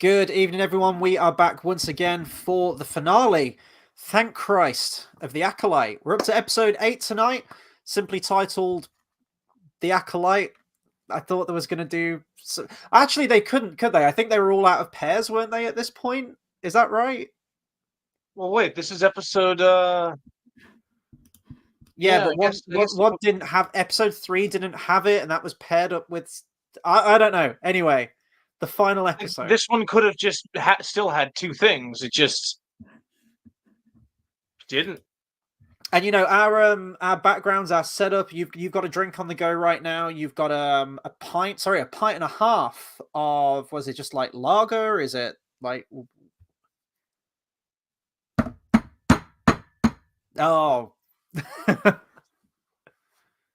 Good evening, everyone. We are back once again for the finale, thank Christ, of The Acolyte. We're up to episode 8 tonight, simply titled The Acolyte. I thought there was going to do... Actually, they couldn't, could they? I think they were all out of pairs, weren't they, at this point? Is that right? Well, wait, this is episode, Yeah, I but one, guess, one, one didn't have... Episode 3 didn't have it, and that was paired up with... I don't know. Anyway, the final episode. this one could have just still had two things. It just didn't. And our backgrounds, our setup. You've got a drink on the go right now. You've got a pint and a half of, was it just like lager? Is it like oh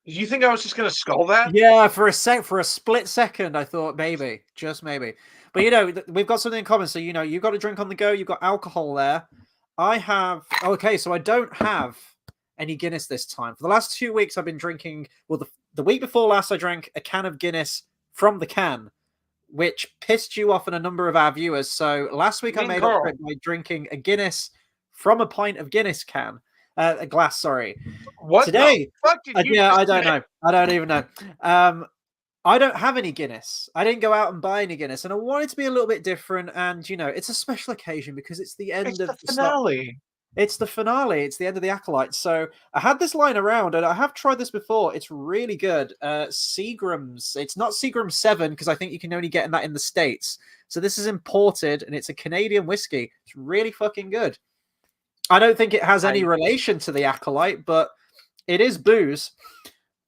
Did you think I was just gonna skull that? yeah, for a split second, I thought maybe, just maybe. But we've got something in common. So you've got a drink on the go. You've got alcohol there. I have okay, so I don't have any Guinness this time. For the last 2 weeks, I've been drinking. Well, the week before last, I drank a can of Guinness from the can, which pissed you off and a number of our viewers. So last week, I made up for it by drinking a Guinness from a pint of Guinness can, a glass. Sorry. What Today? the fuck did you? Yeah, I don't know. I don't even know. I don't have any Guinness. I didn't go out and buy any Guinness, and I wanted to be a little bit different. And it's a special occasion because it's the end of the finale. It's the finale. It's the end of the Acolyte. So I had this line around, and I have tried this before. It's really good. Seagram's. It's not Seagram 7 because I think you can only get that in the States. So this is imported, and it's a Canadian whiskey. It's really fucking good. I don't think it has any relation to the Acolyte, but it is booze.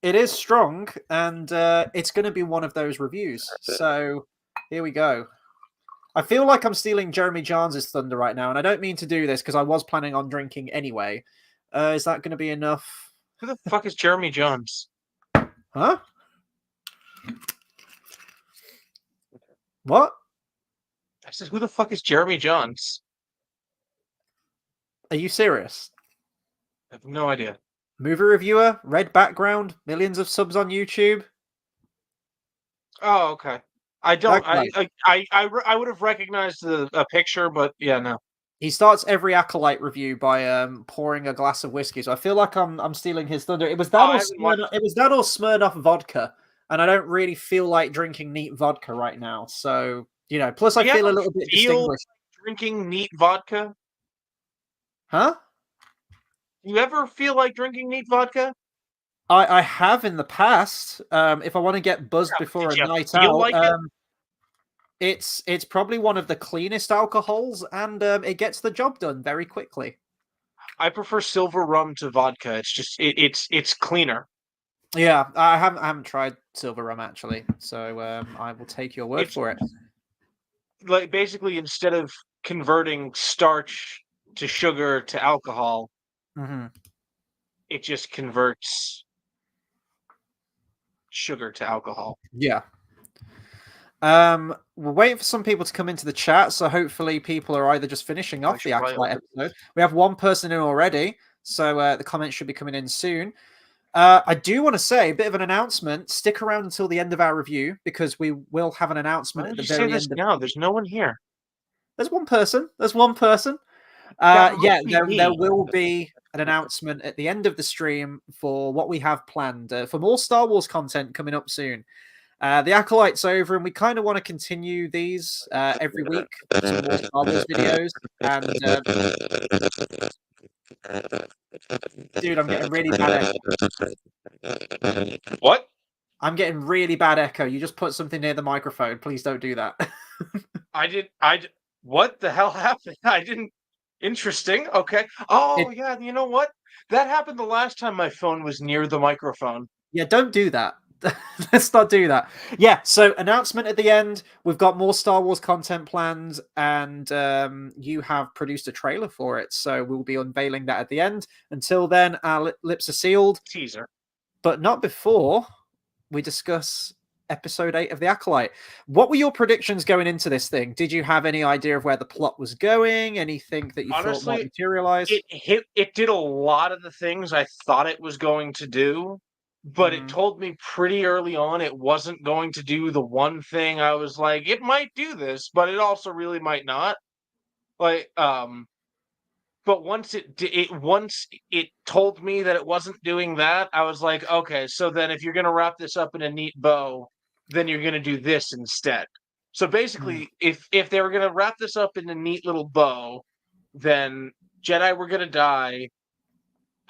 It is strong, and it's going to be one of those reviews. So here we go. I feel like I'm stealing Jeremy Johns' thunder right now, and I don't mean to do this because I was planning on drinking anyway. Is that going to be enough? Who the fuck is Jeremy Johns? Huh? What? I said, who the fuck is Jeremy Johns? Are you serious? I have no idea. Movie reviewer, red background, millions of subs on YouTube. Oh, okay. I don't. I would have recognized a picture, but yeah, no. He starts every Acolyte review by pouring a glass of whiskey. So I feel like I'm stealing his thunder. It was that or Smirnoff vodka, and I don't really feel like drinking neat vodka right now. So plus I feel a little bit distinguished. Drinking neat vodka? Huh? You ever feel like drinking neat vodka? I have in the past. If I want to get buzzed before a night out, it's probably one of the cleanest alcohols, and it gets the job done very quickly. I prefer silver rum to vodka. It's just it's cleaner. Yeah, I haven't tried silver rum actually, so I will take your word for it. Like basically, instead of converting starch to sugar to alcohol, it just converts sugar to alcohol. Yeah. We're waiting for some people to come into the chat, so hopefully people are either just finishing off the Acolyte episode. We have one person in already, so the comments should be coming in soon. I do want to say a bit of an announcement. Stick around until the end of our review because we will have an announcement at the very end. No, there's no one here. There's one person. Yeah, there will be an announcement at the end of the stream for what we have planned for more Star Wars content coming up soon. The Acolyte's over, and we kind of want to continue these every week. Some more Star Wars videos. And dude, I'm getting really bad echo. What? I'm getting really bad echo. You just put something near the microphone. Please don't do that. What the hell happened? I didn't. Interesting. Okay. Oh, yeah. You know what? That happened the last time my phone was near the microphone. Yeah, don't do that. Let's not do that. Yeah, so announcement at the end. We've got more Star Wars content planned, and you have produced a trailer for it. So we'll be unveiling that at the end. Until then, our lips are sealed. Teaser. But not before we discuss episode 8 of The Acolyte. What were your predictions going into this thing? Did you have any idea of where the plot was going? Anything that you thought might materialize? It did a lot of the things I thought it was going to do. but it told me pretty early on it wasn't going to do the one thing I was like, it might do this, but it also really might not. Like, but once it told me that it wasn't doing that, I was like, okay, so then if you're gonna wrap this up in a neat bow, then you're gonna do this instead. So basically, if they were gonna wrap this up in a neat little bow, then Jedi were gonna die.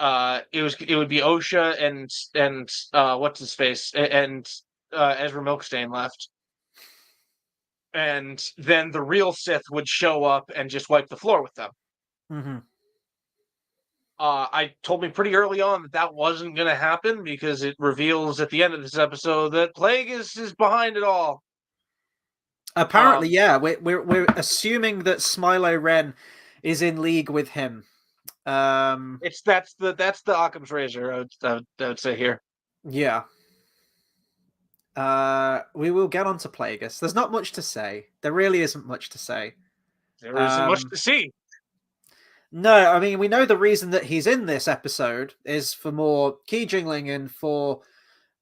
It would be Osha and what's his face and Ezra Milkstein left, and then the real Sith would show up and just wipe the floor with them. Mm-hmm. I told me pretty early on that wasn't going to happen because it reveals at the end of this episode that Plagueis is behind it all. Apparently, yeah, we're assuming that Smilo Ren is in league with him. That's the Occam's razor. I would say here. Yeah. We will get on to Plagueis. There's not much to say. There really isn't much to say. There isn't much to see. No, I mean, we know the reason that he's in this episode is for more key jingling and for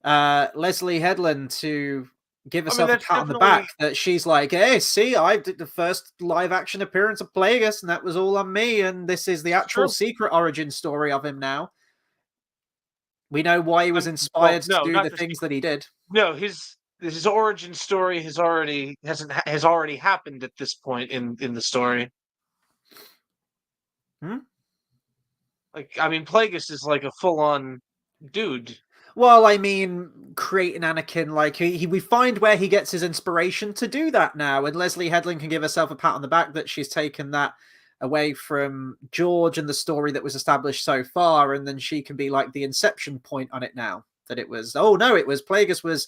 Leslie Headland to give herself a pat on the back that she's like, hey, see, I did the first live action appearance of Plagueis and that was all on me, and this is the actual secret origin story of him now. We know why he was inspired to do the things that he did. No, his origin story has already happened at this point in the story. Like, I mean, Plagueis is like a full-on dude. Well, I mean, creating Anakin, like, we find where he gets his inspiration to do that now, and Leslie Headland can give herself a pat on the back that she's taken that away from George and the story that was established so far, and then she can be like the inception point on it now. That it was, oh no, it was Plagueis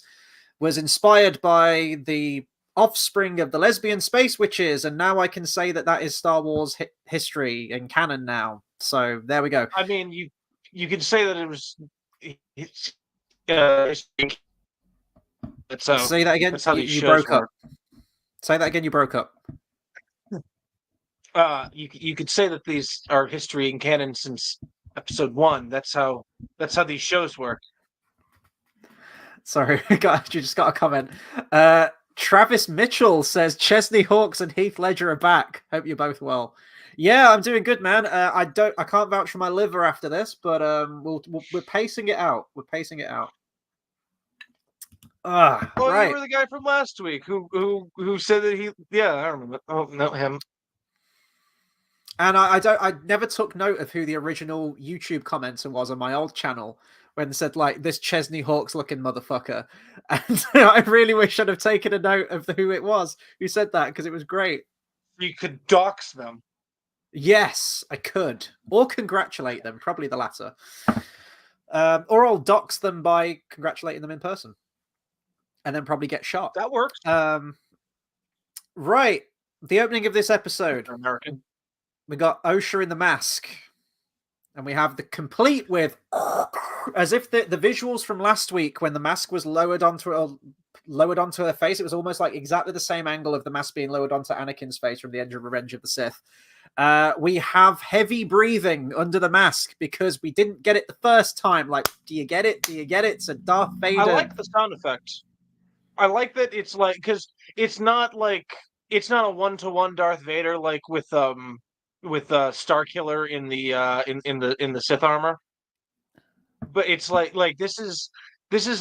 was inspired by the offspring of the lesbian space witches, and now I can say that is Star Wars history and canon now. So there we go. I mean, you could say that it was. Say that again. That's how you broke up. Say that again. You broke up. You could say that these are history and canon since episode 1. That's how these shows work. Sorry, you just got a comment. Travis Mitchell says Chesney Hawkes and Heath Ledger are back. Hope you're both well. Yeah, I'm doing good, man. I can't vouch for my liver after this, but we're pacing it out. We're pacing it out. Right. You were the guy from last week who said that he. Yeah, I remember. Oh no, him. And I never took note of who the original YouTube commenter was on my old channel when it said like this Chesney Hawkes looking motherfucker, and I really wish I'd have taken a note of who it was who said that because it was great. You could dox them. Yes, I could, or congratulate them. Probably the latter, or I'll dox them by congratulating them in person, and then probably get shot. That works. Right, the opening of this episode. American. We got Osha in the mask, and we have the complete with, as if the visuals from last week when the mask was lowered onto her face, it was almost like exactly the same angle of the mask being lowered onto Anakin's face from the end of Revenge of the Sith. We have heavy breathing under the mask because we didn't get it the first time. Like, do you get it? Do you get it? It's a Darth Vader. I like the sound effects. I like that it's like, because it's not a 1-to-1 Darth Vader like with Starkiller in the Sith armor, but it's like this is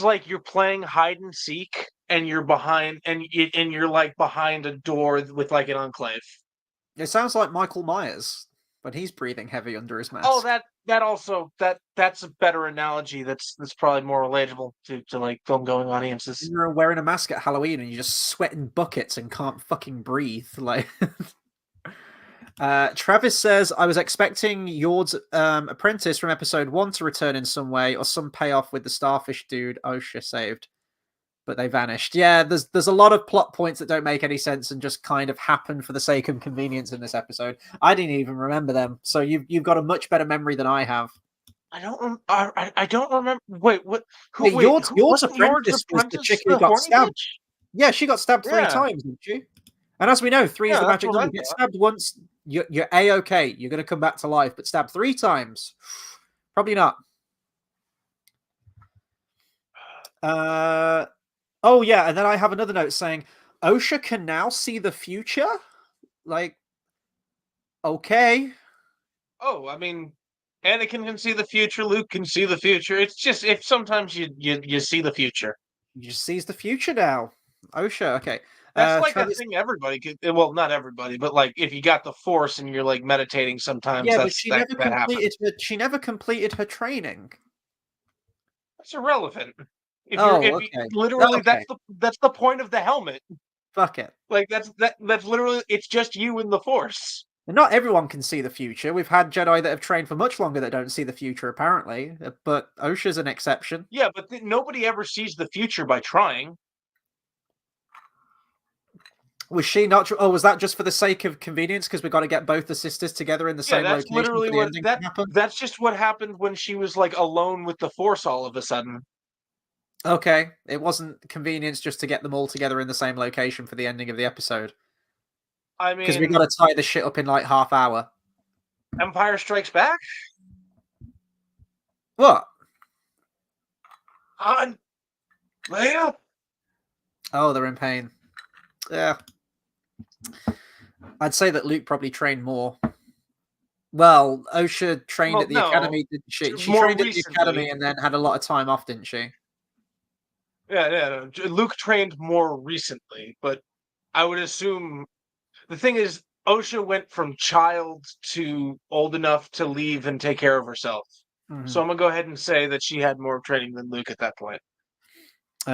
like you're playing hide and seek and you're behind and you're like behind a door with like an enclave. It sounds like Michael Myers when he's breathing heavy under his mask. Oh, that's a better analogy. That's probably more relatable to like film-going audiences. You're wearing a mask at Halloween and you're just sweating buckets and can't fucking breathe. Like, Travis says, I was expecting Yord's apprentice from episode 1 to return in some way or some payoff with the starfish dude Osha saved, but they vanished. Yeah, there's a lot of plot points that don't make any sense and just kind of happen for the sake of convenience in this episode. I didn't even remember them, so you've got a much better memory than I have. I don't remember. Wait, what? Yord's apprentice was the chick who got stabbed. Bitch? Yeah, she got stabbed 3 times, didn't she? And as we know, 3 is the magic number. You get stabbed once, you're A-okay. You're going to come back to life, but stabbed 3 times, probably not. Oh yeah, and then I have another note saying OSHA can now see the future. Like, okay, Oh, I mean, Anakin can see the future. Luke can see the future. It's just if sometimes you see the future. you just sees the future now. OSHA, okay. That's like a Travis, thing everybody could. Well, not everybody, but like if you got the Force and you're like meditating, sometimes yeah, but that's that happens. she never completed her training. That's irrelevant. Oh, If you okay. literally Okay, that's the point of the helmet. fuck it. Like that's literally it's just you and the Force. And not everyone can see the future. We've had Jedi that have trained for much longer that don't see the future, apparently. But OSHA's an exception. Yeah, but nobody ever sees the future by trying. Was she not? Oh, was that just for the sake of convenience? Because we got to get both the sisters together in the Yeah, same that's location literally for the what ending to happen. that's just what happened when she was like alone with the Force all of a sudden. Okay, it wasn't convenience just to get them all together in the same location for the ending of the episode. I Because we mean, got to tie the shit up in like half hour. Empire Strikes Back? What? Han, Leia? Oh, they're in pain. Yeah. I'd say that Luke probably trained more. Well, OSHA trained Well, at the no, academy, didn't she? She more trained at the recently. academy and then had a lot of time off, didn't she? Yeah. Luke trained more recently, but I would assume the thing is, OSHA went from child to old enough to leave and take care of herself. Mm-hmm. So I'm gonna go ahead and say that she had more training than Luke at that point.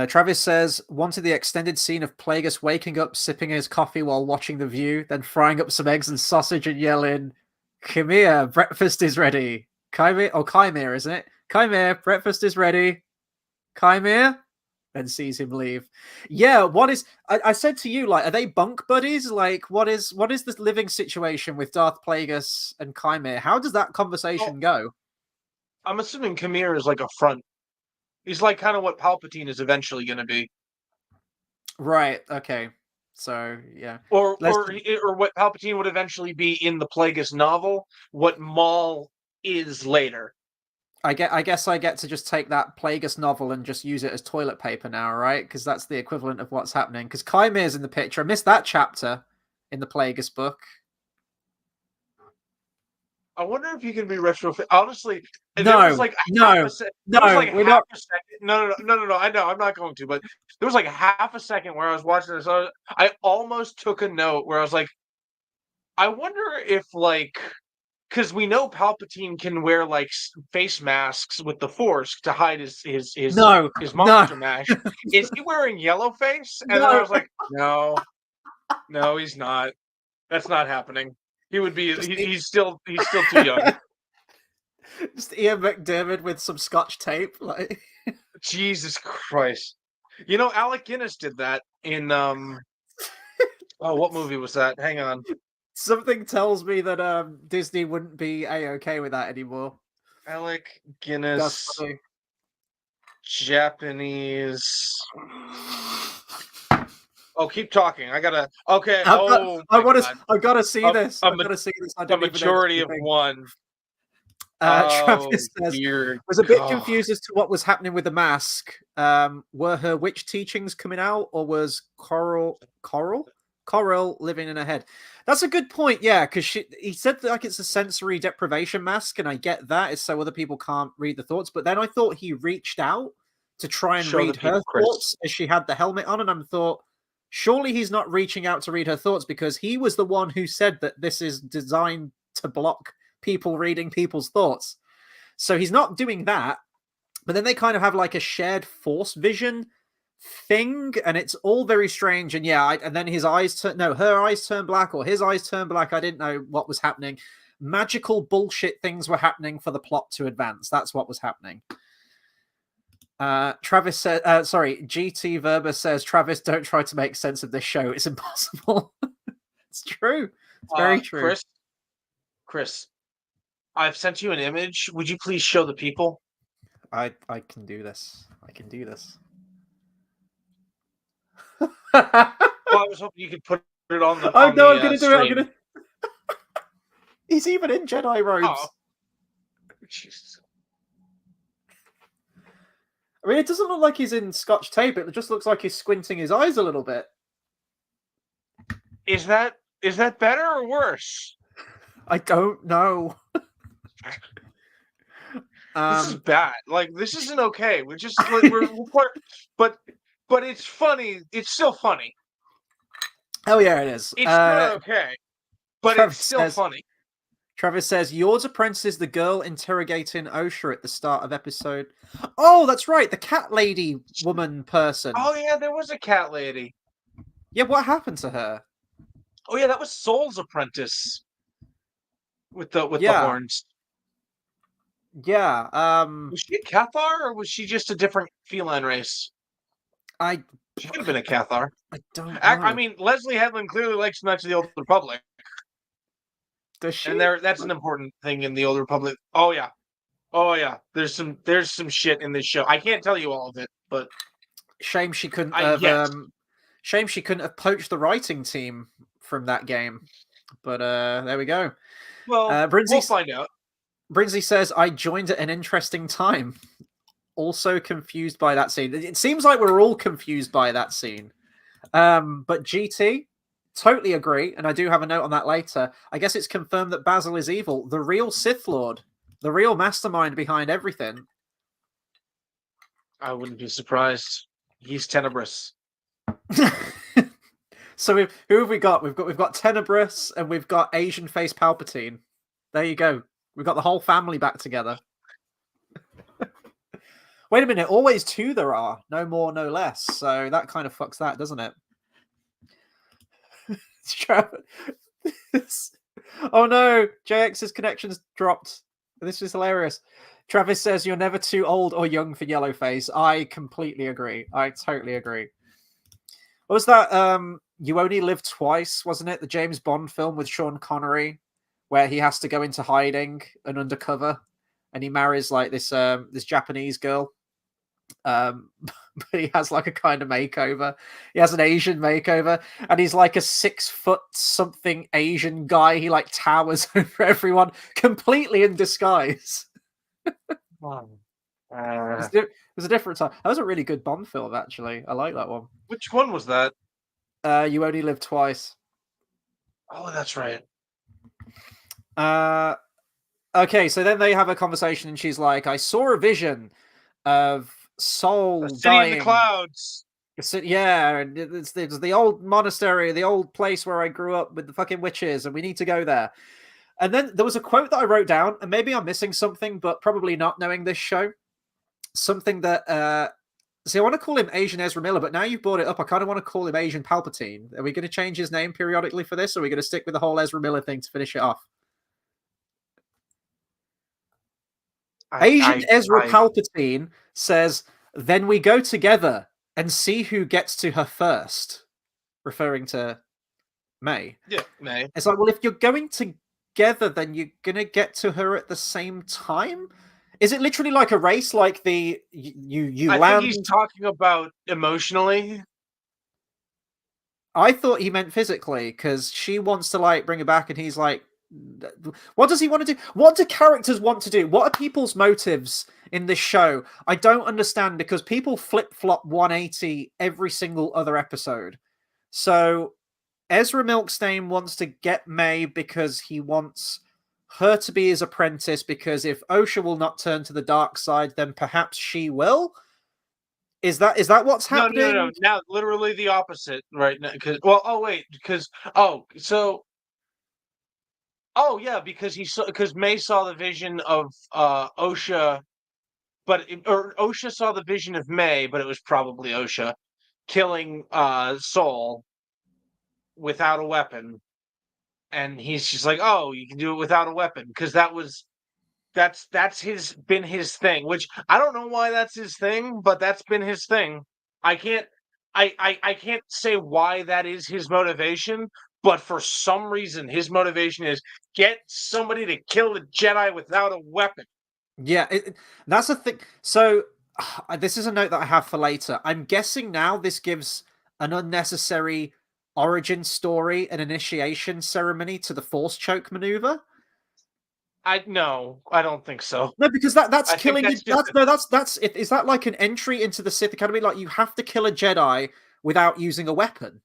Travis says, wanted the extended scene of Plagueis waking up, sipping his coffee while watching The View, then frying up some eggs and sausage and yelling, Chimere, breakfast is ready. Chimere, isn't it? Chimere, breakfast is ready. Chimere? And sees him leave. Yeah, what is... I said to you, like, are they bunk buddies? Like, what is the living situation with Darth Plagueis and Chimere? How does that Well, conversation go? I'm assuming Kamir is like a front. He's like kind of what Palpatine is eventually going to be, Right, okay. So, yeah. or Let's... or or what Palpatine would eventually be in the Plagueis novel. What Maul is later. I guess I get to just take that Plagueis novel and just use it as toilet paper now, right? Because that's the equivalent of what's happening. Because Chimere's in the picture. I missed that chapter in the Plagueis book. I wonder if you can be retrofit. Honestly, there was No, like half a no, second. There was no, like we're half not. a second. No. I know I'm not going to, but there was like half a second where I was watching this. I almost took a note where I was like, I wonder if like because we know Palpatine can wear like face masks with the Force to hide No, his no, monster mash. Is he wearing yellow face? And then I no. was like, no, he's not. That's not happening. He would be. Just, He's still too young. just Ian McDiarmid with some Scotch tape. Like, Jesus Christ. You know, Alec Guinness did that in oh, what movie was that? Hang on. something tells me that Disney wouldn't be a-okay with that anymore. Alec That's Guinness funny. Japanese. Oh, keep talking. I gotta okay. I've got, Oh my god. I gotta see this. A, I gotta see this. I a don't even know this majority is a of thing. one. Oh Travis says, dear was a bit God. confused as to what was happening with the mask. Were her witch teachings coming out, or was Coral living in her head? That's a good point. Yeah, because he said that, like, it's a sensory deprivation mask, and I get that. It's so other people can't read the thoughts. But then I thought he reached out to try and Show the read her people, Chris. thoughts as she had the helmet on, and I thought, surely he's not reaching out to read her thoughts because he was the one who said that this is designed to block people reading people's thoughts. So he's not doing that. But then they kind of have like a shared force vision thing, and it's all very strange. And yeah, and then his eyes turn, no, her eyes turn black, or his eyes turn black. I didn't know what was happening. Magical bullshit things were happening for the plot to advance. That's what was happening. Travis said, sorry, GT Verba says, Travis, don't try to make sense of this show. It's impossible. It's true. It's very true. Chris, I've sent you an image. Would you please show the people? I can do this. I can do this. Well, I was hoping you could put it on the. Oh no, I'm gonna do it. I'm gonna. He's even in Jedi robes. Oh, Jesus. I mean, it doesn't look like he's in Scotch tape. It just looks like he's squinting his eyes a little bit. Is that better or worse? I don't know. This is bad. Like, this isn't okay. We're just like but it's funny. It's still funny. Oh yeah, it is. It's not okay, but Travis it's still funny. Travis says, Yours apprentice is the girl interrogating OSHA at the start of episode. Oh, that's right, the cat lady woman person. Oh yeah, there was a cat lady. Yeah, what happened to her? Oh yeah, that was Soul's apprentice with the Yeah. horns. Yeah. Was she a Cathar or was she just a different feline race? She could have been a Cathar. I don't know. I mean, Leslie Headland clearly likes Knights of the Old Republic. Does she? And that's an important thing in the Old Republic. Oh yeah. Oh yeah. There's some shit in this show. I can't tell you all of it, but shame she couldn't have shame she couldn't have poached the writing team from that game. But there we go. Well, we'll find out. Brinsley says, I joined at an interesting time. Also confused by that scene. It seems like we're all confused by that scene. But GT, totally agree, and I do have a note on that later. I guess it's confirmed that Basil is evil, the real Sith Lord, the real mastermind behind everything. I wouldn't be surprised. He's Tenebrous. So who have we got? We've got Tenebrous and we've got Asian face Palpatine. There you go. We've got the whole family back together. Wait a minute, always two there are. No more, no less. So that kind of fucks that, doesn't it? Oh no, JX's connection's dropped. This is hilarious. Travis says you're never too old or young for Yellowface. I completely agree. I totally agree. What was that? You Only Live Twice, wasn't it? The James Bond film with Sean Connery, where he has to go into hiding and undercover, and he marries like this this Japanese girl. But he has like a kind of makeover. He has an Asian makeover, and he's like a 6 foot something Asian guy. He like towers over everyone, completely in disguise. It was a different time. That was a really good Bond film, actually. I like that one. Which one was that? You Only Live Twice. Oh, that's right. Okay, so then they have a conversation, and she's like, "I saw a vision of Soul a city dying in the clouds." Yeah, and it's the old monastery, the old place where I grew up with the fucking witches, and we need to go there. And then there was a quote that I wrote down, and maybe I'm missing something, but probably not knowing this show. Something that see, I want to call him Asian Ezra Miller, but now you've brought it up, I kind of want to call him Asian Palpatine. Are we going to change his name periodically for this, or are we going to stick with the whole Ezra Miller thing to finish it off? Asian Ezra Palpatine says, "Then we go together and see who gets to her first," referring to May. Yeah, May. It's like, well, if you're going together, then you're gonna get to her at the same time. Is it literally like a race? Like the you I land? think he's talking about emotionally. I thought he meant physically, because she wants to like bring her back, and he's like, what does he want to do? What do characters want to do? What are people's motives in this show? I don't understand, because people flip-flop 180 every single other episode. So Ezra Milkstein wants to get May because he wants her to be his apprentice, because if OSHA will not turn to the dark side, then perhaps she will. Is that what's happening? No. Now, literally the opposite right now. Because because May saw the vision of OSHA, or OSHA saw the vision of May, but it was probably OSHA killing Soul without a weapon, and he's just like, "Oh, you can do it without a weapon," because that's been his thing. Which I don't know why that's his thing, but that's been his thing. I can't say why that is his motivation, but for some reason his motivation is get somebody to kill the Jedi without a weapon. Yeah, that's a thing. So this is a note that I have for later. I'm guessing now this gives an unnecessary origin story and initiation ceremony to the Force choke maneuver. No, I don't think so. No, because that's I think killing. that's just That's is that like an entry into the Sith Academy? Like you have to kill a Jedi without using a weapon.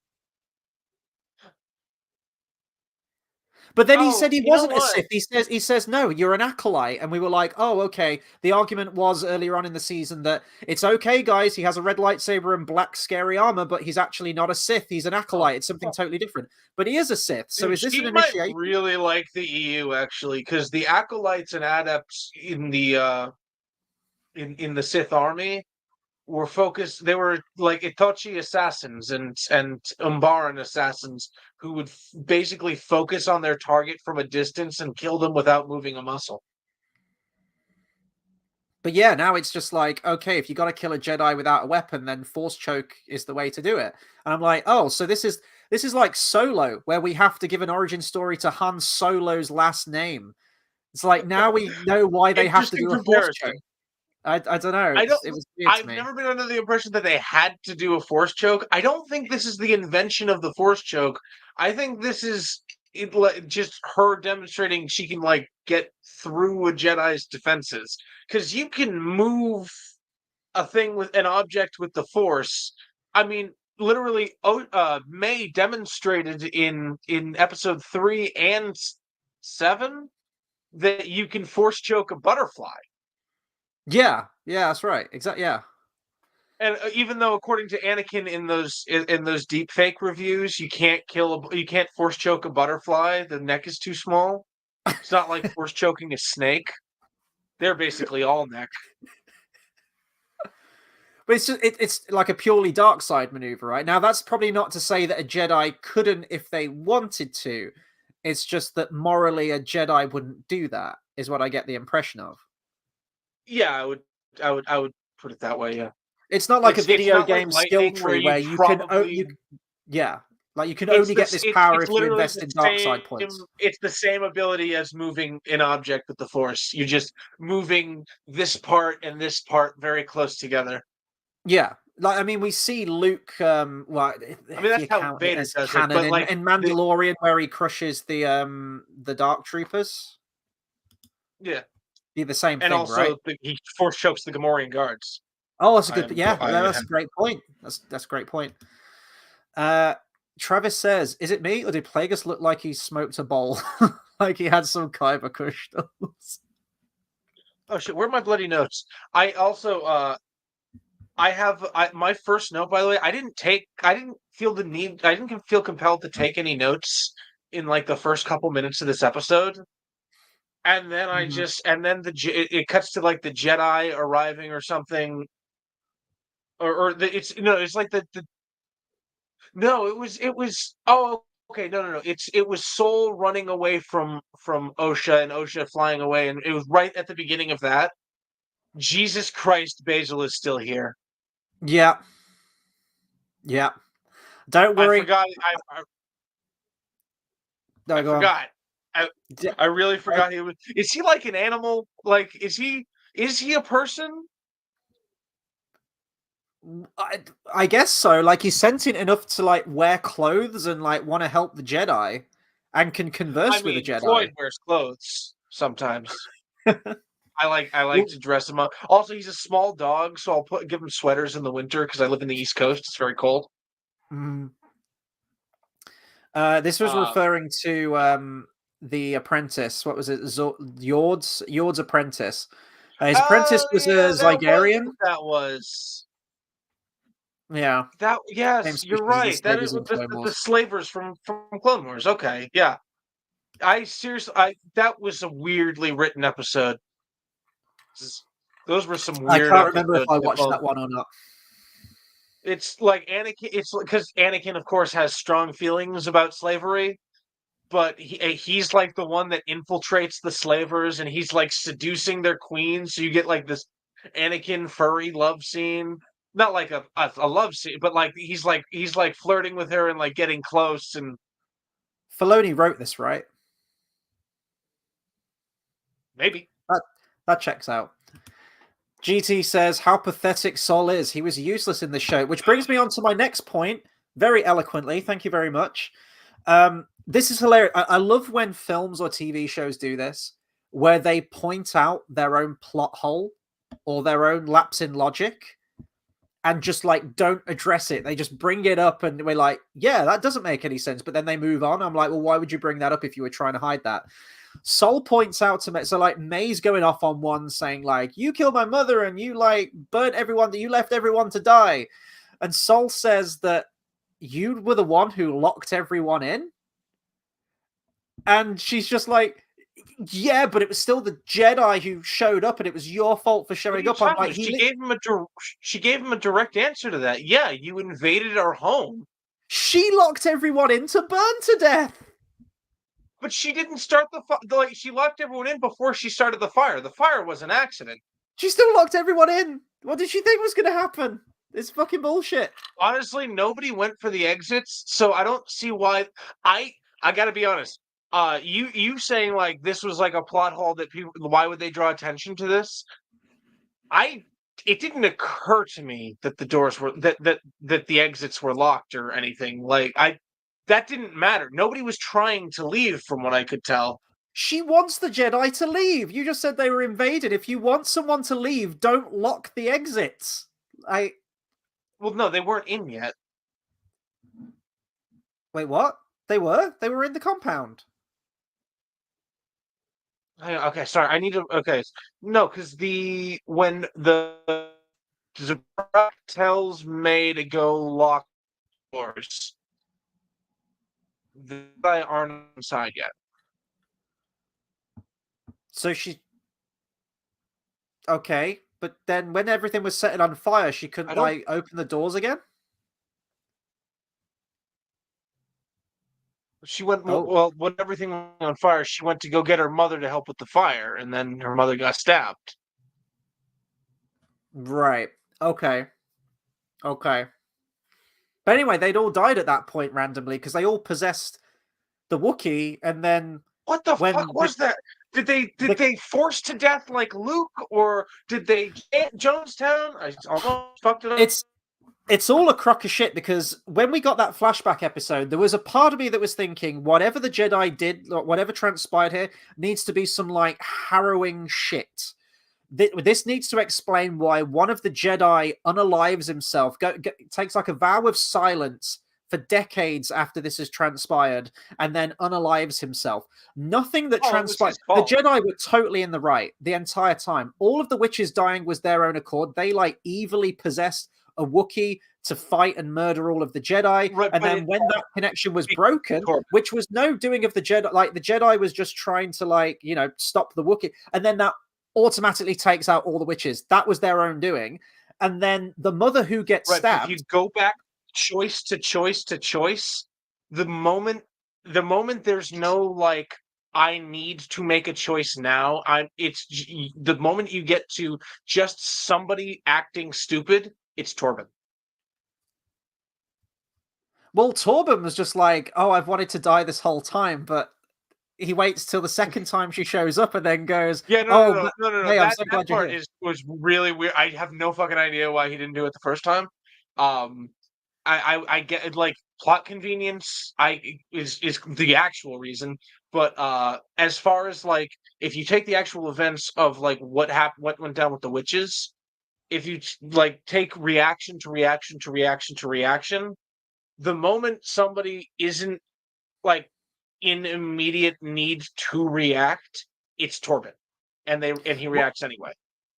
But then he said he you know wasn't a what? Sith. He says no, you're an acolyte, and we were like, oh, okay. The argument was earlier on in the season that it's okay, guys. He has a red lightsaber and black scary armor, but he's actually not a Sith. He's an Oh, acolyte. It's something totally different. But he is a Sith. So dude, is this an she might initiation? really like the EU actually, because the acolytes and adepts in the in the Sith army were focused. They were like Itochi assassins and Umbaran assassins who would basically focus on their target from a distance and kill them without moving a muscle. But yeah, now it's just like, okay, if you got to kill a Jedi without a weapon, then Force choke is the way to do it. And I'm like, oh, so this is like Solo, where we have to give an origin story to Han Solo's last name. It's like now we know why they have to Interesting do a Force choke. comparison. I don't know. I don't. It was weird to I've me. never been under the impression that they had to do a force choke. I don't think this is the invention of the force choke. I think this is just her demonstrating she can like get through a Jedi's defenses because you can move a thing with an object with the force. I mean, literally, May demonstrated in episode 3 and 7 that you can force choke a butterfly. Yeah, that's right. Exactly. Yeah. And even though, according to Anakin in those deep fake reviews, you can't force choke a butterfly. The neck is too small. It's not like force choking a snake. They're basically all neck. But it's just it's like a purely dark side maneuver, right? Now that's probably not to say that a Jedi couldn't if they wanted to. It's just that morally a Jedi wouldn't do that, is what I get the impression of. Yeah, I would put it that way. Yeah, It's not like a it's video not like game skill lightning where tree you where you can probably. yeah, like you can only get this power It's if you literally invest the in dark side same. points. It's the same ability as moving an object with the force. You're just moving this part and this part very close together. Yeah. Like I mean we see Luke well I mean, if that's you how count it Vader as does it. canon But like in the Mandalorian where he crushes the Dark Troopers. yeah, Be the same and thing, right? also he force chokes the Gamorrean guards. Oh, that's a good. I'm Yeah, I that's a great point. That's a great point. Uh, Travis says, "Is it me or did Plagueis look like he smoked a bowl, like he had some Kyber crystals?" Oh shit, where are my bloody notes? I also I have my first note, by the way. I didn't feel the need. I didn't feel compelled to take any notes in like the first couple minutes of this episode. And then Mhm. it cuts to like the Jedi arriving or something, or it's like the no, it was oh okay, no, it was Soul running away from Osha and Osha flying away, and it was right at the beginning of that. Jesus Christ, Basil is still here. Yeah, yeah. Don't I worry. forgot. No, I go on. forgot. I D- I really I, forgot he was. Is he like an animal? Like is he a person? I, I guess so. Like he's sentient enough to like wear clothes and like want to help the Jedi, and can I converse with a mean, Floyd Jedi. wears clothes sometimes. I like Well, to dress him up. Also, he's a small dog, so give him sweaters in the winter because I live in the East Coast. It's very cold. mm, this was Uh, referring to the apprentice. What was it? Yord's apprentice. His apprentice oh was a yeah, that was Zygarian. what that was. Yeah, That same yes, you're species as the right. That is slavers in Clone the Wars. slavers from Clone Wars. Okay, yeah. I seriously, I that was a weirdly written episode. Those were some I weird can't remember if episodes I of watched that one or not. It's like Anakin. It's because Anakin, of course, has strong feelings about slavery, but he's like the one that infiltrates the slavers, and he's like seducing their queen. So you get like this Anakin furry love scene, not like a love scene, but like he's like flirting with her and like getting close, and Filoni wrote this, right? maybe. That checks out. GT says how pathetic Sol is. He was useless in the show, which brings me on to my next point very eloquently. Thank you very much. This is hilarious. I love when films or TV shows do this, where they point out their own plot hole or their own lapse in logic and just like don't address it. They just bring it up and we're like, yeah, that doesn't make any sense. But then they move on. I'm like, well, why would you bring that up if you were trying to hide that? Sol points out to me, so like May's going off on one saying like, you killed my mother and you like burnt everyone, that you left everyone to die. And Sol says that you were the one who locked everyone in. And she's just like, yeah, but it was still the Jedi who showed up, and it was your fault for showing up. I'm like, she gave him a direct answer to that. Yeah, you invaded our home. She locked everyone in to burn to death. But she didn't start like she locked everyone in before she started the fire. The fire was an accident. She still locked everyone in. What did she think was going to happen? It's fucking bullshit. Honestly, nobody went for the exits, so I don't see why. I got to be honest. You saying like this was like a plot hole that people, why would they draw attention to this? It didn't occur to me that the doors were that the exits were locked or anything. Like that didn't matter. Nobody was trying to leave, from what I could tell. She wants the Jedi to leave. You just said they were invaded. If you want someone to leave, don't lock the exits. Well, no, they weren't in yet. Wait, what? They were? They were in the compound. Okay, sorry. I need to. Okay, no, because when the Zabrak tells May to go lock doors, the Jedi aren't inside yet. So she. Okay, but then when everything was setting on fire, she couldn't like open the doors again. She went well when everything was on fire. She went to go get her mother to help with the fire, and then her mother got stabbed. Right. Okay. Okay. But anyway, they'd all died at that point randomly because they all possessed the Wookiee, and then what the fuck was that? Did they force to death like Luke, or did they Jonestown? I almost fucked it up. It's all a crock of shit because when we got that flashback episode, there was a part of me that was thinking, whatever the Jedi did, whatever transpired here, needs to be some like harrowing shit. This needs to explain why one of the Jedi unalives himself, takes like a vow of silence for decades after this has transpired, and then unalives himself. Nothing that transpired. The Jedi were totally in the right the entire time. All of the witches dying was their own accord. They like evilly possessed a Wookiee to fight and murder all of the Jedi. Right, and then when that connection was broken, which was no doing of the Jedi, like the Jedi was just trying to like, you know, stop the Wookiee. And then that automatically takes out all the witches. That was their own doing. And then the mother who gets stabbed. If you go back choice to choice to choice, the moment there's no like, I need to make a choice now. It's the moment you get to just somebody acting stupid, it's Torben. Well, Torben was just like, oh, I've wanted to die this whole time, but he waits till the second time she shows up and then goes, yeah, no. Hey, that part was really weird. I have no fucking idea why he didn't do it the first time. I get like plot convenience is the actual reason, but as far as like if you take the actual events of like what went down with the witches, if you like take reaction to reaction to reaction to reaction, the moment somebody isn't like in immediate need to react, it's Torben, and he reacts anyway.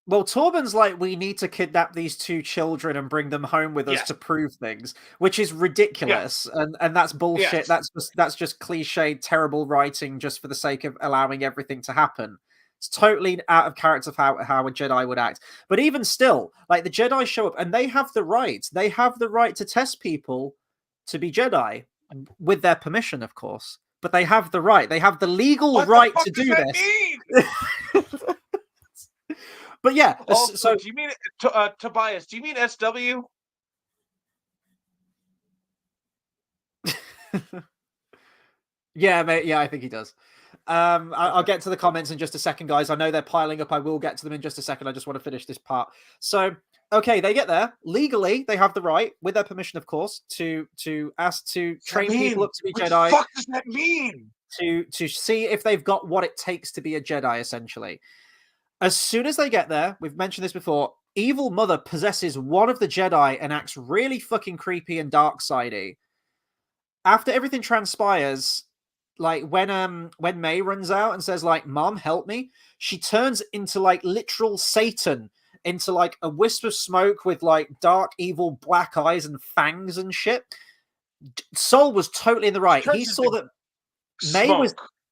Well, Torben's like, we need to kidnap these two children and bring them home with us to prove things, which is ridiculous, and that's bullshit. Yes. That's just cliched, terrible writing just for the sake of allowing everything to happen. It's totally out of character of how a Jedi would act. But even still, like the Jedi show up and they have the right. They have the right to test people to be Jedi with their permission, of course. But they have the right. They have the legal right to do this. But yeah, so do you mean Tobias? Do you mean SW? Yeah, mate. Yeah, I think he does. I'll get to the comments in just a second, guys. I know they're piling up. I will get to them in just a second. I just want to finish this part. So, okay, they get there legally. They have the right, with their permission, of course, to ask to train people up to be Jedi. What the fuck does that mean? to see if they've got what it takes to be a Jedi, essentially. As soon as they get there, we've mentioned this before, Evil Mother possesses one of the Jedi and acts really fucking creepy and dark-sidey. After everything transpires, like when May runs out and says like, "Mom, help me," she turns into like literal Satan, into like a wisp of smoke with like dark, evil black eyes and fangs and shit. Sol was totally in the right. He saw that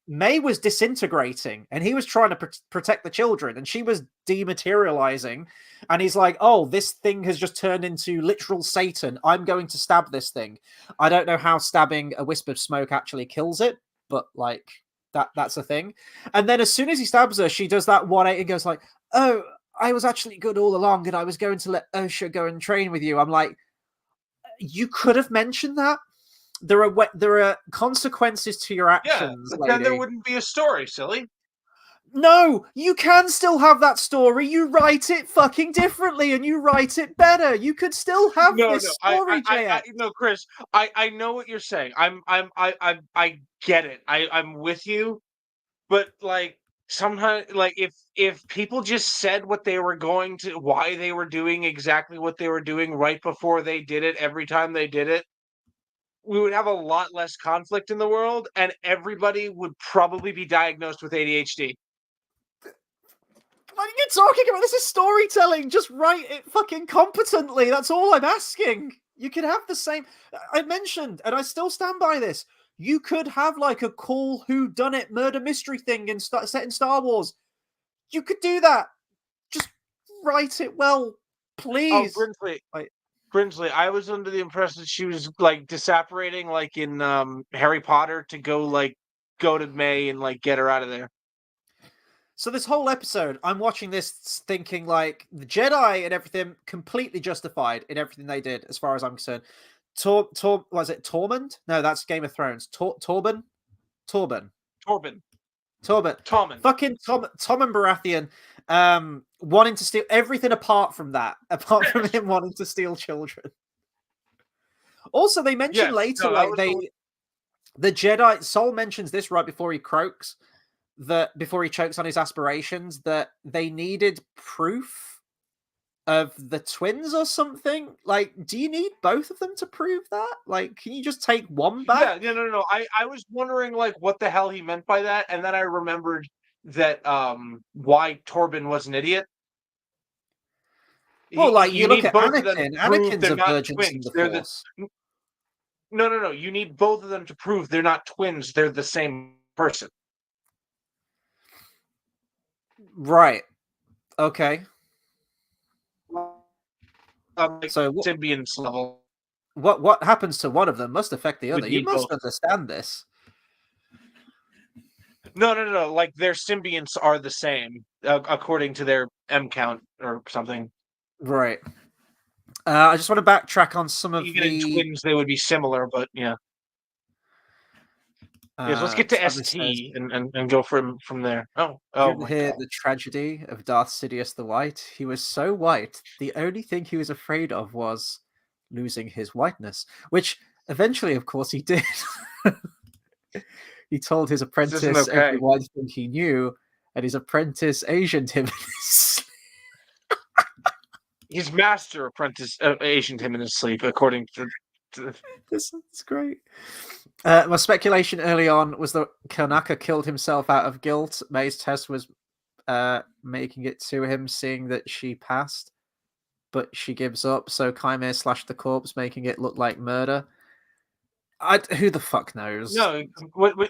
May was disintegrating, and he was trying to protect the children, and she was dematerializing. And he's like, "Oh, this thing has just turned into literal Satan. I'm going to stab this thing." I don't know how stabbing a wisp of smoke actually kills it, but like that's a thing. And then as soon as he stabs her, she does that 180 and goes like, "Oh, I was actually good all along, and I was going to let Osha go and train with you." I'm like, you could have mentioned that. There are consequences to your actions. Yeah, but lady. then there wouldn't be a story, silly. No, you can still have that story. You write it fucking differently, and you write it better. You could still have this story, JX. No, Chris, I know what you're saying. I get it. I'm with you, but like sometimes, like if people just said what they were going to, why they were doing exactly what they were doing right before they did it, every time they did it, we would have a lot less conflict in the world, and everybody would probably be diagnosed with ADHD. What are you talking about? This is storytelling. Just write it fucking competently. That's all I'm asking. You could have the same. I mentioned, and I still stand by this. You could have like a cool whodunit murder mystery thing set in Star Wars. You could do that. Just write it well, please. Oh, Brinsley, I was under the impression that she was like disapparating, like in Harry Potter, to go to May and like get her out of there. So this whole episode, I'm watching this thinking like the Jedi and everything completely justified in everything they did, as far as I'm concerned. Was it Tormund? No, that's Game of Thrones. Torben. Fucking Tom and Baratheon wanting to steal everything apart from him wanting to steal children. Also, they mention later, the Jedi, Sol mentions this right before he croaks, that before he chokes on his aspirations, that they needed proof of the twins or something. Like, do you need both of them to prove that? Like, can you just take one back? Yeah, no. I was wondering like what the hell he meant by that, and then I remembered that why Torben was an idiot. Well, like you look at Anakin. Anakin's a virgin in the Force. No. You need both of them to prove they're not twins. They're the same person. Right. Okay. So symbionts level. What happens to one of them must affect the other. You must understand this. No. Like their symbionts are the same according to their M count or something. Right. I just want to backtrack on some of the twins. They would be similar, but yeah. Yes, let's get to ST and go from there. Oh my hear God. The tragedy of Darth Sidious the White. He was so white, the only thing he was afraid of was losing his whiteness, which eventually, of course, he did. He told his apprentice every white thing he knew, and his apprentice Asianed him. His master apprentice Asianed him in his sleep, according to This is great. My speculation early on was that Kanaka killed himself out of guilt. May's test was making it to him, seeing that she passed, but she gives up. So Chimere slashed the corpse, making it look like murder. Who the fuck knows? No,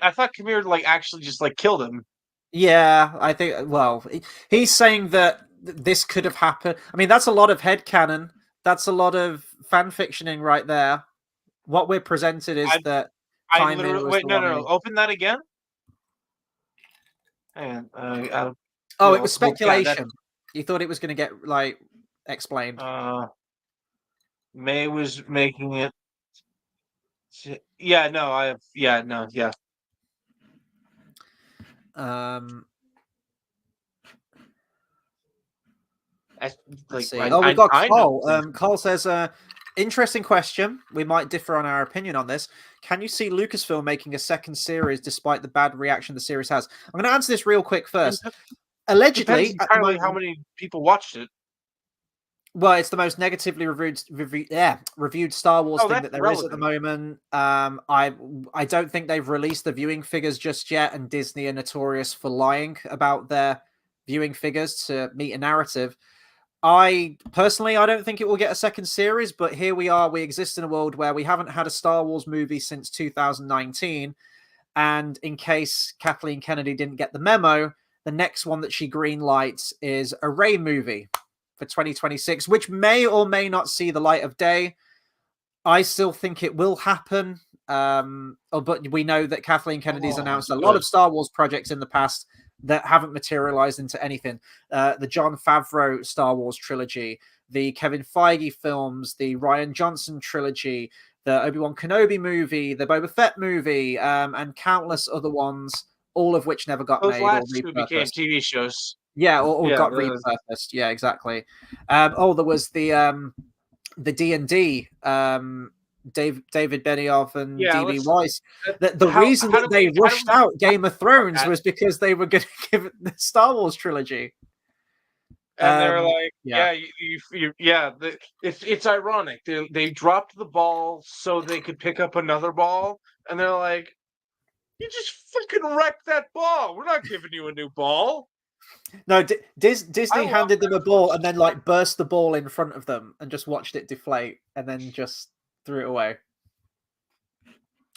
I thought Chimere like actually just like killed him. Yeah, I think. Well, he's saying that this could have happened. I mean, that's a lot of headcanon. That's a lot of fan fictioning right there. What we're presented is that. I literally wait. No. Open that again. And it was speculation. You thought it was going to get like explained. May was making it. Yeah. No. Yeah. Let's see. We got Cole. Cole says, Interesting question. We might differ on our opinion on this. Can you see Lucasfilm making a second series despite the bad reaction the series has? I'm going to answer this real quick first. Depends Allegedly, at the entirely how moment, many people watched it. well, it's the most negatively reviewed Star Wars Oh, thing that's that there is at the relevant. moment. I don't think they've released the viewing figures just yet, and Disney are notorious for lying about their viewing figures to meet a narrative. I personally, I don't think it will get a second series, but here we are. We exist in a world where we haven't had a Star Wars movie since 2019. And in case Kathleen Kennedy didn't get the memo, the next one that she greenlights is a Rey movie for 2026, which may or may not see the light of day. I still think it will happen. But we know that Kathleen Kennedy's announced a lot of Star Wars projects in the past that haven't materialized into anything. The Jon Favreau Star Wars trilogy, the Kevin Feige films, the Rian Johnson trilogy, the Obi-Wan Kenobi movie, the Boba Fett movie, and countless other ones, all of which never got Those made or last two became repurposed. TV shows. Yeah, or Yeah, got repurposed. Yeah, exactly. There was the D&D, David Benioff and yeah. DB Weiss. Uh, The reason how that do they how do rushed we out Game of about Thrones that? was because they were going to give it the Star Wars trilogy. And they're like, Yeah. yeah, yeah. It's ironic. They dropped the ball so they could pick up another ball, and they're like, you just fucking wrecked that ball. We're not giving you a new ball. No, I Disney love handed them that a ball first. and then like burst the ball in front of them and just watched it deflate and then just threw it away.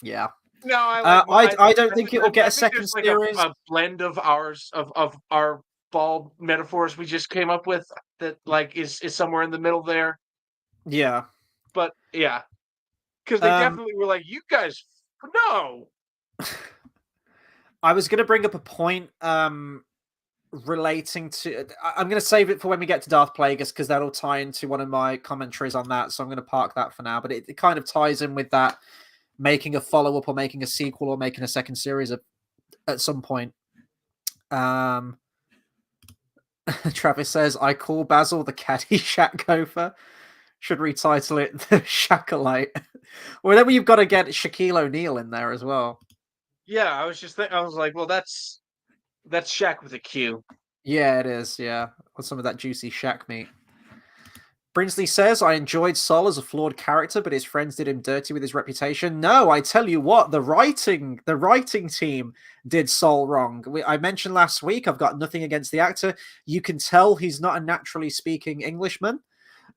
Yeah. No, I like. I don't think it will get I a think second there's like series. a blend of ours of our ball metaphors we just came up with that like is somewhere in the middle there. Yeah. But yeah, because they Um, definitely were like, you guys, no. I was going to bring up a point relating to. I'm going to save it for when we get to Darth Plagueis because that'll tie into one of my commentaries on that. So I'm going to park that for now. But it kind of ties in with that making a follow up or making a sequel or making a second series at some point. Travis says, I call Basil the Caddyshack gopher. Should retitle it the Shakalite. Well, then you've got to get Shaquille O'Neal in there as well. Yeah, I was just thinking. I was like, well, that's Shaq with a Q. Yeah, it is. Yeah, with some of that juicy Shaq meat. Brinsley says, I enjoyed Sol as a flawed character, but his friends did him dirty with his reputation. No, I tell you what, the writing team did Sol wrong. I mentioned last week, I've got nothing against the actor. You can tell he's not a naturally speaking Englishman.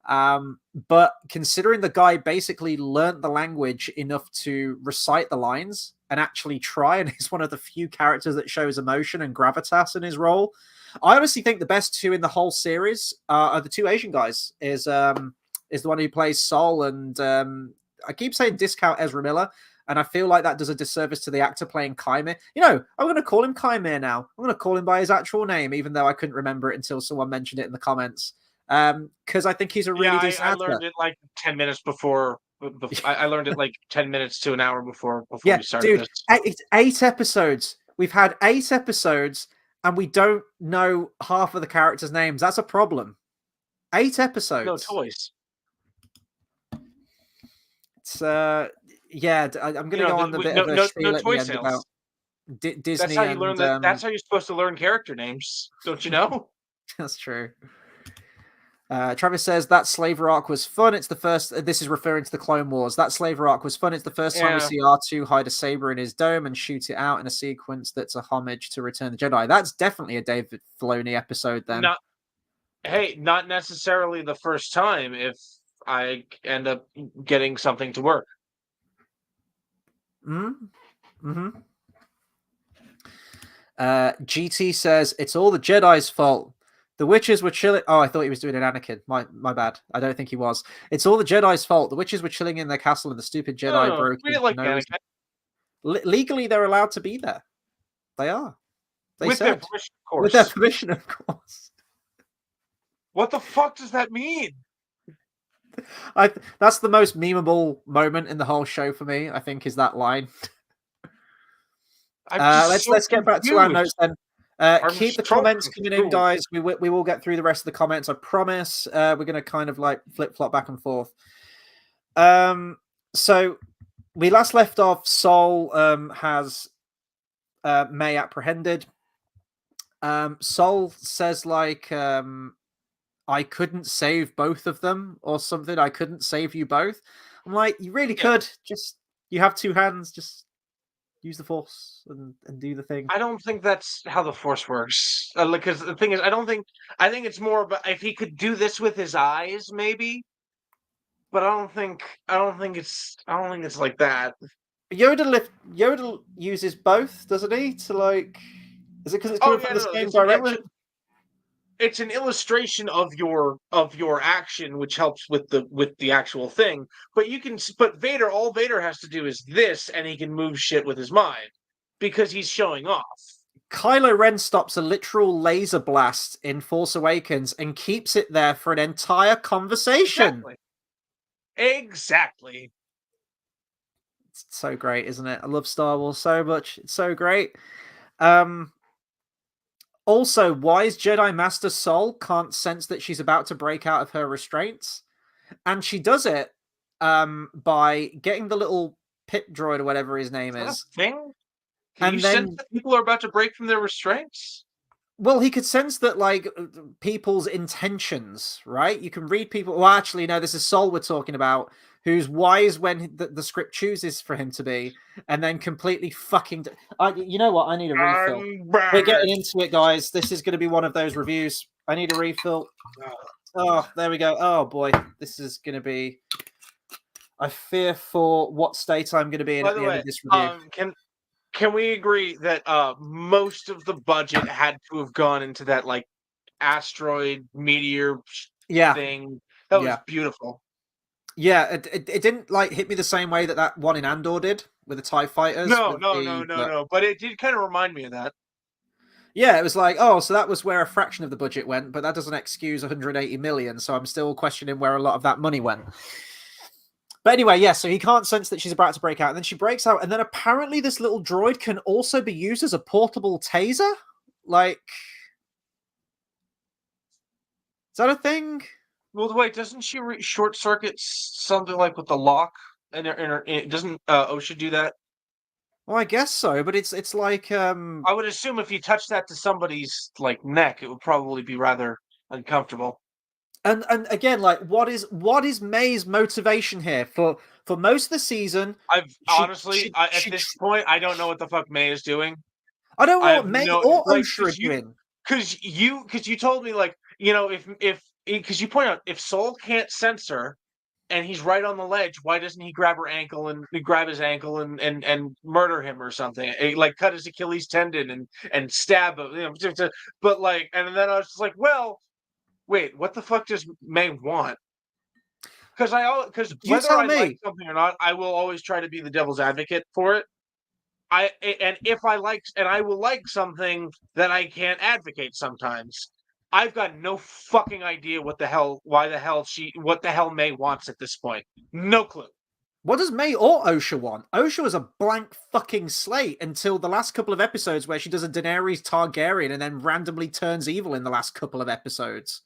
But considering the guy basically learnt the language enough to recite the lines and actually try, and he's one of the few characters that shows emotion and gravitas in his role, I honestly think the best two in the whole series are the two Asian guys. Is the one who plays Sol, and I keep saying discount Ezra Miller, and I feel like that does a disservice to the actor playing Kymir. You know, I'm going to call him Kymir now. I'm going to call him by his actual name, even though I couldn't remember it until someone mentioned it in the comments. Because I think he's a really decent I actor. learned it like 10 minutes before. I learned it like 10 minutes to an hour before Yeah, we started dude, this. it's 8 episodes. We've had 8 episodes, and we don't know half of the characters' names. That's a problem. 8 episodes. No toys. It's yeah. I'm going to go on a bit of a no spiel at toy the end sales. about Disney. That's how you and learn that. That's how you're supposed to learn character names. Don't you know? That's true. Travis says that Slaver arc was fun. It's the first. This is referring to the Clone Wars. That Slaver arc was fun. It's the first time we see R2 hide a saber in his dome and shoot it out in a sequence that's a homage to Return of the Jedi. That's definitely a David Filoni episode. Then, not necessarily the first time. If I end up getting something to work. Mm-hmm. GT says it's all the Jedi's fault. The witches were chilling. Oh, I thought he was doing an Anakin. My bad. I don't think he was. It's all the Jedi's fault. The witches were chilling in their castle, and the stupid Jedi broke in. Like Anakin. Legally, they're allowed to be there. They are. With their permission, of course. With their permission, of course. What the fuck does that mean? That's the most memeable moment in the whole show for me. I think is that line. Let's get back to our notes then. Keep the comments coming in, guys. We will get through the rest of the comments. I promise. We're going to kind of like flip-flop back and forth. So we last left off. Sol has May apprehended. Sol says like, I couldn't save both of them or something. I couldn't save you both. I'm like, you really could. Just you have two hands. Just use the force and do the thing. I don't think that's how the Force works. Because the thing is, I think it's more about if he could do this with his eyes, maybe. But I don't think it's like that. Yoda uses both, doesn't he? To like, is it because it's Oh coming yeah, from the no, same direction? it's an illustration of your action, which helps with the actual thing. But but Vader, all Vader has to do is this, and he can move shit with his mind because he's showing off. Kylo Ren stops a literal laser blast in Force Awakens and keeps it there for an entire conversation. Exactly. It's so great, isn't it? I love Star Wars so much. It's so great. Also, wise Jedi Master Sol can't sense that she's about to break out of her restraints, and she does it by getting the little pit droid or whatever his name is. Thing? Can And you then sense that people are about to break from their restraints? well, he could sense that, like, people's intentions, right? You can read people. Well, actually, no, this is Sol we're talking about, who's wise when the script chooses for him to be, and then completely fucking. You know what? I need a refill. We're getting into it, guys. This is going to be one of those reviews. I need a refill. Oh, there we go. Oh boy, this is going to be. I fear for what state I'm going to be in at the end of this review. Can we agree that most of the budget had to have gone into that like asteroid meteor thing? That was beautiful. Yeah, it didn't like hit me the same way that one in Andor did with the TIE fighters. No. But it did kind of remind me of that. Yeah, it was like, oh, so that was where a fraction of the budget went, but that doesn't excuse 180 million. So I'm still questioning where a lot of that money went. But anyway, yeah, so he can't sense that she's about to break out. And then she breaks out. And then apparently this little droid can also be used as a portable taser. Like, is that a thing? Well, wait, doesn't she short circuit something like with the lock? And doesn't OSHA do that? Well, I guess so, but it's like I would assume if you touch that to somebody's like neck, it would probably be rather uncomfortable. And again, like, what is May's motivation here for most of the season? At this point, I don't know what the fuck May is doing. I don't know what May or OSHA are doing. Because you told me, like, you know, because you point out if Sol can't sense her and he's right on the ledge, why doesn't he grab his ankle and murder him or something? Like cut his Achilles tendon and stab him, you know, but like, and then I was just like, well, wait, what the fuck does May want? Because whether I like something or not, I will always try to be the devil's advocate for it. I will like something that I can't advocate sometimes. I've got no fucking idea what the hell May wants at this point. No clue. What does May or OSHA want? OSHA was a blank fucking slate until the last couple of episodes where she does a Daenerys Targaryen and then randomly turns evil in the last couple of episodes.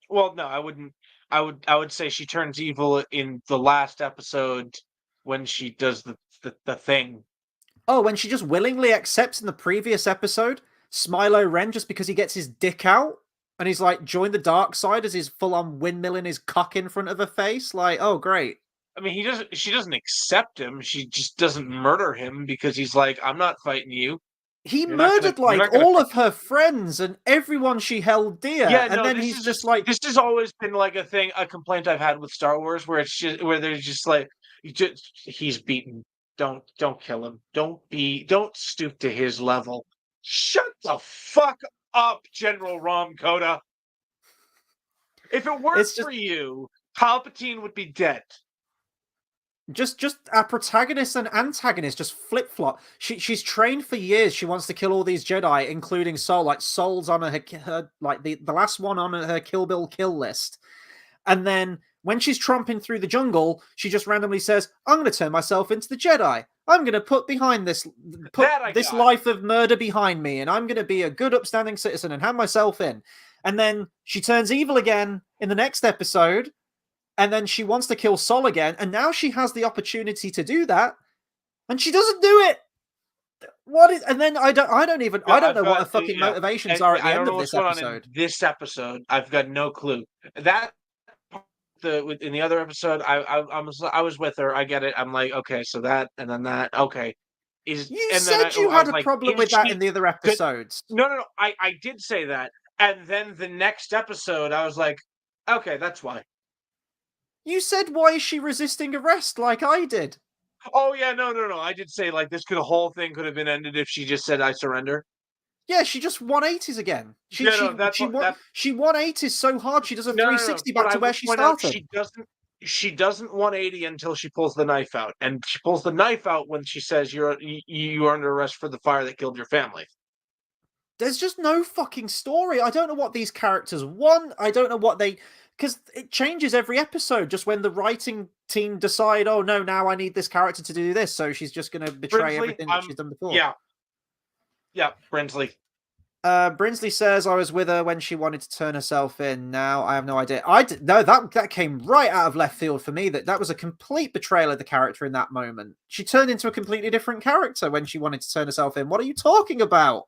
Well, no, I wouldn't. I would say she turns evil in the last episode when she does the thing. Oh, when she just willingly accepts in the previous episode Smilo Ren just because he gets his dick out and he's like, join the dark side as he's full on windmilling his cock in front of her face. Like, oh, great. I mean, she doesn't accept him. She just doesn't murder him because he's like, I'm not fighting you. He murdered like all of her friends and everyone she held dear. Yeah, and then he's just like, this has always been like a complaint I've had with Star Wars, where there's just like, he's beaten. Don't kill him. Don't stoop to his level. Shut the fuck up, General Rom Koda. If it weren't for you, Palpatine would be dead. Just our protagonist and antagonist just flip-flop. She's trained for years. She wants to kill all these Jedi, including Sol. Like, Sol's on her like the last one on her Kill Bill kill list. And then when she's tromping through the jungle, she just randomly says, I'm going to turn myself into the Jedi. I'm going to put this life of murder behind me, and I'm going to be a good, upstanding citizen and have myself in. And then she turns evil again in the next episode, and then she wants to kill Sol again, and now she has the opportunity to do that, and she doesn't do it. What is? And then I don't know what her fucking motivations are at the I end don't know of what's this going on in episode. this episode. I've got no clue. That in the other episode, I was with her. I get it. I'm like, okay, so that and then that. Okay, You and then said you I had was a like, problem is with that she in the other good? episodes. No. I did say that, and then the next episode, I was like, okay, that's why. You said, why is she resisting arrest like I did? Oh yeah, no. I did say like this whole thing could have been ended if she just said I surrender. Yeah, she just 180s again. She Yeah, no, that's she what won, that. she 180s so hard she does a No. 360 But back I to where will she point out started. she doesn't 180 until she pulls the knife out, and she pulls the knife out when she says you are under arrest for the fire that killed your family. There's just no fucking story. I don't know what these characters want. I don't know what they, because it changes every episode. Just when the writing team decide, oh no, now I need this character to do this, so she's just going to betray Brinsley, everything that she's done before. Yeah, Brinsley. Brinsley says, I was with her when she wanted to turn herself in. Now I have no idea. No, that came right out of left field for me. That was a complete betrayal of the character in that moment. She turned into a completely different character when she wanted to turn herself in. What are you talking about?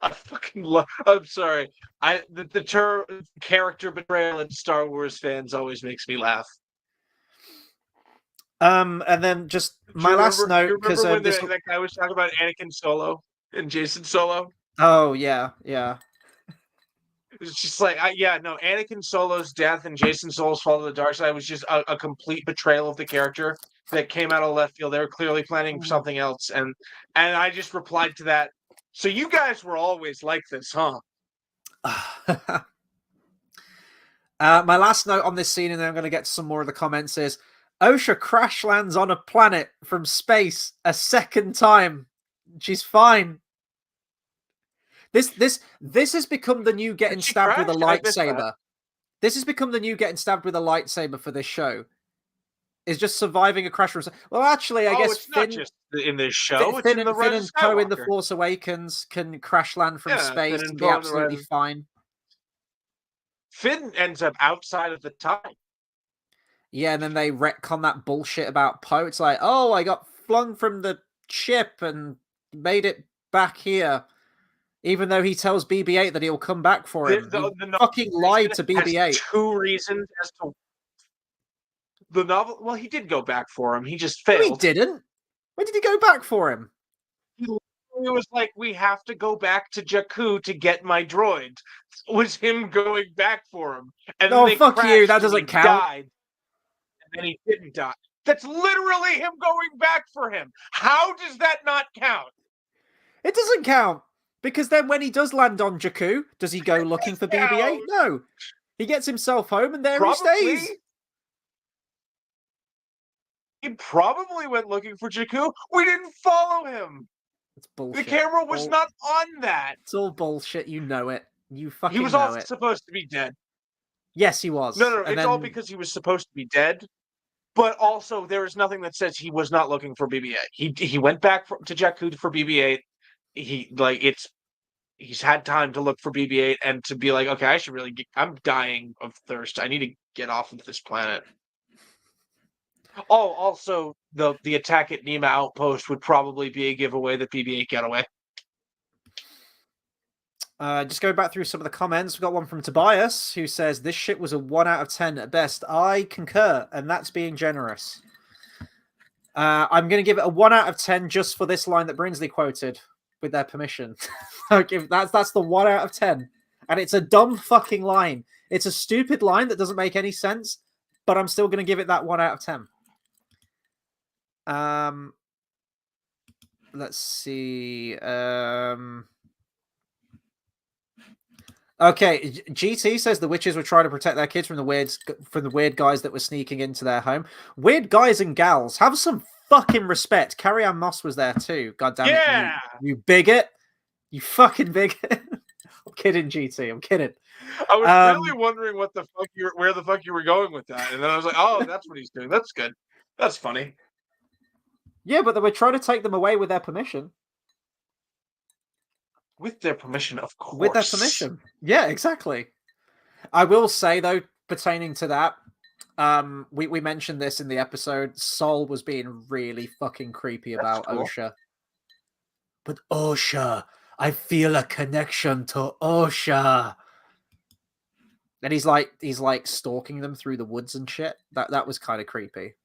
I fucking love. I'm sorry. The term character betrayal in Star Wars fans always makes me laugh. And then just my last note, because when that guy was talking about Anakin Solo and Jason Solo. Oh yeah. It's just like, Anakin Solo's death and Jason Solo's fall to the dark side was just a complete betrayal of the character that came out of left field. They were clearly planning something else, and I just replied to that. So you guys were always like this, huh? My last note on this scene, and then I'm going to get to some more of the comments, is Osha crash lands on a planet from space a second time. She's fine. This has become the new getting stabbed with a lightsaber. This has become the new getting stabbed with a lightsaber for this show. Is just surviving a crash. Well, actually, I guess it's not just in this show. It's in the Finn and Poe in The Force Awakens can crash land from space and be absolutely fine. Finn ends up outside of the time. Yeah, and then they retcon that bullshit about Poe. It's like, oh, I got flung from the ship and made it back here. Even though he tells BB-8 that he'll come back for him. He fucking lied to BB-8. 2 reasons as to the novel. Well, he did go back for him. He just failed. No, he didn't. When did he go back for him? It was like, we have to go back to Jakku to get my droid. It was him going back for him. And oh, fuck you. That doesn't count. Died, and then he didn't die. That's literally him going back for him. How does that not count? It doesn't count. Because then when he does land on Jakku, does he go looking for BB-8? No. He gets himself home and there he stays. He probably went looking for Jakku. We didn't follow him. It's bullshit. The camera was not on that. It's all bullshit. You know it. You fucking know it. He was also supposed to be dead. Yes, he was. No, it's all because he was supposed to be dead. But also, there is nothing that says he was not looking for BB-8. He went back to Jakku for BB-8. He's had time to look for BB-8 and to be like, okay, I should really I'm dying of thirst. I need to get off of this planet. Oh, also, the attack at Nema Outpost would probably be a giveaway that BB-8 got away. Just going back through some of the comments, we've got one from Tobias who says, this shit was a 1 out of 10 at best. I concur, and that's being generous. I'm going to give it a 1 out of 10 just for this line that Brinsley quoted, with their permission. That's the 1 out of 10. And it's a dumb fucking line. It's a stupid line that doesn't make any sense, but I'm still going to give it that 1 out of 10. Let's see. Okay, GT says the witches were trying to protect their kids from the weird guys that were sneaking into their home. Weird guys and gals, have some fucking respect. Carrie Ann Moss was there too. God damn it, you bigot! You fucking bigot! I'm kidding, GT. I'm kidding. I was really wondering where the fuck you were going with that, and then I was like, oh, that's what he's doing. That's good. That's funny. Yeah, but they were trying to take them away with their permission. With their permission, of course. With their permission. Yeah, exactly. I will say, though, pertaining to that, we mentioned this in the episode. Sol was being really fucking creepy That's about cool. OSHA. But OSHA, I feel a connection to OSHA. And he's like stalking them through the woods and shit. That was kind of creepy.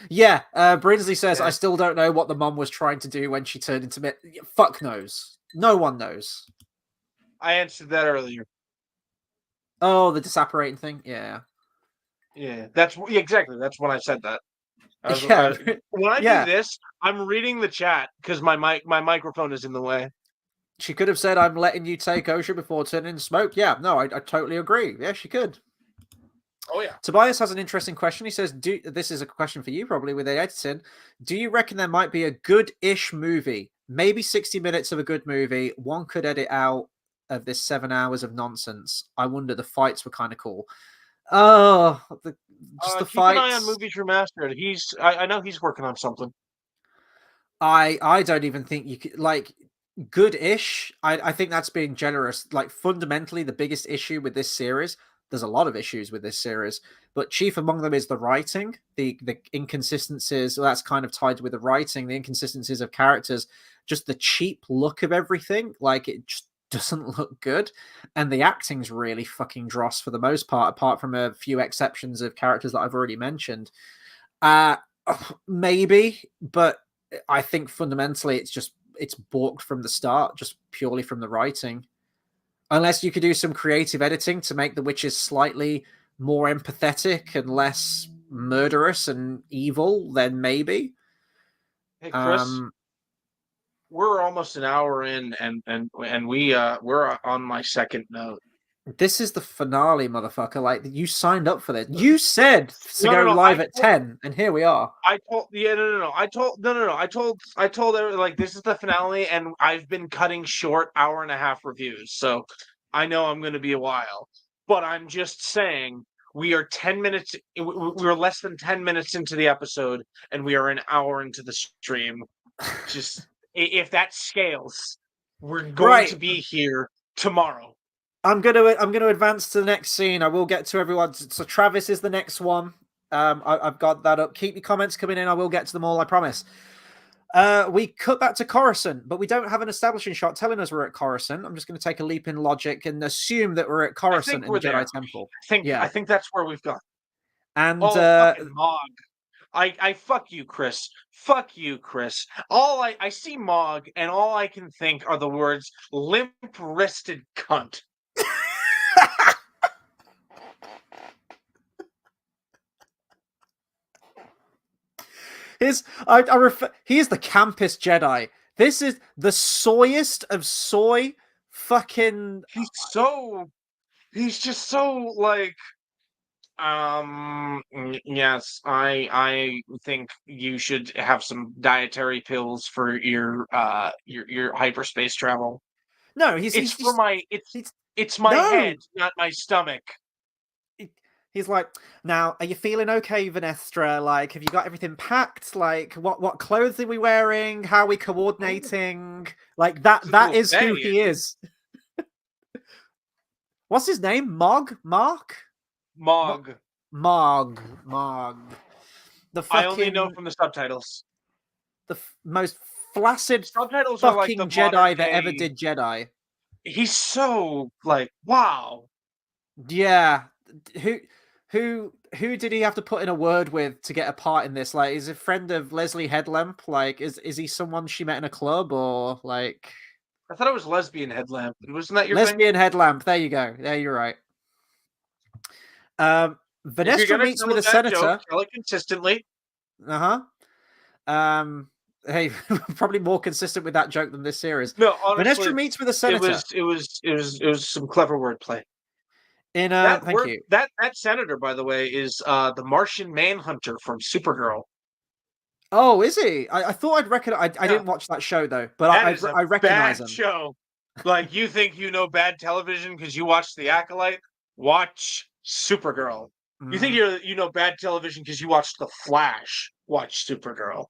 Yeah, Brinsley says, Yeah. I still don't know what the mum was trying to do when she turned into... Fuck knows. No one knows. I answered that earlier. Oh, the disapparating thing? Yeah. Yeah, that's exactly. That's when I said that. Yeah. When I Yeah. do this, I'm reading the chat because my microphone is in the way. She could have said, I'm letting you take OSHA before turning into smoke. Yeah, no, I totally agree. Yeah, she could. Oh, yeah. Tobias has an interesting question. He says, this is a question for you, probably, with the editing. Do you reckon there might be a good-ish movie? Maybe 60 minutes of a good movie. One could edit out of this 7 hours of nonsense. I wonder, the fights were kind of cool. Oh, just the Keep fights. an eye on Movies Remastered. I know he's working on something. I don't even think you could, like, good-ish. I think that's being generous. Like, fundamentally, the biggest issue with this series, there's a lot of issues with this series, but chief among them is the writing, the inconsistencies. Well, that's kind of tied with the writing, the inconsistencies of characters, just the cheap look of everything. Like, it just doesn't look good, and the acting's really fucking dross for the most part, apart from a few exceptions of characters that I've already mentioned. Uh Maybe, but I think fundamentally it's balked from the start, just purely from the writing. Unless you could do some creative editing to make the witches slightly more empathetic and less murderous and evil, then maybe. Hey, Chris, we're almost an hour in, and we're on my second note. This is the finale, motherfucker. Like, you signed up for this. You said to go No, live at 10, and here we are. I told no. I told everyone, like, this is the finale, and I've been cutting short hour and a half reviews, so I know I'm going to be a while. But I'm just saying, we are 10 minutes. We're less than 10 minutes into the episode, and we are an hour into the stream. Just if that scales, we're going to be here tomorrow. I'm gonna advance to the next scene. I will get to everyone. So Travis is the next one. I've got that up. Keep your comments coming in. I will get to them all. I promise. We cut back to Coruscant, but we don't have an establishing shot telling us we're at Coruscant. I'm just going to take a leap in logic and assume that we're at Coruscant in the Jedi Temple. I think that's where we've gone. And fucking Mog. I fuck you, Chris. Fuck you, Chris. I see Mog, and all I can think are the words limp-wristed cunt. he is the campest Jedi. This is the soyest of soy. Fucking. He's just so like. Yes, I think you should have some dietary pills for your hyperspace travel. No, it's my head, not my stomach. He's like, now, are you feeling okay, Vanestra? Like, have you got everything packed? Like, what clothes are we wearing? How are we coordinating? Like, that is who he is. What's his name? Mog? Mark? Mog. Mog. The fucking, I only know from the subtitles. The most flaccid subtitles fucking are like the Jedi that ever did Jedi. He's so, like, wow. Yeah. Who did he have to put in a word with to get a part in this? Like, is a friend of Leslie Headlamp? Like, is he someone she met in a club, or like? I thought it was Lesbian Headlamp. Wasn't that your Lesbian thing? Headlamp? There you go. There, you're right. Vanestra meets with a senator. Joke, tell it consistently. Hey, probably more consistent with that joke than this series. No, honestly, Vanestra meets with a senator. It was some clever wordplay. Thank you. That senator, by the way, is the Martian Manhunter from Supergirl. Oh, is he? I thought I'd recognize. I didn't watch that show though, but I recognize him. Show. Like, you think you know bad television because you watched The Acolyte? Watch Supergirl. You think you know bad television because you watched The Flash? Watch Supergirl.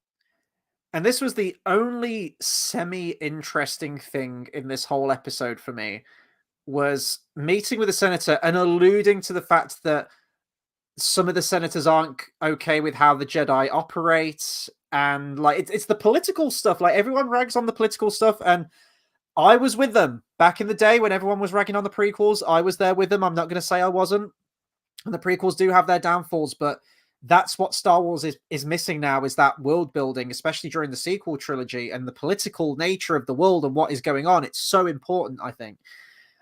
And this was the only semi-interesting thing in this whole episode for me. was meeting with the senator and alluding to the fact that some of the senators aren't okay with how the Jedi operate, and like it's the political stuff. Like everyone rags on the political stuff, and I was with them back in the day when everyone was ragging on the prequels. I was there with them. I'm not going to say I wasn't. And the prequels do have their downfalls, but that's what Star Wars is missing now, is that world building, especially during the sequel trilogy, and the political nature of the world and what is going on. It's so important, I think.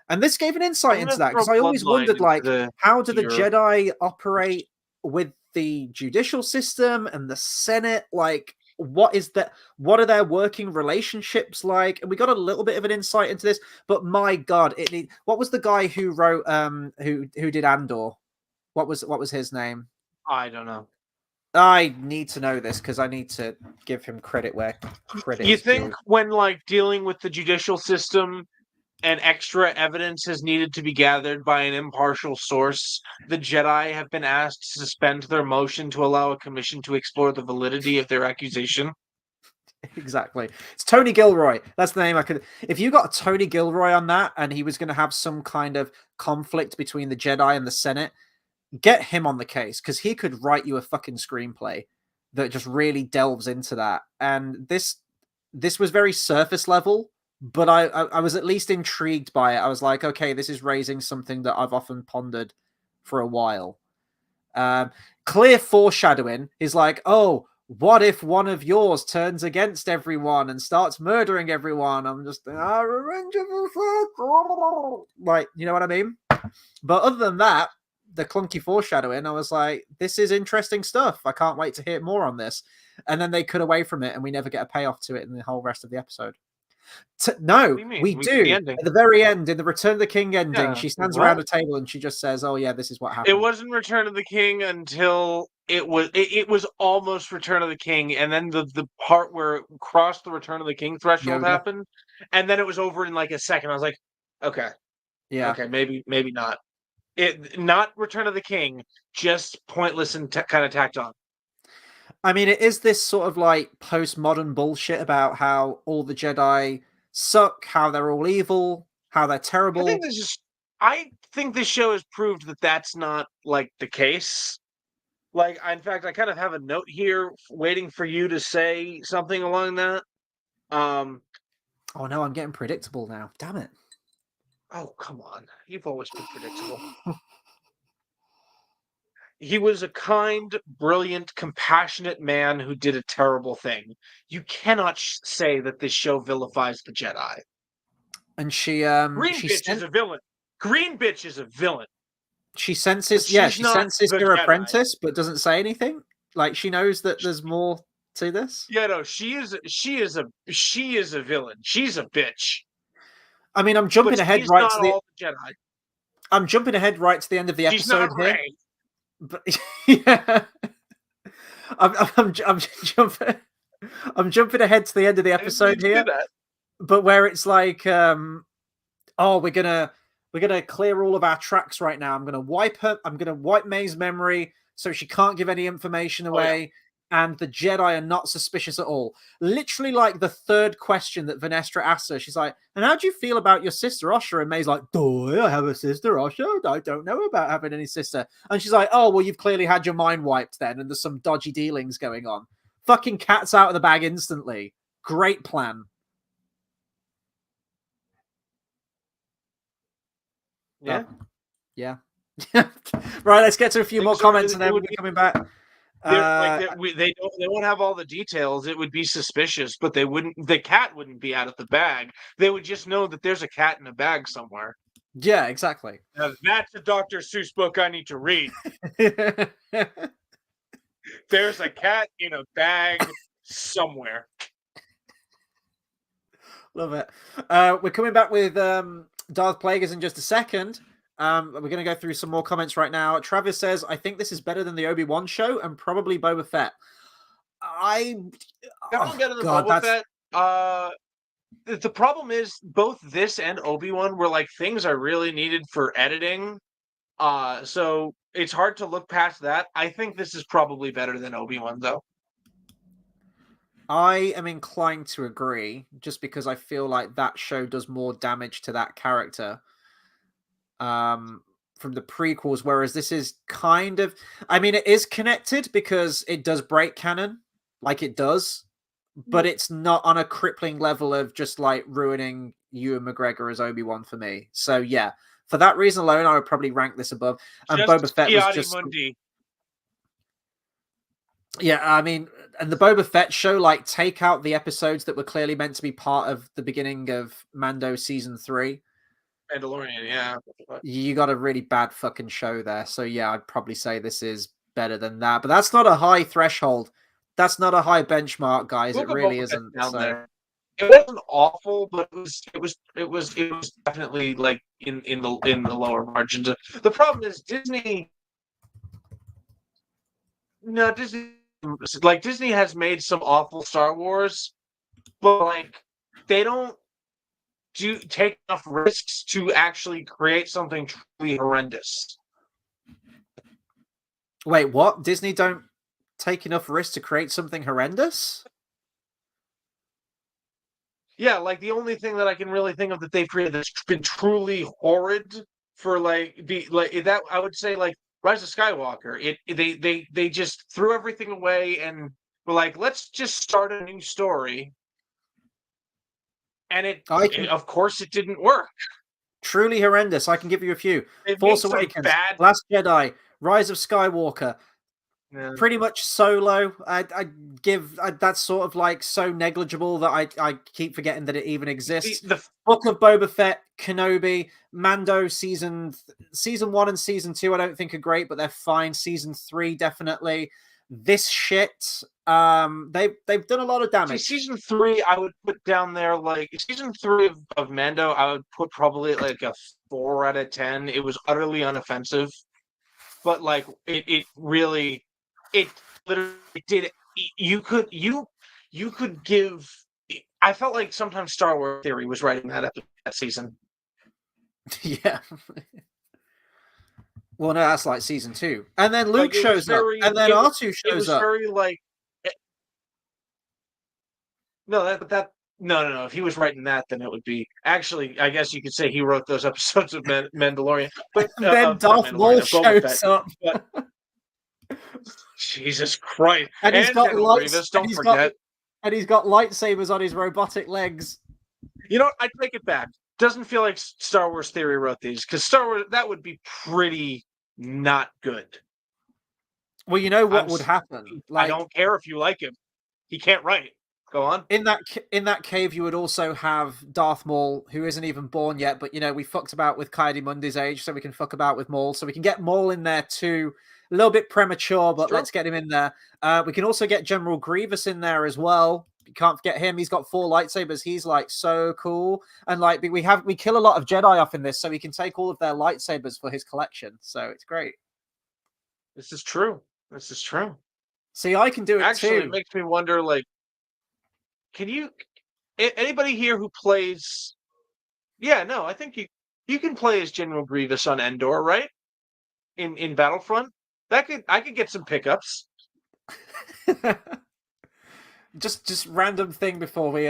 And this gave an insight I'm into gonna that, throw because I always Bloodline wondered, into like, the how do the here. Jedi operate with the judicial system and the Senate? Like, what are their working relationships like? And we got a little bit of an insight into this, but my God, what was the guy who wrote who did Andor? What was his name? I don't know. I need to know this because I need to give him credit where credit You is think due. when like dealing with the judicial system and extra evidence has needed to be gathered by an impartial source, the Jedi have been asked to suspend their motion to allow a commission to explore the validity of their accusation? Exactly. It's Tony Gilroy. That's the name I could. If you got Tony Gilroy on that and he was going to have some kind of conflict between the Jedi and the Senate, get him on the case, because he could write you a fucking screenplay that just really delves into that. And this was very surface level, but I was at least intrigued by it. I was like, okay, this is raising something that I've often pondered for a while. Clear foreshadowing is like, oh, what if one of yours turns against everyone and starts murdering everyone? I'm just revenge of the Sith. Like, you know what I mean? But other than that, the clunky foreshadowing, I was like, this is interesting stuff. I can't wait to hear more on this. And then they cut away from it, and we never get a payoff to it in the whole rest of the episode. No, What do you mean? we We get the do. ending. At the very end, in the Return of the King ending, Yeah. she stands What? around a table and she just says, "Oh yeah, this is what It happened." wasn't Return of the King until it was almost Return of the King, and then the part where it crossed the Return of the King threshold Yoda. happened, and then it was over in like a second. I was like, okay, Yeah. okay, maybe not. It not Return of the King, just pointless and kind of tacked on. I mean, it is this sort of like postmodern bullshit about how all the Jedi suck, how they're all evil, how they're I terrible. think this is. I think this show has proved that that's not like the case. Like, in fact, I kind of have a note here waiting for you to say something along that. Um, Oh no, I'm getting predictable now. Damn it. oh, come on. You've always been predictable. He was a kind, brilliant, compassionate man who did a terrible thing. You cannot say that this show vilifies the Jedi. And Green bitch is a villain. Green bitch is a villain. she But senses, she's she not senses the her Jedi. apprentice, but doesn't say anything. Like she knows that there's more to this. Yeah, no, she is a villain. She's a bitch. I mean, But she's not all the Jedi. I'm jumping ahead right to the end of the She's not episode here. Rey. But yeah, I'm jumping. I'm jumping ahead to the end of the I didn't mean episode to do here, that. but where it's like, oh, we're gonna clear all of our tracks right now. I'm gonna wipe May's memory so she can't give any information Oh yeah. away, and the Jedi are not suspicious at all. Literally, like the third question that Vanestra asks her, she's like, "And how do you feel about your sister Osha?" And May's like, "Do I have a sister, Osha? I don't know about having any sister." And she's like, "Oh, well, you've clearly had your mind wiped then, and there's some dodgy dealings going on." Fucking cat's out of the bag instantly. Great plan. Yeah. Yeah. Right, let's get to a few more Things are comments and then we're coming back. they won't have all the details. It would be suspicious, but the cat wouldn't be out of the bag. They would just know that there's a cat in a bag somewhere. Yeah, exactly. Now, that's a Dr. Seuss book I need to read. There's a cat in a bag somewhere. Love it. We're coming back with Darth Plagueis in just a second. We're going to go through some more comments right now. Travis says, I think this is better than the Obi-Wan show and probably Boba Fett. Definitely better than Boba Fett. The problem is both this and Obi-Wan were like things I really needed for editing. So it's hard to look past that. I think this is probably better than Obi-Wan, though. I am inclined to agree, just because I feel like that show does more damage to that character. from the prequels, whereas this is kind of, I mean, it is connected because it does break canon, like it does, but it's not on a crippling level of just like ruining Ewan McGregor as Obi-Wan for me. So yeah, for that reason alone, I would probably rank this above. And Just Boba Fett was Kiadi just, Mundi. yeah, I mean, and the Boba Fett show, like, take out the episodes that were clearly meant to be part of the beginning of Mando season 3. Mandalorian, yeah. You got a really bad fucking show there. So yeah, I'd probably say this is better than that. But that's not a high threshold. That's not a high benchmark, guys. We'll it go really Boba Fett isn't. down So there. It wasn't awful, but it was definitely like in the lower margins. The problem is Disney. No, Disney has made some awful Star Wars, but like they don't take enough risks to actually create something truly horrendous. wait, what? Disney don't take enough risk to create something horrendous? Yeah, like the only thing that I can really think of that they've created that's been truly horrid for that I would say like Rise of Skywalker. They just threw everything away and were like, let's just start a new story. And of course it didn't work. Truly horrendous. I can give you a few. It Force made some Awakens, bad. Last Jedi, Rise of Skywalker, Yeah. pretty much Solo. That's sort of like so negligible that I keep forgetting that it even exists. The Book of Boba Fett, Kenobi, Mando season 1 and season 2 I don't think are great, but they're fine. Season 3 definitely. This shit, they've done a lot of damage. season 3 I would put down there, like season 3 of Mando I would put probably like a 4 out of 10. It was utterly unoffensive, but like it really, it literally did. You could give. I felt like sometimes Star Wars Theory was writing that season. Yeah. Well, no, that's like season 2, and then Luke Like, shows up, and then R2 shows up. Very like. No, no. If he was writing that, then it would be actually. I guess you could say he wrote those episodes of Mandalorian. But and then Darth Maul shows up. But, Jesus Christ! And he's got lights. Grievous, don't forget. And he's got lightsabers on his robotic legs. You know what? I take it back. Doesn't feel like Star Wars Theory wrote these, because Star Wars, that would be pretty not good. Well, you know what would happen. Like, I don't care if you like him. He can't write. Go on. In that cave, you would also have Darth Maul, who isn't even born yet. But you know, we fucked about with Kaidi Mundi's age, so we can fuck about with Maul. So we can get Maul in there too. A little bit premature, but let's get him in there. We can also get General Grievous in there as well. You can't forget him. He's got 4 lightsabers. He's like so cool. And like we kill a lot of Jedi off in this, so he can take all of their lightsabers for his collection. So it's great. This is true. See, I can do it actually, too. It makes me wonder, like, anybody here who plays? Yeah, no, I think you can play as General Grievous on Endor, right? In Battlefront, I could get some pickups. just random thing before we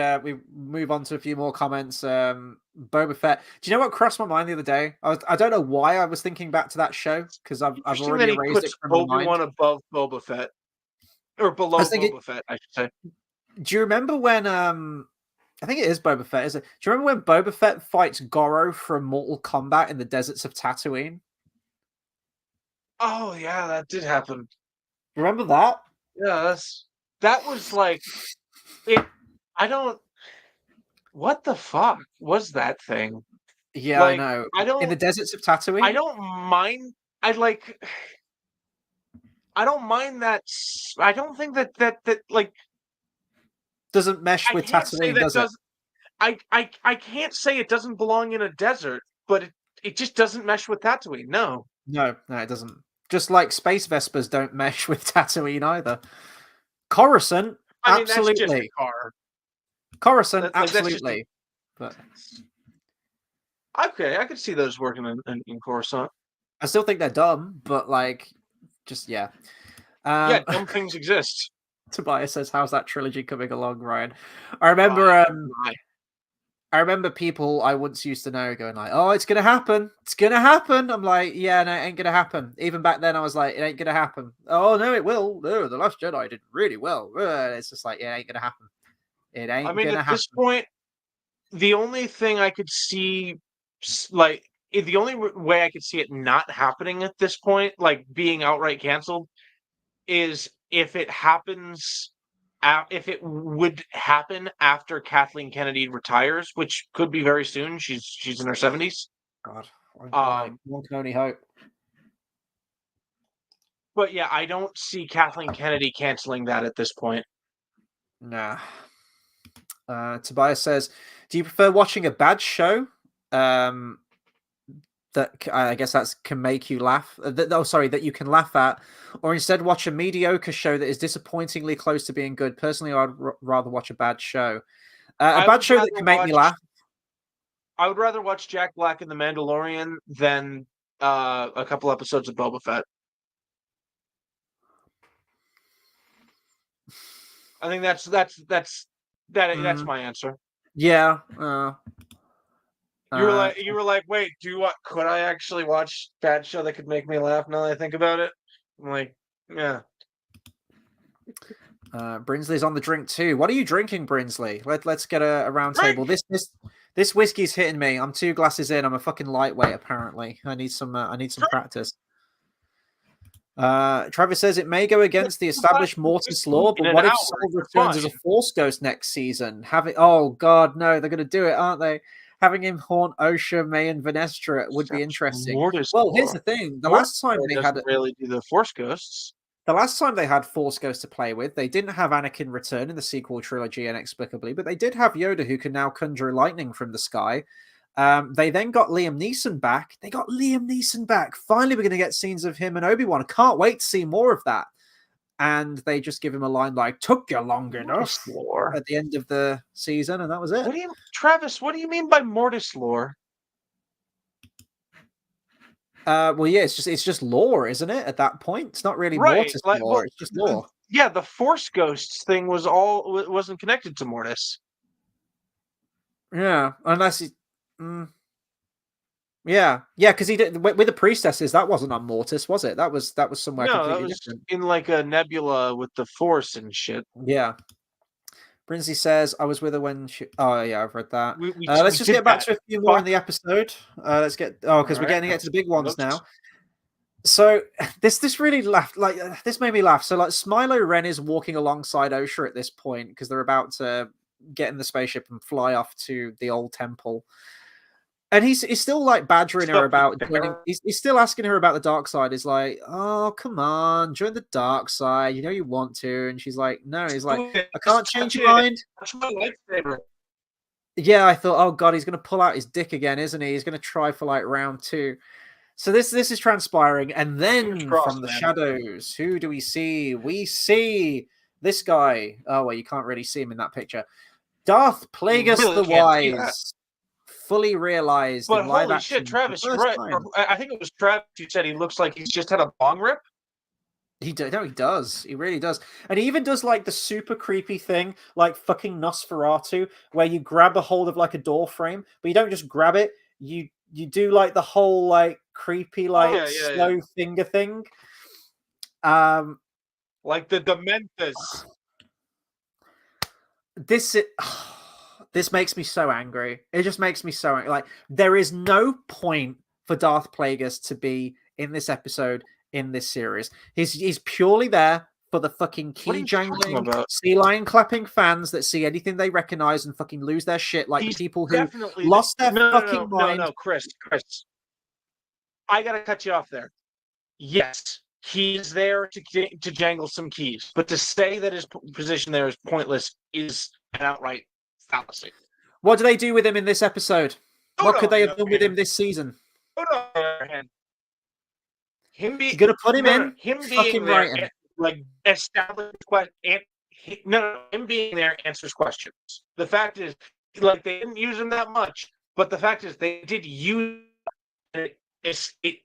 move on to a few more comments. Boba Fett. Do you know what crossed my mind the other day? I don't know why I was thinking back to that show, because I've already erased it from my mind. Obi-Wan above Boba Fett, or below Boba Fett, I should say. Do you remember when I think it is Boba Fett, is it? Do you remember when Boba Fett fights Goro from Mortal Kombat in the deserts of Tatooine? Oh yeah, that did happen. Remember that? Yeah, that was like it. What the fuck was that thing? Yeah, like, I know. In the deserts of Tatooine. I don't mind. I don't mind that. I don't think that like doesn't mesh with Tatooine, does it? I can't say it doesn't belong in a desert, but it just doesn't mesh with Tatooine. No, it doesn't. Just like space Vespers don't mesh with Tatooine either. Coruscant, absolutely. That's just a car. Coruscant, absolutely. But okay, I could see those working in Coruscant. I still think they're dumb, but like, just yeah. Dumb things exist. Tobias says, "How's that trilogy coming along, Ryan?" I remember. I remember people I once used to know going like, "Oh, it's gonna happen. It's gonna happen." I'm like, "Yeah, no, it ain't gonna happen." Even back then, I was like, "It ain't gonna happen." Oh no, it will. No, the Last Jedi did really well. It's just like, yeah, it ain't gonna happen. It I ain't mean, gonna at this happen. point, the only thing I could see, like, the only way I could see it not happening at this point, like being outright canceled, is if it happens, if it would happen after Kathleen Kennedy retires, which could be very soon. She's in her 70s. God, Um, one can only hope. but yeah, I don't see Kathleen Kennedy canceling that at this point. Nah. Tobias says, "Do you prefer watching a bad show? Um, that I guess that's can make you laugh. That you can laugh at, or instead watch a mediocre show that is disappointingly close to being good. Personally, I'd rather watch a bad show. A I bad would show that rather can make me watch. laugh. I would rather watch Jack Black and the Mandalorian than a couple episodes of Boba Fett. I think that's Mm, my answer. yeah. You were like, wait, could I actually watch bad show that could make me laugh now that I think about it? I'm like, yeah. Brinsley's on the drink too. What are you drinking, Brinsley? Let's get a round table. Drink! This whiskey's hitting me. I'm 2 glasses in. I'm a fucking lightweight. Apparently, I need some Drink! practice. Travis says it may go against the established Mortis law, In but an what if hour, Saul you're returns as a fine. Force Ghost next season? Oh god, no, they're going to do it, aren't they? Having him haunt Osha, May, and Venestra would be Except interesting. Mortis Well, here's Lore. the thing: Mortis Lore doesn't really do the Force Ghosts. the last time they had Force Ghosts to play with, they didn't have Anakin return in the sequel trilogy inexplicably, but they did have Yoda, who can now conjure lightning from the sky. They then got Liam Neeson back. They got Liam Neeson back. Finally, we're going to get scenes of him and Obi-Wan. Can't wait to see more of that. And they just give him a line like "took you long enough" Mortis Lore. at the end of the season, and that was it. Travis? What do you mean by Mortis Lore? Well, yeah, it's just lore, isn't it? At that point, it's not really Right, Mortis like, lore; well, it's just lore. yeah, the Force Ghosts thing wasn't connected to Mortis. Yeah, unless he, mm, yeah, because he did with the priestesses. That wasn't on Mortis, was it? That was somewhere No, that completely was different. in like a nebula with the Force and shit. Yeah. Brinsley says, "I was with her when she." Oh yeah, I've read that. We Let's just did get back that. to a few more in Fuck. the episode. Let's get because All we're right. getting to get to the big ones now. Oops. So this really laughed this made me laugh. So like Smilo Ren is walking alongside Osha at this point because they're about to get in the spaceship and fly off to the old temple. And he's still like badgering her about joining. He's still asking her about the dark side. He's like, "Oh, come on, join the dark side. You know you want to." And she's like, "No." He's like, "I can't change your mind." That's my lightsaber. Yeah, I thought, "Oh God, he's going to pull out his dick again, isn't he? He's going to try for like round two." So this is transpiring, and then from the shadows, who do we see? We see this guy. Oh well, you can't really see him in that picture. Darth Plagueis Really the can't see that. Wise, fully realized But in live holy action shit, for Travis, the you're first right. time. I think it was Travis who said he looks like he's just had a bong rip. He does. He really does. And he even does like the super creepy thing, like fucking Nosferatu, where you grab a hold of like a door frame, but you don't just grab it. You do like the whole like creepy like slow finger thing. Like the Dementus. This makes me so angry. It just makes me so angry. Like there is no point for Darth Plagueis to be in this episode in this series. He's purely there for the fucking key jangling, sea lion clapping fans that see anything they recognize and fucking lose their shit, like the people who lost their fucking mind. No, Chris. I gotta cut you off there. Yes, he's there to jangle some keys, but to say that his position there is pointless is an outright fallacy. What do they do with him in this episode? What could they have done with him this season? Him being gonna put him in. Him being there, like established question. No, him being there answers questions. The fact is, like they didn't use him that much, but the fact is they did use it. It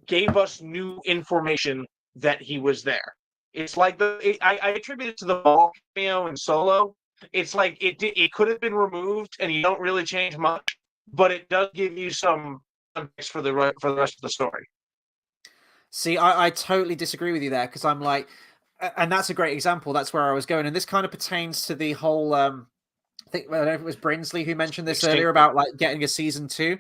gave us new information that he was there. It's like I attribute it to the ball cameo in Solo, It's like it could have been removed, and you don't really change much, but it does give you some context for the rest of the story. See, I totally disagree with you there because I'm like, and that's a great example. That's where I was going, and this kind of pertains to the whole. I think I don't know if it was Brinsley who mentioned this earlier about like getting a season 2.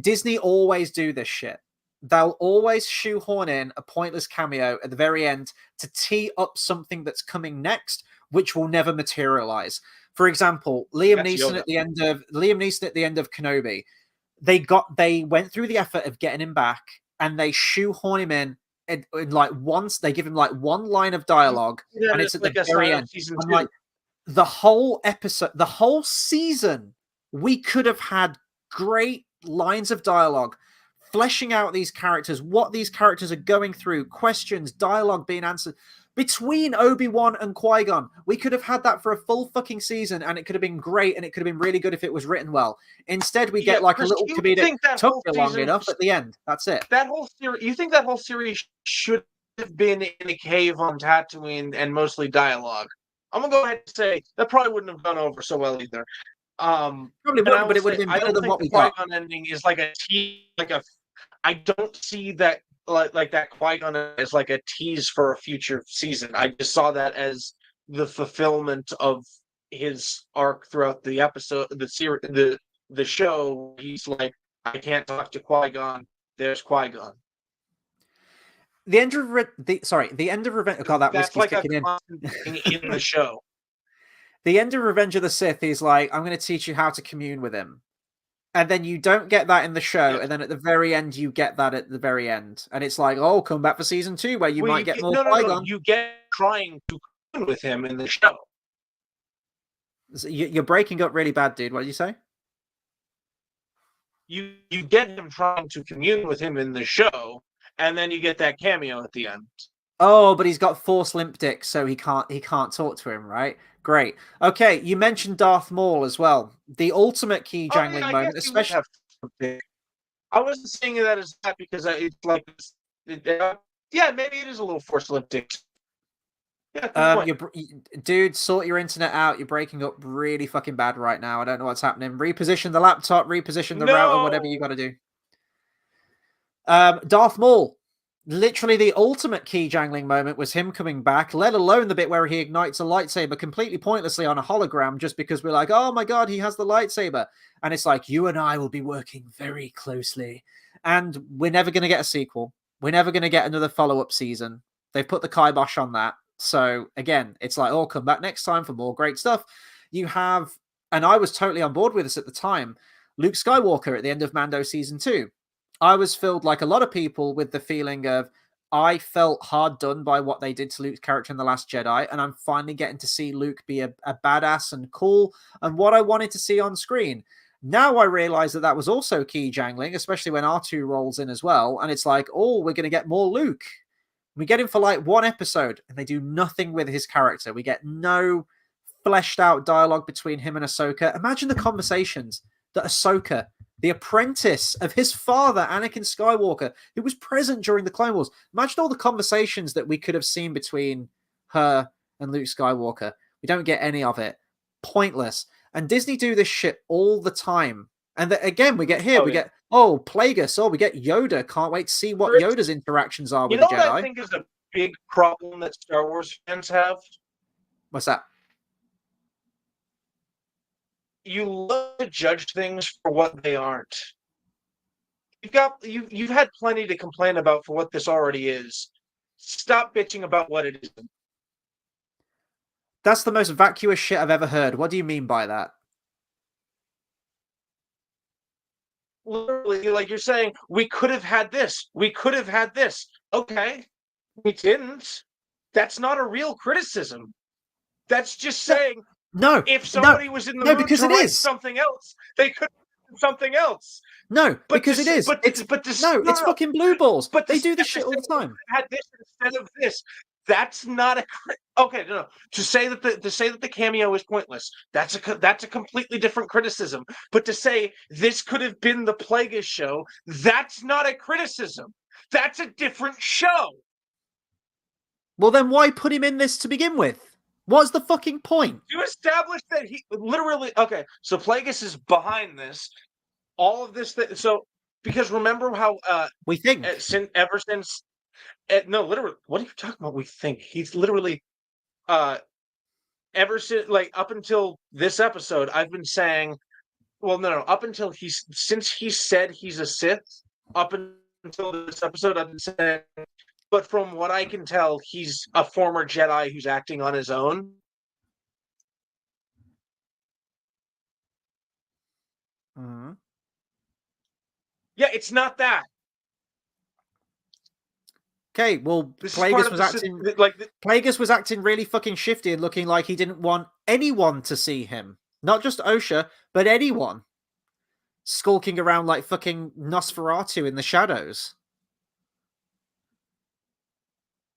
Disney always do this shit. They'll always shoehorn in a pointless cameo at the very end to tee up something that's coming next, which will never materialize. For example, Liam Neeson at the end of Kenobi. They went through the effort of getting him back, and they shoehorn him in like once they give him like one line of dialogue, and it's at like the very end. I'm like, the whole episode, the whole season, we could have had great lines of dialogue, fleshing out these characters, what these characters are going through, questions, dialogue being answered between Obi-Wan and Qui-Gon. We could have had that for a full fucking season, and it could have been great, and it could have been really good if it was written well. Instead, we get like Chris, a little comedic took you long enough at the end. That's it. That whole series, you think that whole series should have been in a cave on Tatooine and mostly dialogue? I'm gonna go ahead and say that probably wouldn't have gone over so well either. Probably wouldn't, but it would have been better than what we got. Qui-Gon ending is like I don't see that like that Qui-Gon as like a tease for a future season. I just saw that as the fulfillment of his arc throughout the episode, the series, the show. He's like, I can't talk to Qui-Gon. There's Qui-Gon. The end of the end of Revenge. God, that That's whiskey's like kicking in the show. The end of Revenge of the Sith is like, I'm going to teach you how to commune with him. And then you don't get that in the show, and then at the very end, you get that at the very end. And it's like, oh, come back for season 2, where you might get more Qui-Gon. No, you get trying to commune with him in the show. So you're breaking up really bad, dude. What did you say? You get him trying to commune with him in the show, and then you get that cameo at the end. Oh, but he's got Force limp dick, so he can't talk to him, right? Great. Okay, you mentioned Darth Maul as well. The ultimate key jangling moment, especially. I wasn't saying that as that because it's like, yeah, maybe it is a little Force limp dick. Yeah, dude, sort your internet out. You're breaking up really fucking bad right now. I don't know what's happening. Reposition the laptop, reposition the router, whatever you got to do. Darth Maul. Literally the ultimate key jangling moment was him coming back, let alone the bit where he ignites a lightsaber completely pointlessly on a hologram just because we're like, oh my god, he has the lightsaber. And it's like, you and I will be working very closely. And we're never going to get a sequel. We're never going to get another follow-up season. They've put the kibosh on that. So again, it's like, oh, come back next time for more great stuff. You have, and I was totally on board with this at the time, Luke Skywalker at the end of Mando Season 2. I was filled, like a lot of people, with the feeling of I felt hard done by what they did to Luke's character in The Last Jedi, and I'm finally getting to see Luke be a badass and cool and what I wanted to see on screen. Now I realize that was also key jangling, especially when R2 rolls in as well, and it's like, oh, we're going to get more Luke. We get him for like one episode, and they do nothing with his character. We get no fleshed out dialogue between him and Ahsoka. Imagine the conversations that Ahsoka, the apprentice of his father, Anakin Skywalker, who was present during the Clone Wars. Imagine all the conversations that we could have seen between her and Luke Skywalker. We don't get any of it. Pointless. And Disney do this shit all the time. And again, we get here, get, Plagueis, we get Yoda. Can't wait to see what Yoda's interactions are with the Jedi. You know what I think is a big problem that Star Wars fans have? What's that? You love to judge things for what they aren't. You've had plenty to complain about for what this already is. Stop bitching about what it isn't. That's the most vacuous shit I've ever heard. What do you mean by that? Literally, like you're saying, we could have had this. We could have had this. Okay, we didn't. That's not a real criticism. That's just saying. No, if somebody was in the mood because to it write is something else, they could do something else. No, because it is. It's fucking blue balls. But they do this shit all the time. Had this instead of this. That's not a okay. No. To say that the cameo is pointless. That's a completely different criticism. But to say this could have been the Plagueis show, that's not a criticism. That's a different show. Well, then why put him in this to begin with? What's the fucking point? You established that he literally okay. So Plagueis is behind this, all of this. So because remember how We think. ever since no, literally, what are you talking about? We think he's literally uh ever since like up until this episode, I've been saying, well, no, up until since he said he's a Sith, up until this episode, I've been saying, but from what I can tell, he's a former Jedi who's acting on his own. Mhm. Yeah, it's not that. Okay, well, This is part of the Sith, like Plagueis was acting really fucking shifty and looking like he didn't want anyone to see him. Not just Osha, but anyone. Skulking around like fucking Nosferatu in the shadows.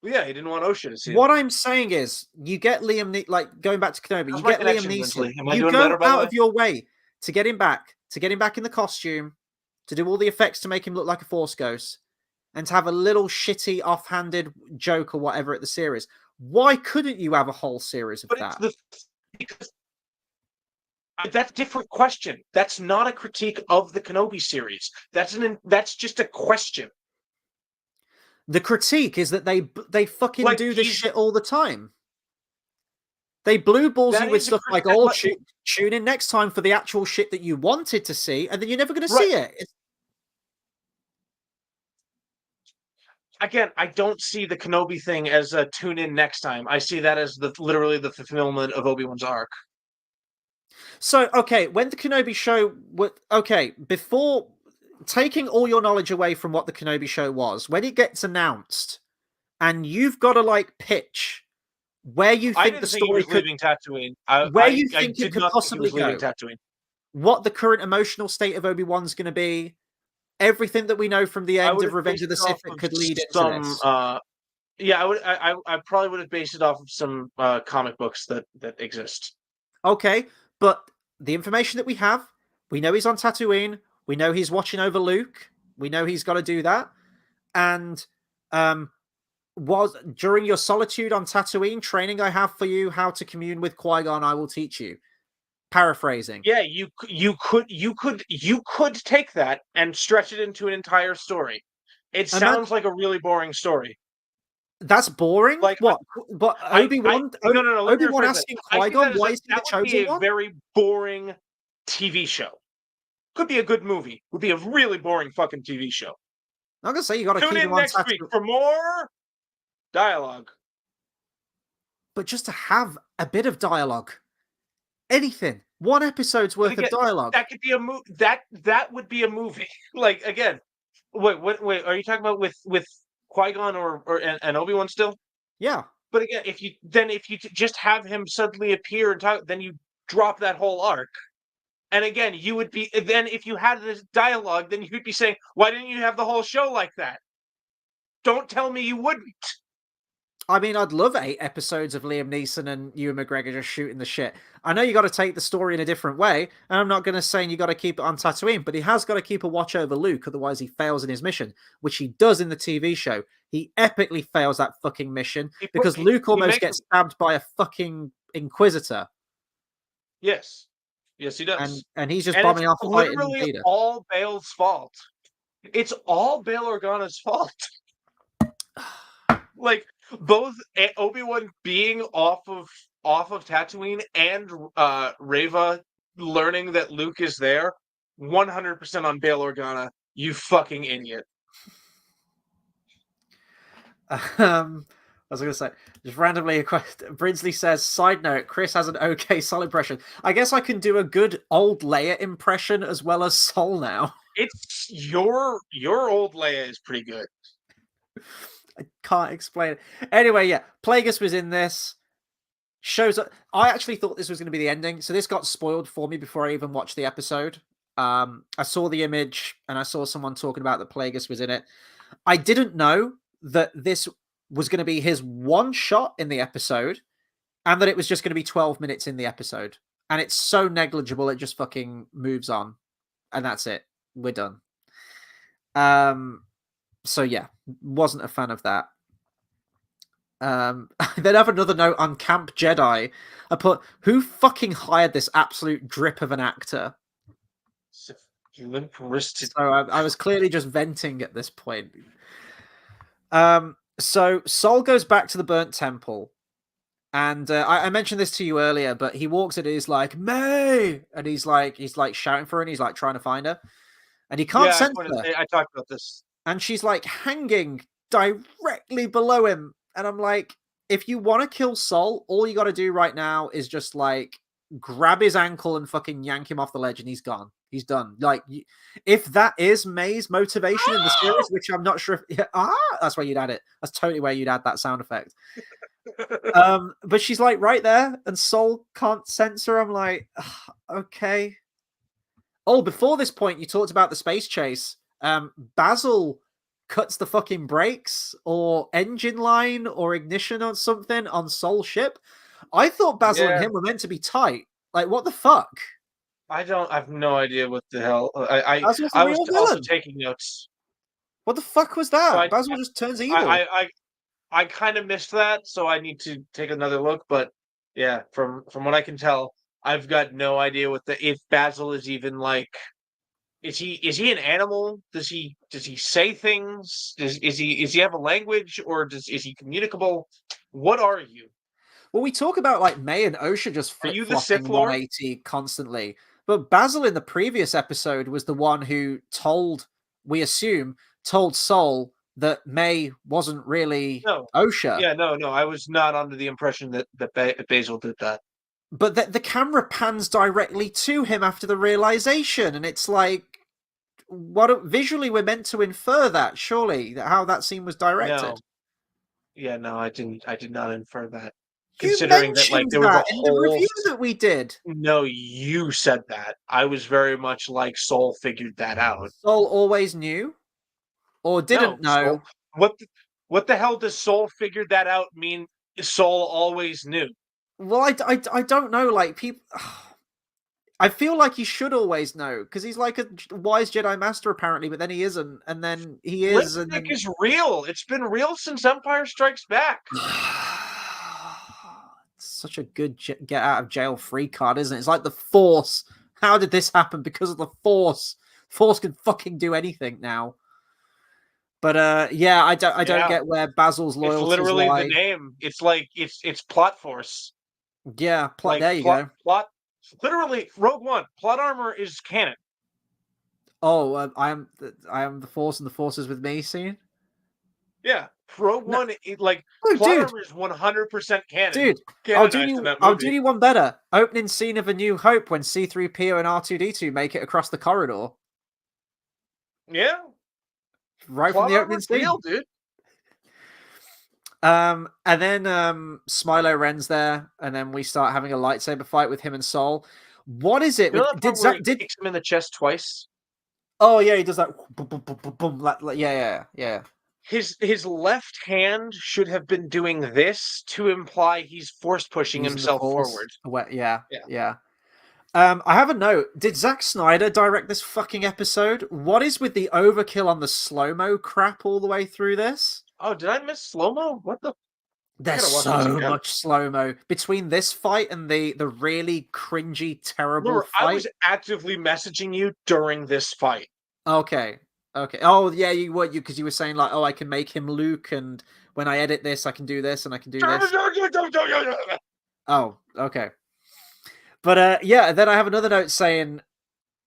yeah, he didn't want Osha to see him. What I'm saying is, you get Liam, like going back to Kenobi, How's you my get Liam connection, Neeson. Lindsley? Am I You doing go better, by the out way? of your way to get him back in the costume, to do all the effects to make him look like a Force ghost, and to have a little shitty offhanded joke or whatever at the series. Why couldn't you have a whole series of that? Because that's a different question. That's not a critique of the Kenobi series. That's just a question. The critique is that they fucking Like, do this shit all the time. They blue balls you with stuff like, oh, tune in next time for the actual shit that you wanted to see, and then you're never going to see it. Again, I don't see the Kenobi thing as a tune in next time. I see that as literally the fulfillment of Obi-Wan's arc. So, okay, when the Kenobi show... before taking all your knowledge away from what the Kenobi show was, when it gets announced, and you've got to, like, pitch where you think the story could... leaving Tatooine. Where you think it could possibly go. Tatooine. What the current emotional state of Obi-Wan's going to be. Everything that we know from the end of Revenge of the Sith could lead into this. Yeah, I probably would have based it off of some comic books that exist. Okay, but the information that we have, we know he's on Tatooine. We know he's watching over Luke. We know he's got to do that. And was during your solitude on Tatooine training I have for you how to commune with Qui-Gon, I will teach you. Paraphrasing. Yeah, you could take that and stretch it into an entire story. It sounds like a really boring story. That's boring. Like what? But Obi-Wan? No. Obi-Wan asking Qui-Gon why is he the chosen one? A very boring TV show. Could be a good movie. Would be a really boring fucking TV show. I'm gonna say you got to tune in next week for more dialogue. But just to have a bit of dialogue. Anything. One episode's worth of dialogue. That could be a movie. That would be a movie. Like, again, wait. Are you talking about with Qui-Gon and Obi-Wan still? Yeah. But again, if you just have him suddenly appear and talk, then you drop that whole arc. And again, you would be then if you had this dialogue, then you would be saying, "Why didn't you have the whole show like that?" Don't tell me you wouldn't. I mean, I'd love 8 episodes of Liam Neeson and Ewan McGregor just shooting the shit. I know you got to take the story in a different way, and I'm not going to say you got to keep it on Tatooine, but he has got to keep a watch over Luke, otherwise he fails in his mission, which he does in the TV show. He epically fails that fucking mission because Luke almost gets stabbed by a fucking Inquisitor. Yes, he does, and he's just bombing off. Literally all Bail's fault. It's all Bail Organa's fault. Like, both Obi-Wan being off of Tatooine and Reva learning that Luke is there, 100% on Bail Organa. You fucking idiot. I was going to say, just randomly, Brinsley says, side note, Chris has an okay Sol impression. I guess I can do a good old Leia impression as well as Sol now. It's your old Leia is pretty good. I can't explain it. Anyway, yeah, Plagueis was in this. Shows up. I actually thought this was going to be the ending, so this got spoiled for me before I even watched the episode. I saw the image and I saw someone talking about that Plagueis was in it. I didn't know that this was going to be his one shot in the episode and that it was just going to be 12 minutes in the episode. And it's so negligible, it just fucking moves on. And that's it. We're done. So yeah, wasn't a fan of that. Then I have another note on Camp Jedi. I put, who fucking hired this absolute drip of an actor? Limp-wristed. So I was clearly just venting at this point. So Sol goes back to the burnt temple, and I mentioned this to you earlier, but he walks in and he's like, May, and he's like shouting for her, and he's like trying to find her, and he can't Yeah, sense her, I talked about this. and she's like hanging directly below him, and I'm like, if you want to kill Sol, all you got to do right now is just like grab his ankle and fucking yank him off the ledge, and he's gone. He's done. Like, if that is May's motivation in the series, which I'm not sure if that's where you'd add it. That's totally where you'd add that sound effect. But she's like right there, and Sol can't sense her. I'm like, okay. Oh, before this point, you talked about the space chase. Basil cuts the fucking brakes or engine line or ignition or something on Sol's ship. I thought Basil and him were meant to be tight. Like, what the fuck? I have no idea what the hell. I Basil's the I real was also villain. taking notes. What the fuck was that? So Basil just turns evil. I kind of missed that, so I need to take another look. But yeah, from what I can tell, I've got no idea if Basil is even like. Is he an animal? Does he say things? Is he have a language, or is he communicable? What are you? Well, we talk about like May and Osha just Are flip you the Sith flopping Lord? 180 constantly, but Basil in the previous episode was the one who we assume, told Sol that May wasn't really No. Osha. Yeah, no. I was not under the impression that Basil did that. But the camera pans directly to him after the realization, and it's like, what visually we're meant to infer that, surely, how that scene was directed. No. Yeah, no, I did not infer that. You Considering that, like, mentioned there was a that in the whole review that we did. No, you said that. I was very much like Soul figured that out. Sol always knew, or didn't No, know. Soul, what the hell does Soul figured that out mean? Soul always knew. Well, I don't know. Like, people, I feel like he should always know, because he's like a wise Jedi Master apparently, but then he isn't, and then he is, and then is real. It's been real since Empire Strikes Back. such a good get out of jail free card, isn't it? It's like the Force. How did this happen? Because of the Force. Force can fucking do anything now. But yeah, I don't get where Basil's loyalties It's literally lie. the name. It's like it's plot force. Yeah, Like, there you go. Plot. Literally, Rogue One plot armor is canon. Oh, I am the Force, and the Force is with me. Scene. Yeah, Rogue One, plot armor is 100% canon. Dude, I'll do you one better. Opening scene of A New Hope when C-3PO and R2-D2 make it across the corridor. Yeah, right from the opening scene, real, dude. And then Smilo Ren's there, and then we start having a lightsaber fight with him and Sol. What is it? Did kicks him in the chest twice? Oh yeah, he does that. Boom, boom, boom, boom, boom, like, yeah. His left hand should have been doing this to imply he's force pushing himself forward. Yeah. I have a note. Did Zack Snyder direct this fucking episode? What is with the overkill on the slow-mo crap all the way through this? Oh, did I miss slow-mo? What the? There's so much slow-mo between this fight and the really cringy, terrible fight. I was actively messaging you during this fight. Okay. Oh, yeah, you were, because you were saying, like, oh, I can make him Luke, and when I edit this, I can do this, and I can do this. Oh, okay. But, yeah, then I have another note saying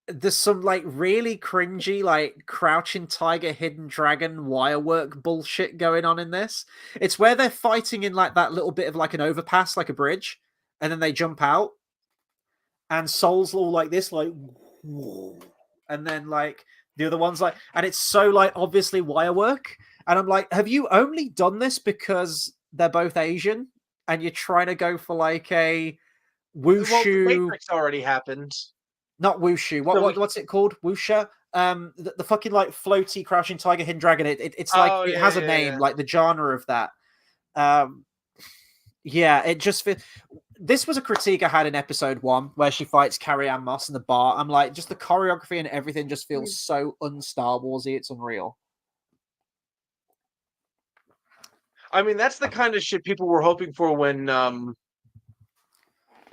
there's some, like, really cringy, like, Crouching Tiger, Hidden Dragon wirework bullshit going on in this. It's where they're fighting in, like, that little bit of, like, an overpass, like a bridge, and then they jump out, and Sol's all like this, like, and then, like, the other one's like, and it's so, like, obviously wire work. And I'm like, have you only done this because they're both Asian and you're trying to go for like a wushu? Well, the Matrix already happened. Not wushu. What's it called? Wusha? The fucking like floaty Crouching Tiger, Hidden Dragon. It's like it has a name, like the genre of that. Yeah, it just this was a critique I had in episode 1 where she fights Carrie-Anne Moss in the bar. I'm like, just the choreography and everything just feels so un-Star Warsy. It's unreal. I mean, that's the kind of shit people were hoping for when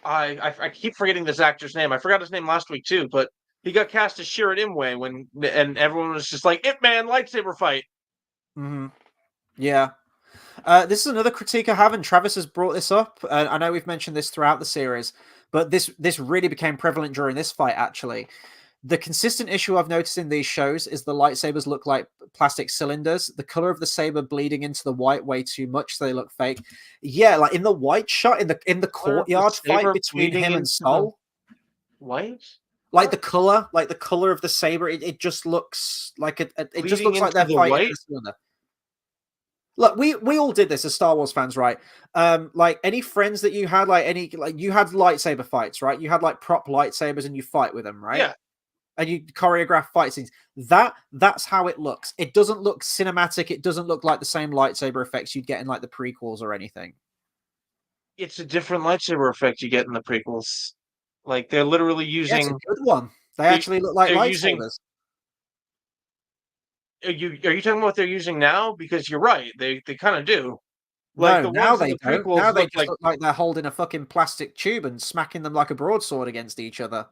I keep forgetting this actor's name. I forgot his name last week too, but he got cast as Shirat Imwe and everyone was just like, "Ip Man lightsaber fight." Mm-hmm. Yeah. This is another critique I have, and Travis has brought this up. I know we've mentioned this throughout the series, but this really became prevalent during this fight, actually. The consistent issue I've noticed in these shows is the lightsabers look like plastic cylinders. The color of the saber bleeding into the white way too much, so they look fake. Yeah, like in the white shot in the courtyard fight between him and Sol. White? Like the color of the saber, it just looks like it just looks like they're fighting a cylinder. Look, we all did this as Star Wars fans, right? Like any friends that you had, like you had lightsaber fights, right? You had like prop lightsabers and you fight with them, right? Yeah. And you choreograph fight scenes. That's how it looks. It doesn't look cinematic. It doesn't look like the same lightsaber effects you'd get in like the prequels or anything. It's a different lightsaber effect you get in the prequels. Like they're literally using. Yeah, it's a good one. They actually look like lightsabers. Are you talking about what they're using now? Because you're right, they kind of do. Like no, the now ones they in the don't. prequels Now they look just look like they're holding a fucking plastic tube and smacking them like a broadsword against each other.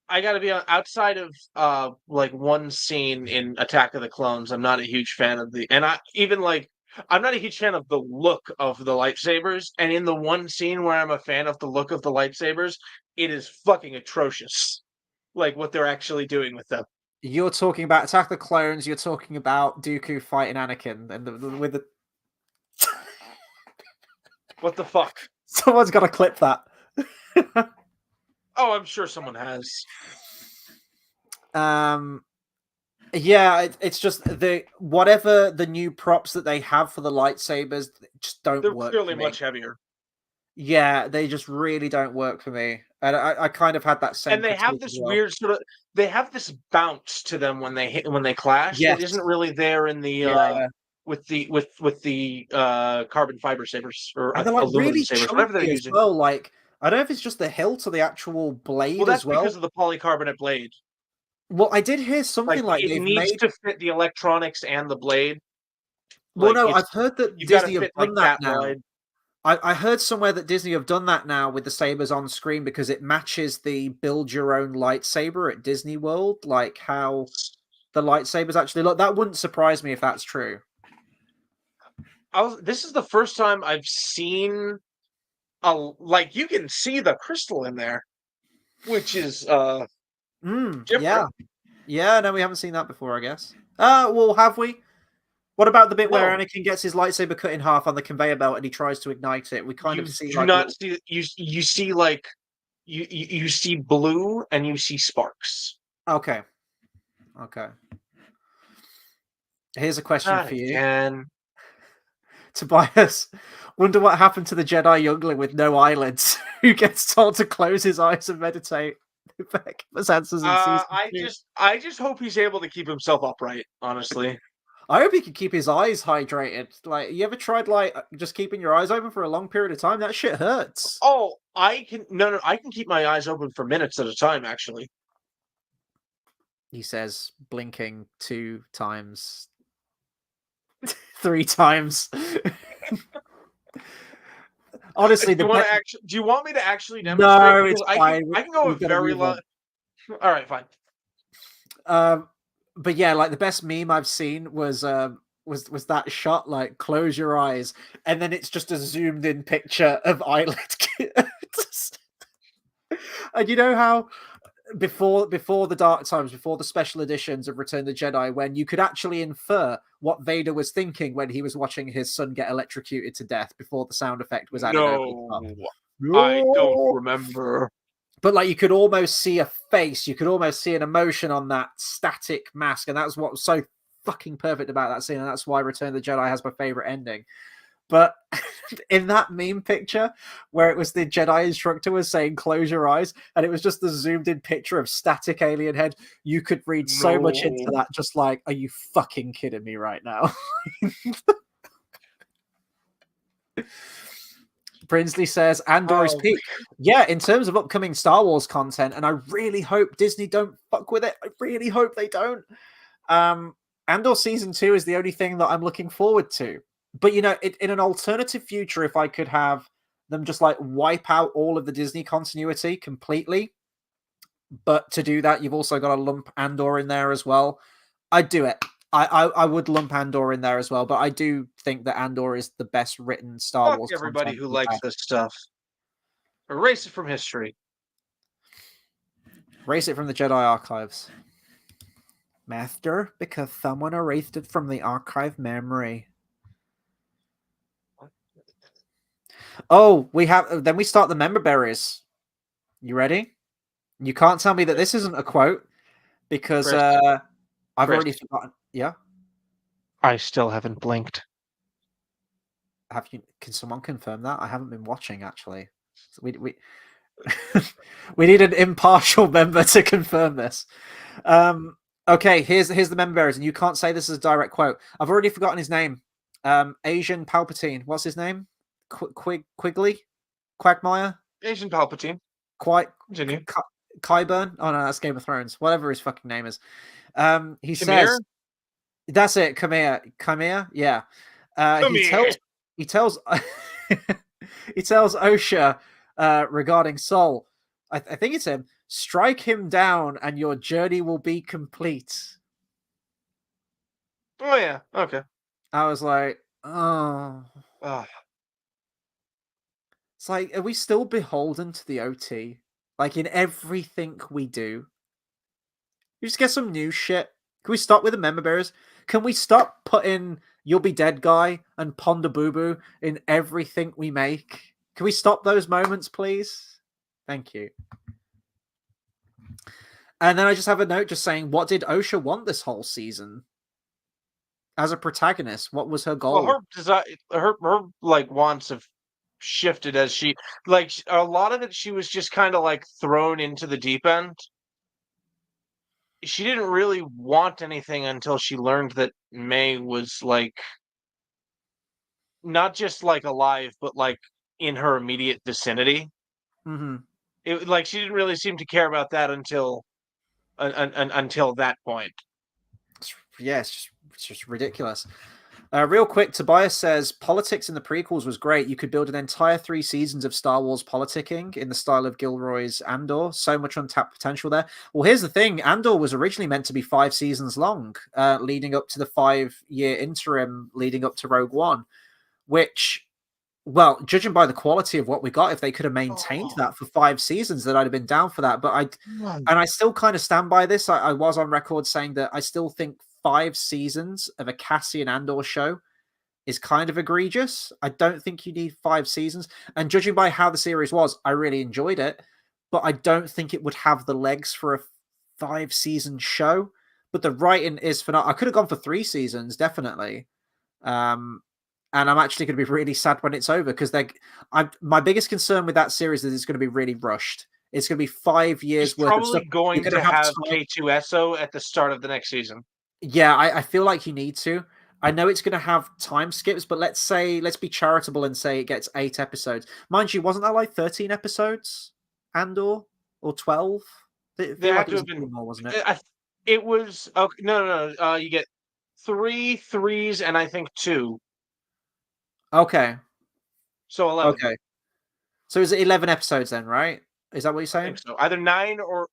I gotta be outside of like one scene in Attack of the Clones. I'm not a huge fan of I'm not a huge fan of the look of the lightsabers. And in the one scene where I'm a fan of the look of the lightsabers, it is fucking atrocious. Like what they're actually doing with them. You're talking about Attack of the Clones. You're talking about Dooku fighting Anakin, and with the. What the fuck? Someone's got to clip that. Oh, I'm sure someone has. Yeah, it's just whatever the new props that they have for the lightsabers just don't work. They're clearly much heavier. Yeah, they just really don't work for me, and I kind of had that same. And they have this weird sort of. They have this bounce to them when they clash. Yes. That isn't really there in the with the carbon fiber sabers or and they're like aluminum really sabers, whatever they're using. Well, like I don't know if it's just the hilt or the actual blade. Well, that's as well because of the polycarbonate blade. Well, I did hear something like it needs to fit the electronics and the blade. Well, no, I've heard that Disney have done that now. Wide. I heard somewhere that Disney have done that now with the sabers on screen because it matches the build your own lightsaber at Disney World, like how the lightsabers actually look. That wouldn't surprise me if that's true. This is the first time I've seen like you can see the crystal in there, which is different. Yeah, no, we haven't seen that before, I guess. Well, have we? What about the bit where Anakin gets his lightsaber cut in half on the conveyor belt and he tries to ignite it? We kind of see. You see like you see blue and you see sparks. Okay. Here's a question for you. Tobias, wonder what happened to the Jedi youngling with no eyelids who gets told to close his eyes and meditate. I just hope he's able to keep himself upright, honestly. I hope he can keep his eyes hydrated. Like, you ever tried like just keeping your eyes open for a long period of time? That shit hurts. Oh, I can keep my eyes open for minutes at a time, actually. He says, blinking 2 times, 3 times. Honestly, do you want me to actually demonstrate? No, it's fine. I can go very low. All right, fine. But yeah, like the best meme I've seen was that shot, like close your eyes, and then it's just a zoomed in picture of eyelid. And you know how before the Dark Times, before the special editions of Return of the Jedi, when you could actually infer what Vader was thinking when he was watching his son get electrocuted to death before the sound effect was added over the top. No, I don't remember. But like you could almost see a face, you could almost see an emotion on that static mask, and that's what was so fucking perfect about that scene, and that's why Return of the Jedi has my favorite ending. But in that meme picture, where it was the Jedi instructor was saying "close your eyes," and it was just the zoomed in picture of static alien head, you could read so much into that. Just like, are you fucking kidding me right now? Brinsley says Andor is peak. Yeah, in terms of upcoming Star Wars content, and I really hope Disney don't fuck with it. I really hope they don't. Andor season 2 is the only thing that I'm looking forward to. But in an alternative future, if I could have them just like wipe out all of the Disney continuity completely, but to do that, you've also got to lump Andor in there as well. I'd do it. I would lump Andor in there as well, but I do think that Andor is the best written Star Fuck Wars everybody content who we've likes had. this stuff. Erase it from history. Erase it from the Jedi archives. Master, because someone erased it from the archive memory. Oh, then we start the member berries. You ready? You can't tell me that this isn't a quote because Chris, I've Chris, already forgotten. Yeah, I still haven't blinked. have you? Can someone confirm that? I haven't been watching actually. So we we need an impartial member to confirm this. Okay, here's the member berries, and you can't say this is a direct quote. I've already forgotten his name. Asian Palpatine. What's his name? Quigley, Quagmire, Asian Palpatine. Quite Continue. Qyburn. Oh no, that's Game of Thrones. Whatever his fucking name is. He Come says, "That's it. Come here, come here." Yeah. Come He here. tells he tells Osha regarding Sol. I think it's him. Strike him down, and your journey will be complete. Oh yeah. Okay. I was like, oh. Ah. It's like, are we still beholden to the OT? Like in everything we do? We just get some new shit. Can we stop with the member bearers? Can we stop putting You'll Be Dead Guy and Ponda Boo Boo in everything we make? Can we stop those moments, please? Thank you. And then I just have a note just saying, what did Osha want this whole season? As a protagonist, what was her goal? Well, her desire, her like wants have shifted as she like a lot of it. She was just kind of like thrown into the deep end. She didn't really want anything until she learned that May was like not just like alive, but like in her immediate vicinity. Mm-hmm. It like she didn't really seem to care about that until until that point. Yeah, it's just ridiculous. Real quick, Tobias says politics in the prequels was great. You could build an entire 3 seasons of Star Wars politicking in the style of Gilroy's Andor. So much untapped potential there. Well, here's the thing: Andor was originally meant to be 5 seasons long, leading up to the 5-year interim leading up to Rogue One, which, well, judging by the quality of what we got, if they could have maintained that for 5 seasons, then I'd have been down for that. But I still kind of stand by this. I was on record saying that I still think 5 seasons of a Cassian Andor show is kind of egregious. I don't think you need 5 seasons. And judging by how the series was, I really enjoyed it, but I don't think it would have the legs for a 5-season show. But the writing is phenomenal. I could have gone for 3 seasons, definitely. And I'm actually going to be really sad when it's over because my biggest concern with that series is it's going to be really rushed. It's going to be 5 years She's worth of stuff. probably going You're to going to have have K2SO at the start of the next season. Yeah, I feel like you need to. I know it's going to have time skips, but let's be charitable and say it gets 8 episodes. Mind you, wasn't that like 13 episodes? Andor? Or 12? I There feel had like it to was have been. more, wasn't it? It was okay. No. You get 3 threes and I think 2, Okay. so 11. Okay. So is it 11 episodes then, right? Is that what you're I saying? think so. Either 9 or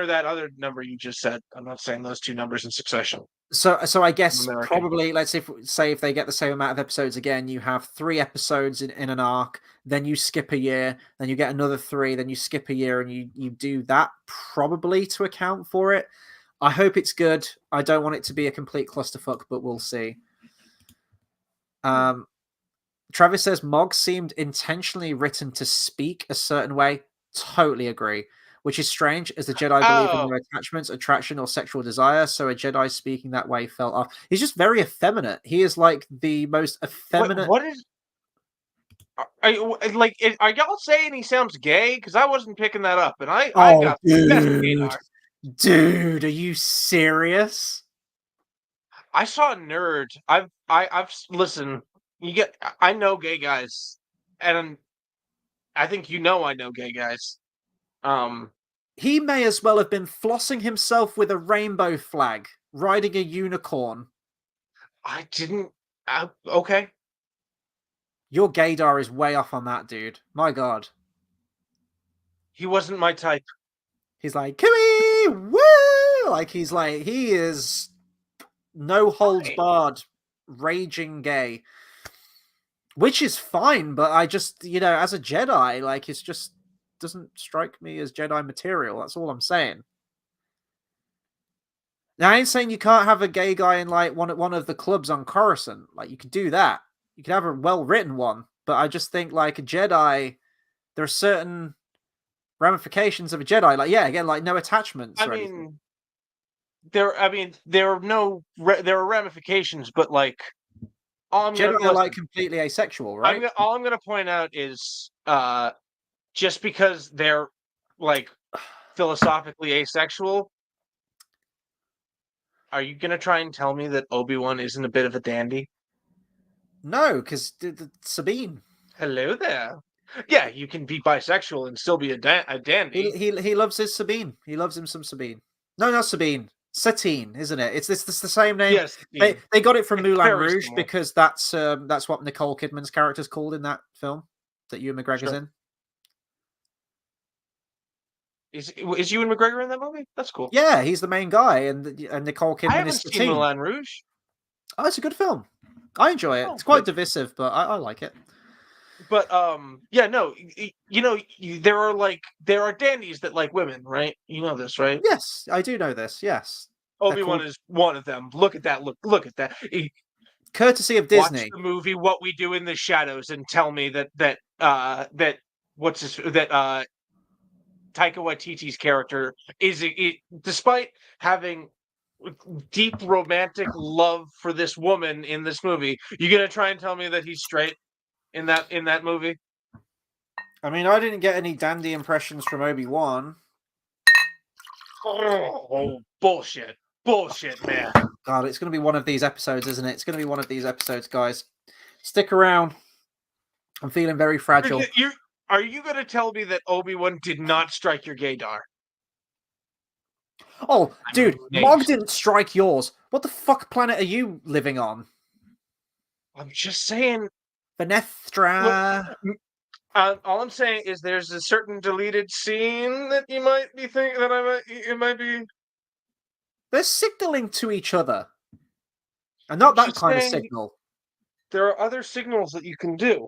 that other number you just said. I'm not saying those 2 numbers in succession. So I guess American. probably let's say if they get the same amount of episodes again, you have 3 episodes in an arc, then you skip a year, then you get another 3, then you skip a year, and you do that probably to account for it. I hope it's good. I don't want it to be a complete clusterfuck, but we'll see. Travis says Mog seemed intentionally written to speak a certain way. Totally agree. Which is strange, as the Jedi believe in no attachments, attraction, or sexual desire. So a Jedi speaking that way felt off. He's just very effeminate. He is like the most effeminate. What is? Are y'all saying he sounds gay? Because I wasn't picking that up, and I got the best gaydar. Dude, are you serious? I saw a nerd. I've listen. I know gay guys, and I think I know gay guys. He may as well have been flossing himself with a rainbow flag, riding a unicorn. I didn't. Okay. Your gaydar is way off on that, dude. My God. He wasn't my type. He's like, Kimmy, woo! Like he is no holds Fine. barred, raging gay, which is fine. But I just, as a Jedi, like it's just doesn't strike me as Jedi material. That's all I'm saying. Now, I ain't saying you can't have a gay guy in like one of the clubs on Coruscant. Like you could do that. You could have a well written one. But I just think like a Jedi, there are certain ramifications of a Jedi. Like again, like no attachments I or anything. mean, there are ramifications, but like all I'm gonna Jedi are like listen. completely asexual, right? All I'm gonna point out is just because they're like philosophically asexual, are you gonna try and tell me that Obi-Wan isn't a bit of a dandy? No, because Sabine. Hello there. Yeah, you can be bisexual and still be a dandy. He loves his Sabine. He loves him some Sabine. No, not Sabine. Satine, isn't it? It's the same name. Yes, They got it from it's Moulin very Rouge similar. because that's what Nicole Kidman's character's called in that film that Ewan McGregor's Sure. in. Is Ewan McGregor in that movie? That's cool. Yeah, he's the main guy, and Nicole I Kidman haven't is seen Satine. Moulin Rouge. Oh, it's a good film. I enjoy it. Oh, It's quite good. divisive, but I like it. But yeah, no, there are dandies that like women, right? You know this, right? Yes, I do know this. Yes, they're Obi-Wan called is one of them. Look at that. Look at that. courtesy of Watch Disney. the movie What We Do in the Shadows and tell me that what's his that Taika Waititi's character despite having deep romantic love for this woman in this movie, you gonna try and tell me that he's straight in that movie? I mean, I didn't get any dandy impressions from Obi-Wan. Oh, bullshit. Bullshit, man. God, it's going to be one of these episodes, isn't it? It's going to be one of these episodes, guys. Stick around. I'm feeling very fragile. Are you going to tell me that Obi-Wan did not strike your gaydar? Oh, dude, Mog didn't strike yours. What the fuck planet are you living on? I'm just saying. Venestra. All I'm saying is there's a certain deleted scene that you might be thinking that it might be. They're signaling to each other. And not that kind of signal. There are other signals that you can do.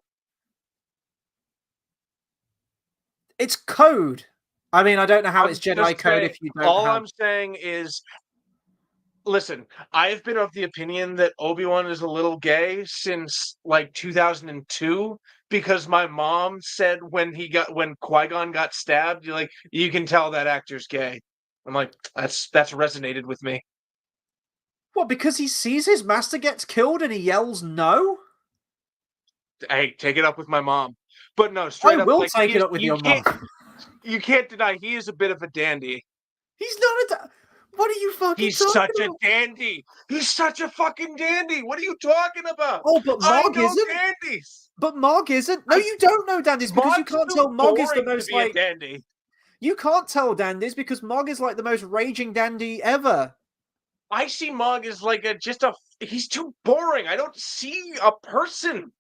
It's code. I mean, I don't know how it's Jedi code if you don't All have... I'm saying is, listen, I've been of the opinion that Obi-Wan is a little gay since like 2002 because my mom said when Qui-Gon got stabbed, you can tell that actor's gay. I'm like, that's resonated with me. What, because he sees his master gets killed and he yells no? Hey, take it up with my mom. But no, straight I up, will take it up with your mom. You can't deny he is a bit of a dandy. He's not a... What are you fucking talking about? He's such a dandy. He's such a fucking dandy. What are you talking about? Oh, but Mog isn't. Dandies. But Mog isn't. No, you don't know dandies because you can't tell Mog is the most like dandy. You can't tell dandies because Mog is like the most raging dandy ever. I see Mog as like he's too boring. I don't see a person.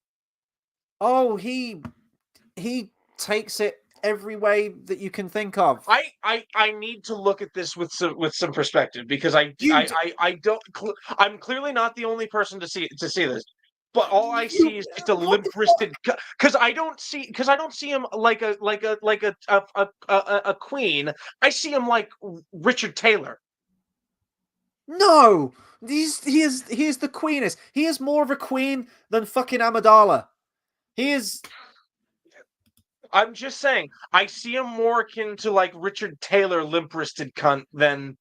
Oh, he takes it every way that you can think of. I need to look at this with some perspective because I'm clearly not the only person to see this. But all I see is just a limp-wristed because I don't see him like a queen. I see him like Richard Taylor. No, he is the queenest. He is more of a queen than fucking Amidala. He is. I'm just saying, I see him more akin to like Richard Taylor, limp-wristed cunt than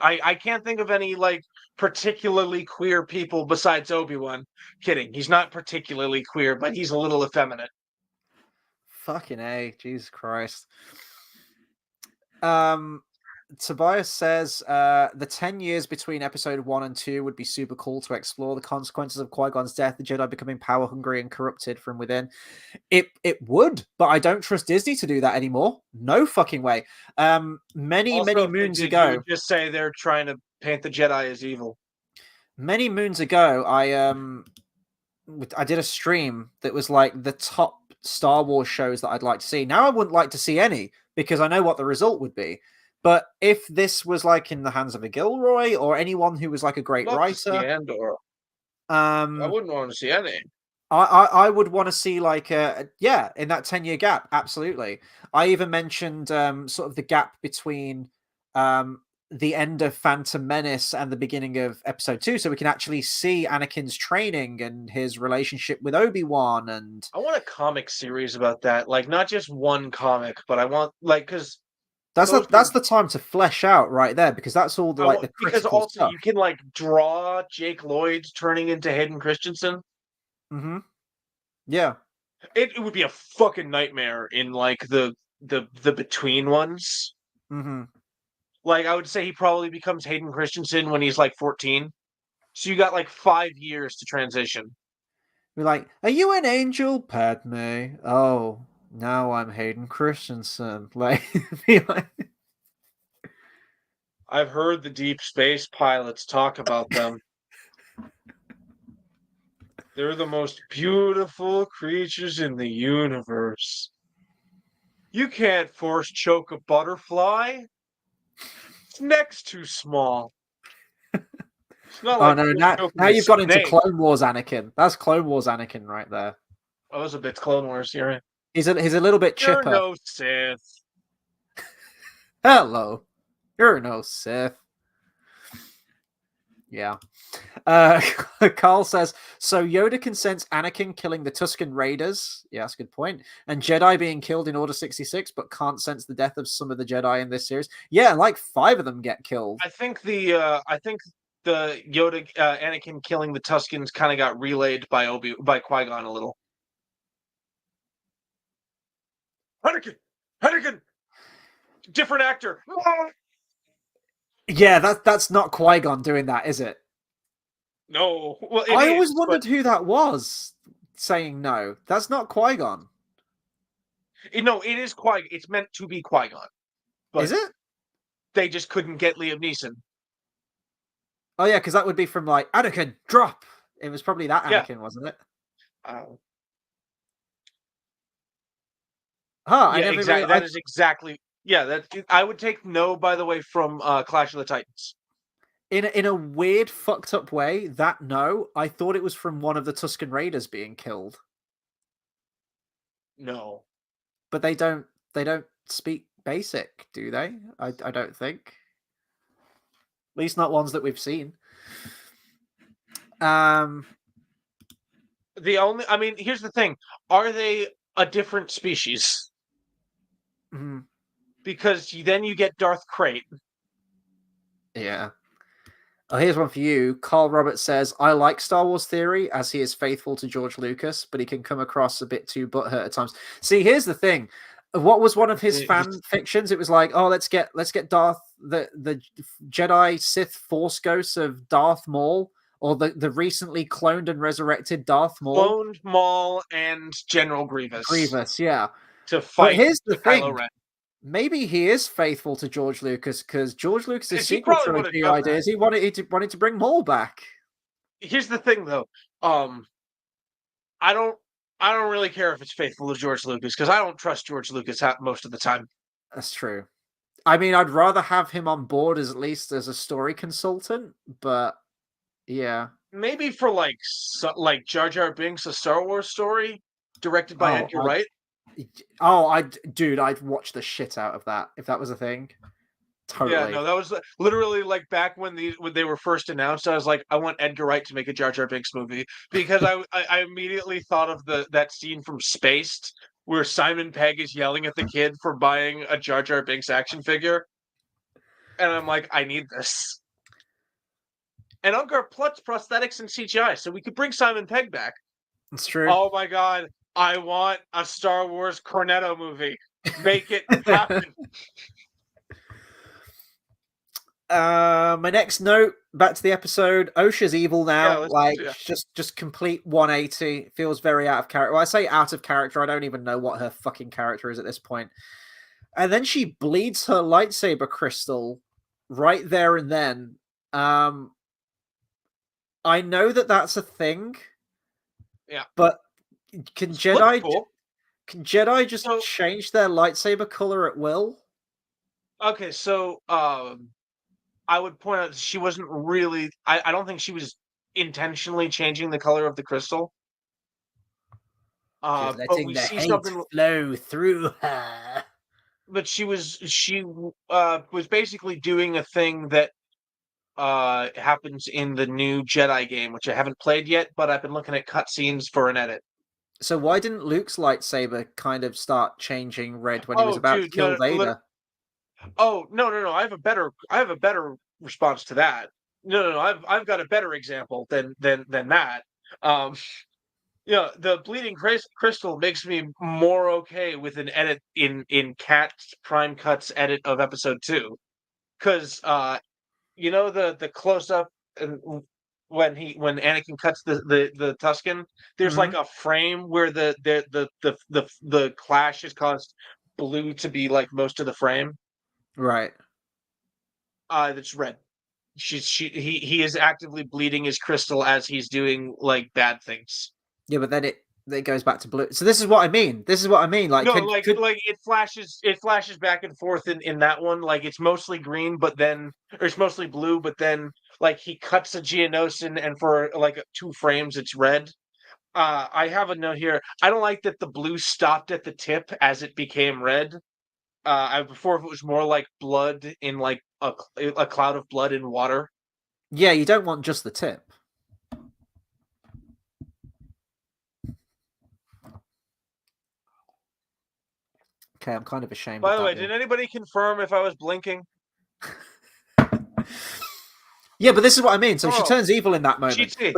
I can't think of any like particularly queer people besides Obi-Wan. Kidding, he's not particularly queer, but he's a little effeminate. Fucking A, Jesus Christ. Tobias says the 10 years between episode 1 and 2 would be super cool to explore the consequences of Qui-Gon's death, the Jedi becoming power hungry and corrupted from within. It would, but I don't trust Disney to do that anymore. No fucking way. Many moons ago, you would just say they're trying to paint the Jedi as evil. many moons ago, I did a stream that was like the top Star Wars shows that I'd like to see. Now I wouldn't like to see any because I know what the result would be. But if this was like in the hands of a Gilroy or anyone who was like a great Love to see writer, Andor. I um, wouldn't want to see any. I would want to see like yeah, in that 10-year gap, absolutely. I even mentioned sort of the gap between the end of Phantom Menace and the beginning of episode 2, so we can actually see Anakin's training and his relationship with Obi-Wan. And I want a comic series about that. Like, not just one comic, but I want, like, because those that's are, the time to flesh out right there, because that's all the I like want, the because critical also stuff. you can, like, draw Jake Lloyd turning into Hayden Christensen. Mm-hmm. Yeah. It would be a fucking nightmare in, like, the between ones. Mm-hmm. Like, I would say he probably becomes Hayden Christensen when he's, like, 14. So you got, like, 5 years to transition. We're like, are you an angel, Padme? Oh, now I'm Hayden Christensen. Like, be like I've heard the deep space pilots talk about them. They're the most beautiful creatures in the universe. You can't force choke a butterfly. Its neck's too small. It's not oh like no, force now choking a you've got into snake. Clone Wars Anakin. That's Clone Wars Anakin right there. Oh, those a bit Clone Wars here. He's a little bit You're chipper. no Sith. Hello. You're no Sith. Yeah. Carl says, so Yoda consents Anakin killing the Tusken Raiders. Yeah, that's a good point. And Jedi being killed in Order 66, but can't sense the death of some of the Jedi in this series. Yeah, like 5 of them get killed. I think the Yoda Anakin killing the Tuskens kind of got relayed by Qui-Gon a little. Anakin, Anakin, different actor. Yeah, that's not Qui-Gon doing that, is it? No, well, it I is, always but wondered who that was saying no. That's not Qui-Gon. no, it is Qui. It's meant to be Qui-Gon, Is but it? they just couldn't get Liam Neeson. Oh yeah, because that would be from like Anakin drop. It was probably that Yeah. Anakin, wasn't it? Uh, Huh? I yeah, never really. exactly. That is exactly. Yeah, that I would take no. By the way, from Clash of the Titans. In a weird, fucked up way. That no, I thought it was from one of the Tusken Raiders being killed, No, but they don't speak basic, do they? I don't think. At least not ones that we've seen. Um. I mean, here's the thing: are they a different species? Mhm. Because then you get Darth Krayt. Yeah. Oh, here's one for you. Carl Roberts says, I like Star Wars Theory as he is faithful to George Lucas, but he can come across a bit too butthurt at times. See, here's the thing. What was one of his fan fictions? It was like, oh, let's get Darth the Jedi Sith Force ghosts of Darth Maul, or the recently cloned and resurrected Darth Maul. Cloned Maul and General Grievous Yeah. to But fight here's the Kylo thing. Ren. Maybe he is faithful to George Lucas because George Lucas's He sequel probably would have trilogy done ideas, he wanted to bring Maul back. Here's the thing, though. I don't I don't really care if it's faithful to George Lucas because I don't trust George Lucas most of the time. That's true. I mean, I'd rather have him on board as at least as a story consultant, but yeah. Maybe for like Jar Jar Binks, a Star Wars story directed by Oh, Edgar Wright. dude, I'd watch the shit out of that if that was a thing. Yeah, Totally. no, that was literally like back when they were first announced. I was like, I want Edgar Wright to make a Jar Jar Binks movie because I immediately thought of that scene from Spaced where Simon Pegg is yelling at the kid for buying a Jar Jar Binks action figure, and I'm like, I need this. And Ungar Plutz prosthetics and CGI, so we could bring Simon Pegg back. It's true. Oh my god, I want a Star Wars Cornetto movie. Make it happen. My next note, back to the episode. Osha's evil now. Yeah, Like, just complete 180. Feels very out of character. Well, I say out of character. I don't even know what her fucking character is at this point. And then she bleeds her lightsaber crystal right there and then. I know that that's a thing. Yeah. But can Looks Jedi cool. can Jedi just So change their lightsaber color at will? okay, so I would point out she wasn't really. I don't think she was intentionally changing the color of the crystal. Just But letting we the see hate something. flow through her. But she was basically doing a thing that happens in the new Jedi game, which I haven't played yet, but I've been looking at cutscenes for an edit. So why didn't Luke's lightsaber kind of start changing red when he was Oh, about to dude, kill no, no, Vader? oh no! I have a better response to that. No. I've got a better example than that. Um, yeah, the bleeding crystal makes me more okay with an edit in Cat's Prime Cut's edit of episode 2, because the close up and when Anakin cuts the Tusken, there's like Hmm. a frame where the clash has caused blue to be like most of the frame. Right. That's red. He is actively bleeding his crystal as he's doing like bad things. Yeah, but then it goes back to blue. So this is what I mean. This is what I mean. Like, No, could like it flashes back and forth in that one. Like it's mostly green, but then or it's mostly blue, but then like he cuts a Geonosian and for like 2 frames it's red. I have a note here. I don't like that the blue stopped at the tip as it became red. I before if it was more like blood in like a cloud of blood in water. yeah, you don't want just the tip. Okay, I'm kind of ashamed of By the that way, one. did anybody confirm if I was blinking? Yeah, but this is what I mean. So she Oh, turns evil in that cheat moment. sheet.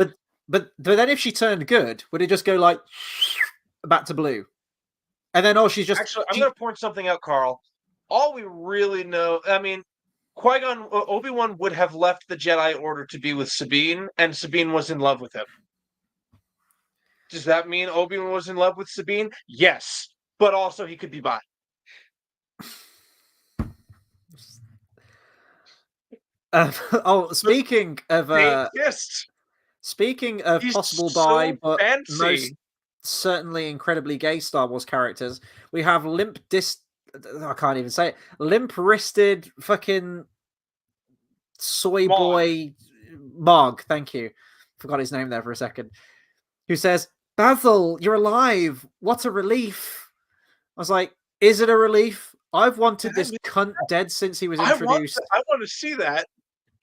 But then if she turned good, would it just go like back to blue? And then she's just Actually, I'm going to point something out, Carl. All we really know, I mean, Qui-Gon, Obi-Wan would have left the Jedi Order to be with Sabine, and Sabine was in love with him. Does that mean Obi-Wan was in love with Sabine? Yes, but also he could be bi. Speaking of They kissed. speaking of He's possible bi, so but most fancy. certainly incredibly gay Star Wars characters, we have I can't even say it. Limp wristed fucking soy Mog. boy Mog. Thank you. Forgot his name there for a second. Who says, "Basil, you're alive. What a relief." I was like, "Is it a relief? I've wanted this cunt dead since he was introduced." I want to see that.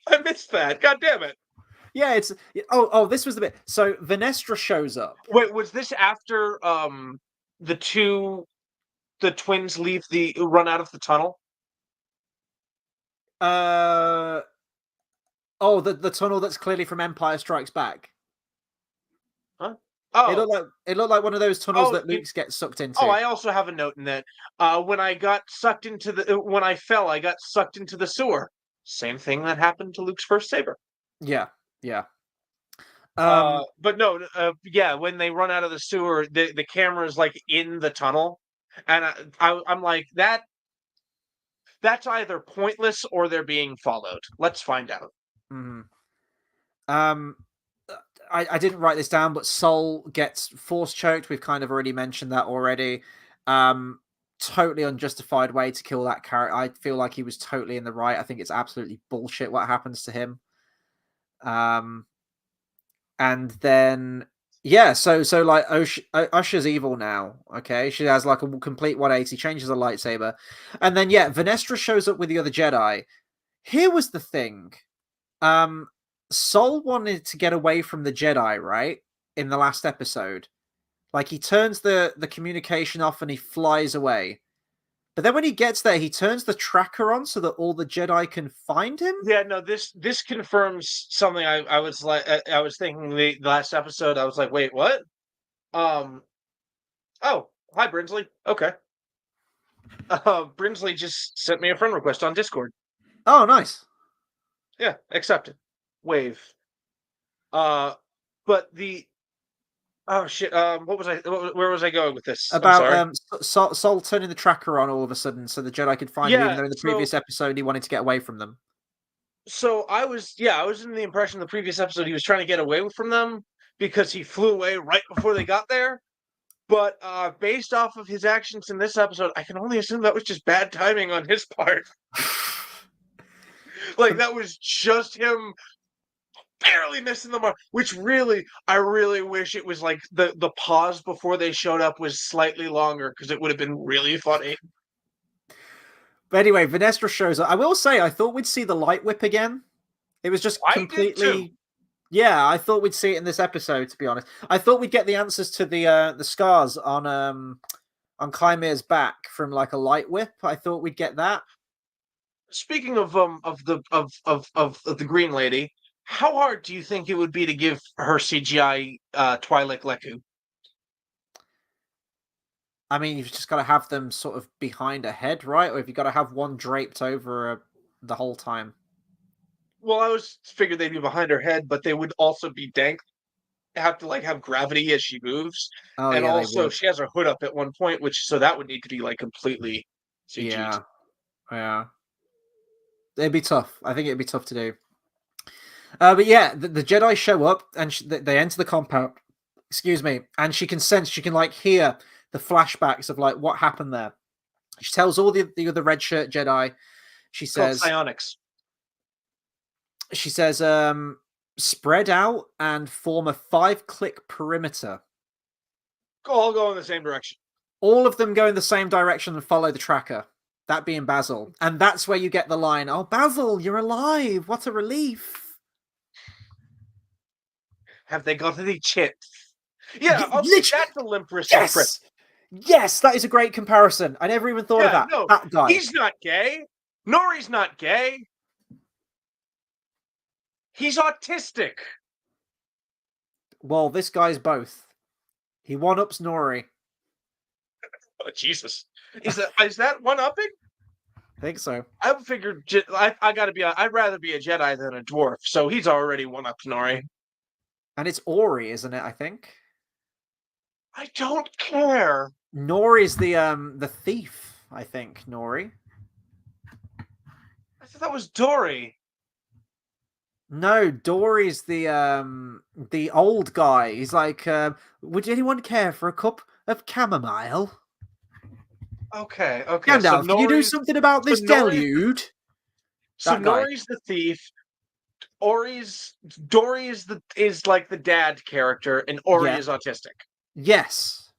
I missed that. God damn it. Yeah, it's this was the bit. So Venestra shows up. Wait, was this after the twins leave the run out of the tunnel? Uh the tunnel that's clearly from Empire Strikes Back. Huh? It Oh. looked like one of those tunnels Oh, that Luke gets sucked oh, into. I also have a note in that. When I got sucked into when I fell, I got sucked into the sewer. Same thing that happened to Luke's first saber. Yeah, yeah. Um, But no, yeah, when they run out of the sewer, the camera is like in the tunnel, and I'm like that's either pointless or they're being followed. Let's find out. mhm. um, I didn't write this down, but Sol gets force choked. We've kind of already mentioned that already. Totally unjustified way to kill that character. I feel like he was totally in the right. I think it's absolutely bullshit what happens to him. And then yeah, so like Usher's evil now. Okay, she has like a complete 180, changes her lightsaber, and then yeah, Venestra shows up with the other Jedi. Here was the thing. Um, Sol wanted to get away from the Jedi, right? In the last episode, like he turns the communication off and he flies away. But then when he gets there, he turns the tracker on so that all the Jedi can find him. Yeah, no, this confirms something I was like I was thinking the last episode. I was like, wait, what? Um. Oh, hi, Brinsley. Okay. Brinsley just sent me a friend request on Discord. Oh, nice. Yeah, accepted. Wave. But the oh shit. What was I? Where was I going with this? I'm About sorry. Sol turning the tracker on all of a sudden so the Jedi could find him, even Yeah. though in the So previous episode he wanted to get away from them. So I was in the impression the previous episode he was trying to get away from them because he flew away right before they got there. But based off of his actions in this episode, I can only assume that was just bad timing on his part. Like that was just him barely missing the mark. Which really, I really wish it was like the pause before they showed up was slightly longer because it would have been really funny. But anyway, Vanessa shows up. I will say, I thought we'd see the light whip again. It was just I did too. completely. Yeah, I thought we'd see it in this episode. To be honest, I thought we'd get the answers to the scars on Chimere's back from like a light whip. I thought we'd get that. Speaking of the Green Lady, how hard do you think it would be to give her CGI Twi'lek Leku? I mean, you've just got to have them sort of behind a head, right? Or have you got to have one draped over the whole time? Well, I was figured they'd be behind her head, but they would also be dank. Have to like have gravity as she moves, Oh and yeah, they also would. she has her hood up at one point, which so that would need to be like completely CG'd. Yeah, yeah. It'd be tough. I think it'd be tough to do. But yeah, the Jedi show up and they enter the compound. Excuse me, and she can sense, she can like hear the flashbacks of like what happened there. She tells all the other red shirt Jedi. She It's called says, psionics. she says, spread out and form a 5-click perimeter. All go in the same direction. All of them go in the same direction and follow the tracker. That being Basil, and that's where you get the line, "Oh, Basil, you're alive! What a relief!" Have they got any chips? Yeah, okay, Literally, that's a limp wrist for Chris. yes, yes, that is a great comparison. I never even thought of that. No, That guy. he's not gay. Nori's not gay. He's autistic. Well, this guy's both. He one-ups Nori. Oh, Jesus. Is that one upping? I think so. I figured I gotta be. I'd rather be a Jedi than a dwarf, so he's already one up Nori. And it's Ori, isn't it? I think I don't care. Nori's the thief. I think Nori. I thought that was Dory. No, Dory's the old guy. He's like, would anyone care for a cup of chamomile? Okay. Gandalf, So can you do Nori's something about this delude? so That guy. Nori's the thief. Dory is like the dad character, and Ori Yeah. is autistic. Yes.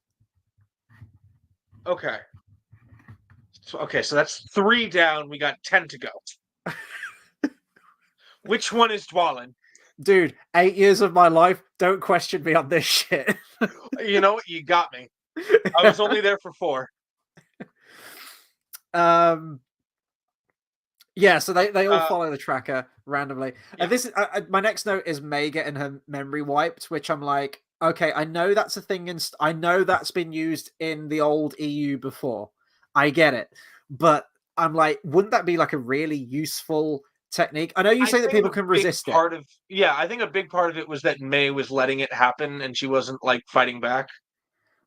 Okay. So that's 3 down. We got 10 to go. Which one is Dwalin? Dude, 8 years of my life. Don't question me on this shit. You know what? You got me. I was only there for 4. Yeah, so they all follow the tracker randomly. Yeah. And this is my next note is May getting her memory wiped, which I'm like, okay, I know that's a thing, and I know that's been used in the old EU before. I get it, but I'm like, wouldn't that be like a really useful technique? I know you say that people can resist it. I think a big part of it was that May was letting it happen, and she wasn't like fighting back.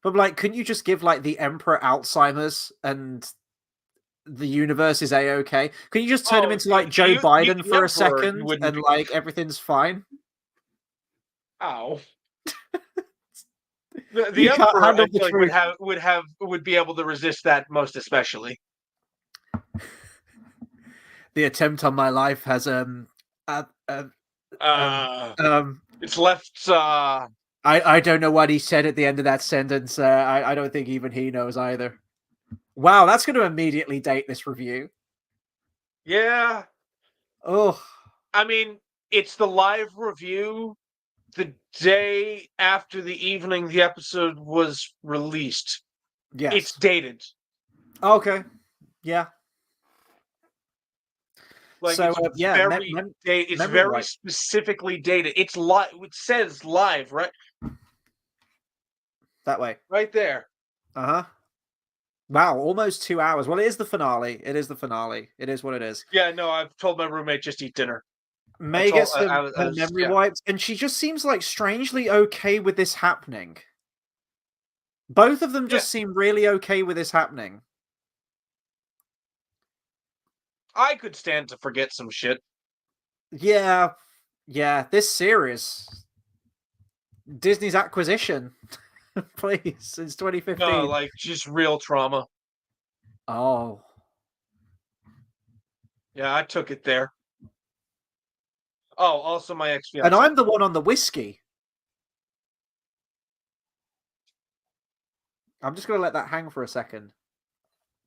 But like, couldn't you just give like the Emperor Alzheimer's and the universe is a-okay? Can you just turn him into like Joe Biden for a second and like everything's fine? Ow. The Emperor I feel like would be able to resist that most especially. The attempt on my life has it's left I don't know what he said at the end of that sentence. I don't think even he knows either. Wow, that's going to immediately date this review. Yeah. Oh. I mean, it's the live review the day after the evening the episode was released. Yes. It's dated. Okay. Yeah. Like, so, it's very specifically dated. It's live. It says live, right? That way. Right there. Uh-huh. Wow, almost 2 hours. Well, it is the finale. It is the finale. It is what it is. Yeah, no, I've told my roommate just eat dinner. May gets her memory wiped, and she just seems like strangely okay with this happening. Both of them just seem really okay with this happening. I could stand to forget some shit. Yeah, yeah. This series, Disney's acquisition, please, since No, 2015. like just real trauma. Oh, Yeah, I took it there. Oh, also my ex and fiance. I'm the one on the whiskey. I'm just gonna let that hang for a second.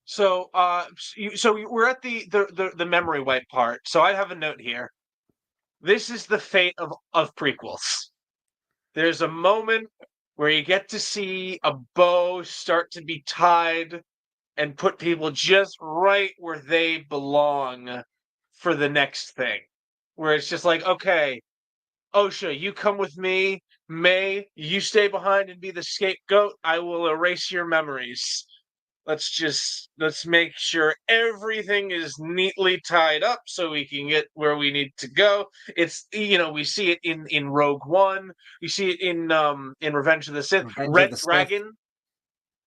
So, we're at the memory wipe part. So I have a note here. This is the fate of prequels. There's a moment where you get to see a bow start to be tied and put people just right where they belong for the next thing. Where it's just like, okay, Osha, you come with me. May, you stay behind and be the scapegoat. I will erase your memories. Let's make sure everything is neatly tied up so we can get where we need to go. It's, we see it in Rogue One. You see it in Revenge of the Sith. Revenge of the Sith.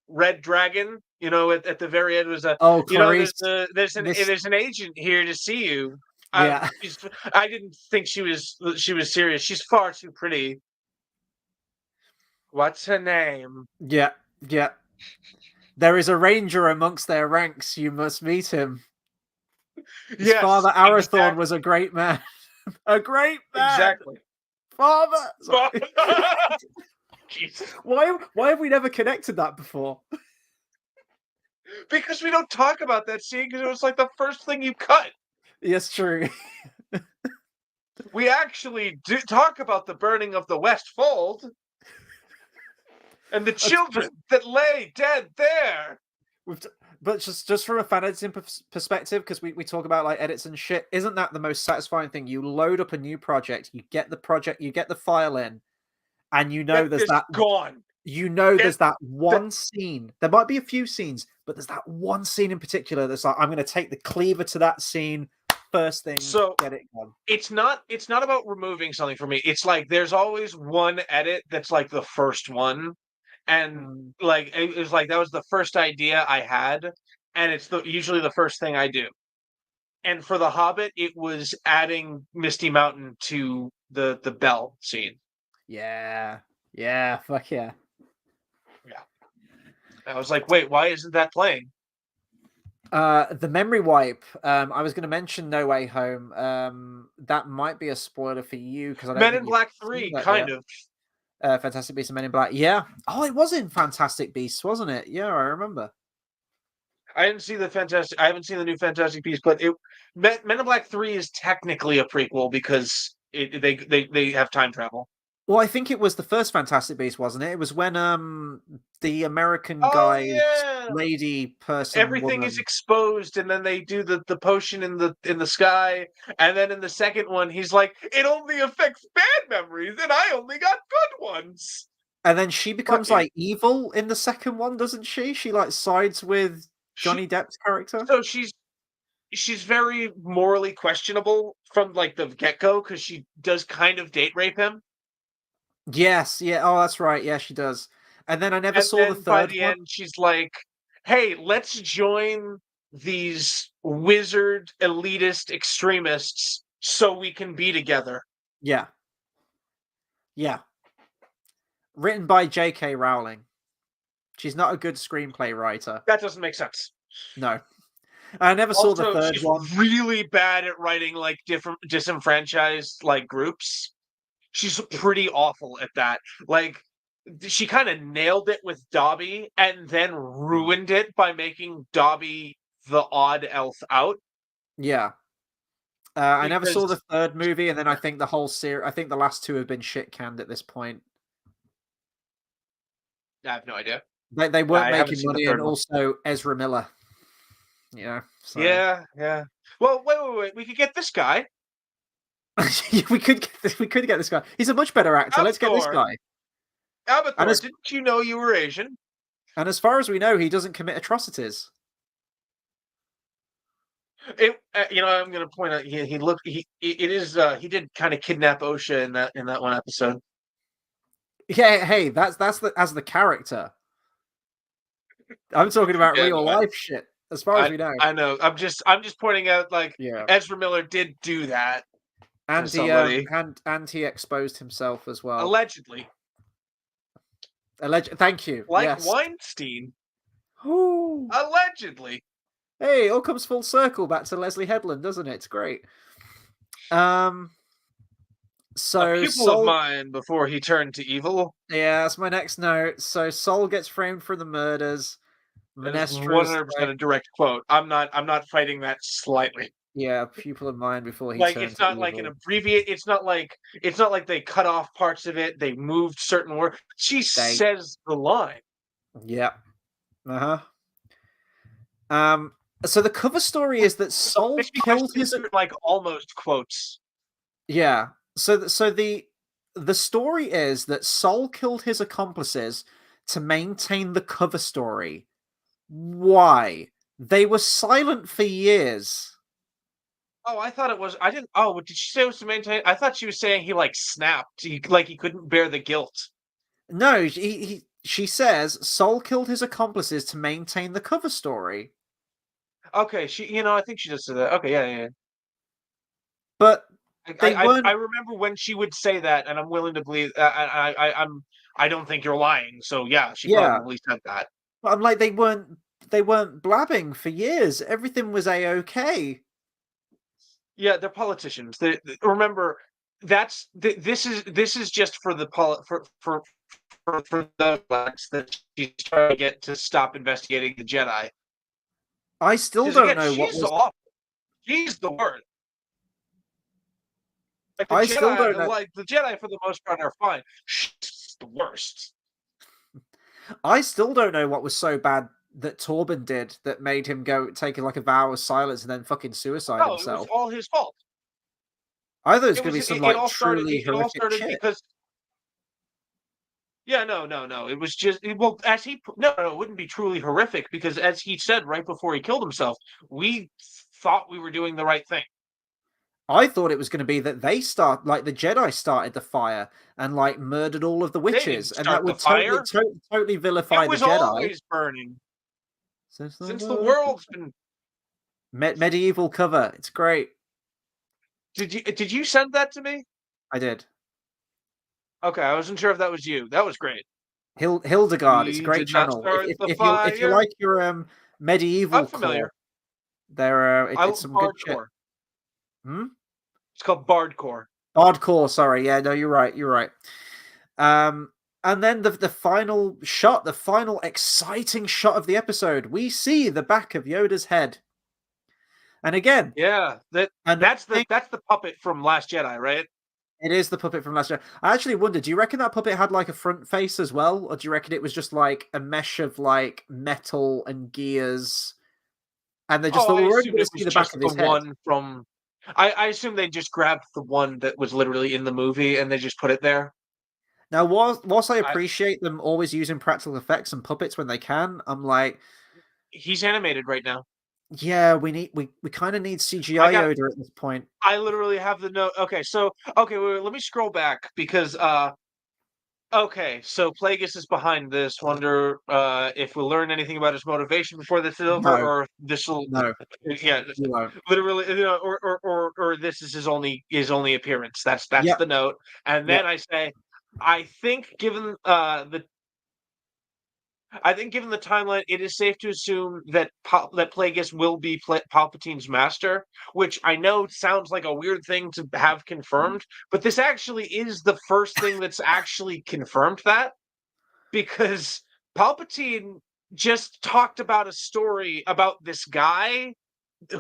Red Dragon. At the very end was Oh, there's Clarice. there's an agent here to see you. Yeah, I didn't think she was serious. She's far too pretty. What's her name? yeah, yeah. There is a ranger amongst their ranks. You must meet him. His Yes, father, Arathorn, was exactly. a great man. A great man. Exactly. Father. Sorry. Jesus. Why have we never connected that before? Because we don't talk about that scene because it was like the first thing you cut. Yes, true. We actually do talk about the burning of the West Fold and the children that lay dead there. But just from a fan editing perspective, because we talk about like edits and shit, isn't that the most satisfying thing? You load up a new project, you get the file in, and Get there's this that gone. there's that That one scene. There might be a few scenes, but there's that one scene in particular that's like, I'm going to take the cleaver to that scene first thing, so get it done. it's not about removing something for me. It's like there's always one edit that's like the first one, and Mm. like it was like that was the first idea I had, and it's usually the first thing I do. And for The Hobbit, it was adding Misty Mountain to the bell scene. Yeah, yeah, fuck yeah. Yeah, I was like, wait, why isn't that playing? The memory wipe. I was going to mention No Way Home. That might be a spoiler for you because I don't Men think in you've Black seen 3, that kind yet. of. Fantastic Beasts and Men in Black. Yeah. Oh, it was in Fantastic Beasts, wasn't it? Yeah, I remember. I didn't see the Fantastic. I haven't seen the new Fantastic Beasts, but Men in Black 3 is technically a prequel because they have time travel. Well, I think it was the first Fantastic Beast, wasn't it? It was when the American Oh guy's yeah, lady person everything is woman. exposed, and then they do the potion in the sky, and then in the second one, he's like, it only affects bad memories, and I only got good ones. And then she Fuck becomes you. like evil in the second one, doesn't she? She like sides with She Johnny Depp's character. so she's very morally questionable from like the get go because she does kind of date rape him. Yes, yeah. Oh, that's right. Yeah, she does. And then I never And saw the then by third the one. end, she's like, hey, let's join these wizard elitist extremists so we can be together. Yeah, yeah. Written by J.K. Rowling. She's not a good screenplay writer. That doesn't make sense. No. I never saw the Also, third she's one. really bad at writing like different disenfranchised like groups. She's pretty awful at that. Like she kind of nailed it with Dobby and then ruined it by making Dobby the odd elf out. Yeah. I never saw the Because third movie, and then I think the whole series. I think the last two have been shit canned at this point. I have no idea. They weren't I haven't making seen the money, and third one. also Ezra Miller. So Yeah, yeah. Well, wait. We could get this guy, we could get this guy. He's a much better actor. Let's get this Abathor. guy. And Abathor, didn't you know you were Asian? as far as we know, he doesn't commit atrocities. I'm going to point out he looked it is he did kind of kidnap Osha in that one episode. Yeah, hey, that's as the character. I'm talking about Yeah, real no, life shit. As far as I we know. I know. I'm just pointing out like Yeah. Ezra Miller did do that. to And somebody. he exposed himself as well. Allegedly. Thank you. Like Yes. Weinstein. Ooh. Allegedly. Hey, it all comes full circle back to Leslie Headland, doesn't it? It's great. A So pupil of Sol, mine before he turned to evil. yeah, that's my next note. So Sol gets framed for the murders. That is Manestro's 100% like, a direct quote. I'm not fighting that slightly. yeah, pupil of mine before he Like, turned it's to not like an evil. abbreviate. It's not like they cut off parts of it. They moved certain words. She They, says the line. yeah, uh huh. So the cover story is that Sol Makes me killed question his. certain, like, almost quotes. Yeah. So the story is that Sol killed his accomplices to maintain the cover story. Why? They were silent for years. Oh, I thought it was. I didn't. Oh, did she say it was to maintain? I thought she was saying he like snapped. He couldn't bear the guilt. No, she says Sol killed his accomplices to maintain the cover story. Okay, I think she just said that. Okay, yeah, yeah, yeah. But I, they I I weren't. remember when she would say that, and I'm willing to believe. I don't think you're lying. So yeah, she Yeah, probably said that. but I'm like they weren't blabbing for years. Everything was a-okay. Yeah, they're politicians. Remember, this is just for the for the blacks that she's trying to get to stop investigating the Jedi. I still Because don't again, know what she's was. awful. She's the word. Like I still don't know. The Jedi for the most part are fine. She's the worst. I still don't know what was so bad that Torben did that made him go take like a vow of silence and then fucking suicide No, it was himself. all his fault. I thought it was It going to was be some it like all started truly it all horrific started shit. because yeah, no, no, no. It was just well, as he no, no, it wouldn't be truly horrific because as he said right before he killed himself, we thought we were doing the right thing. I thought it was going to be that like the Jedi started the fire and like murdered all of the They witches, didn't and that start the would totally, fire. totally It vilify the was Jedi. always burning Since the since the world world's been. medieval cover, it's great. Did you send that to me? I did. Okay, I wasn't sure if that was you. That was great. Hildegard, it's a We great did not channel. If start if, the if you if you fire. like your I'm medieval core, familiar. it's some good shit. Bardcore. Hmm? It's called Bardcore. Hardcore, sorry. Yeah, no, you're right. You're right. Um, and then the final shot, the final exciting shot of the episode, we see the back of Yoda's head. And again, Yeah, another thing, that's the puppet from Last Jedi, right? it is the puppet from last year. I actually wondered, do you reckon that puppet had like a front face as well? Or do you reckon it was just like a mesh of like metal and gears? And they just Oh, thought, I well, we're only assumed going it to see was the back just of the his head. one from. I assumed they just grabbed the one that was literally in the movie and they just put it there. Now, whilst I I, appreciate them always using practical effects and puppets when they can, I'm like, he's animated right now. yeah, we kind of need I CGI got. Yoda at this point. I literally have the note. Okay, wait, let me scroll back because okay, so Plagueis is behind this. Wonder if we'll learn anything about his motivation before this is over, No, or if this will, no, yeah, you won't. literally, or this is his only appearance. That's Yep, the note, and yep. then I say, I think given the timeline, it is safe to assume that that Plagueis will be Palpatine's master, which I know sounds like a weird thing to have confirmed, but this actually is the first thing that's actually confirmed that because Palpatine just talked about a story about this guy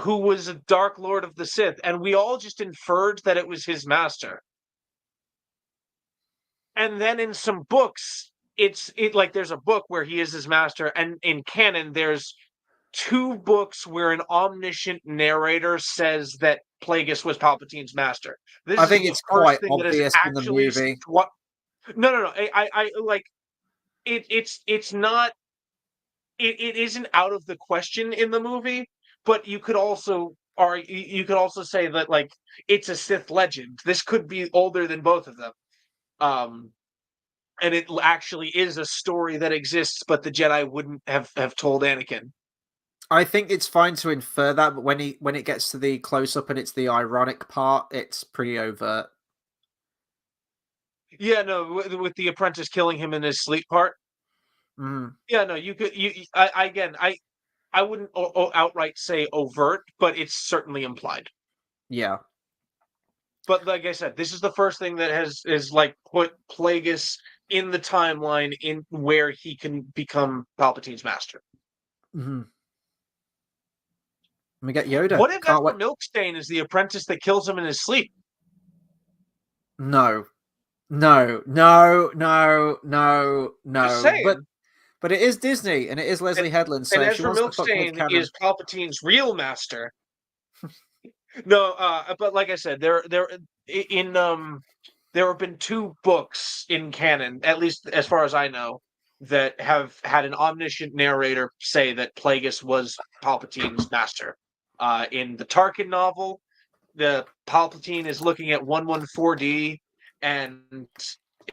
who was a Dark Lord of the Sith, and we all just inferred that it was his master. And then in some books, like there's a book where he is his master, and in canon, there's two books where an omniscient narrator says that Plagueis was Palpatine's master. This I is think the it's first quite thing that is obvious in the actually movie. what. No, no, no. I like it's not. It isn't out of the question in the movie, but you could also say that like it's a Sith legend. This could be older than both of them. Um, and it actually is a story that exists, but the Jedi wouldn't have told Anakin. I think it's fine to infer that, but when it gets to the close up and it's the ironic part, it's pretty overt. Yeah, no, with the apprentice killing him in his sleep part. Mm, Yeah, no, you could. Again, I wouldn't outright say overt, but it's certainly implied. yeah. But like I said, this is the first thing that has is like put Plagueis in the timeline in where he can become Palpatine's master. Mm-hmm. We get Yoda. What if Can't Ezra wait. Milkstain is the apprentice that kills him in his sleep? No, no, no, no, no, Just no. saying. But it is Disney and it is And, Leslie Headland. and So if she Ezra wants to fuck with Milkstain canon, is Palpatine's real master. No, but like I said, in there have been two books in canon, at least as far as I know, that have had an omniscient narrator say that Plagueis was Palpatine's master. In the Tarkin novel, the Palpatine is looking at 114D, and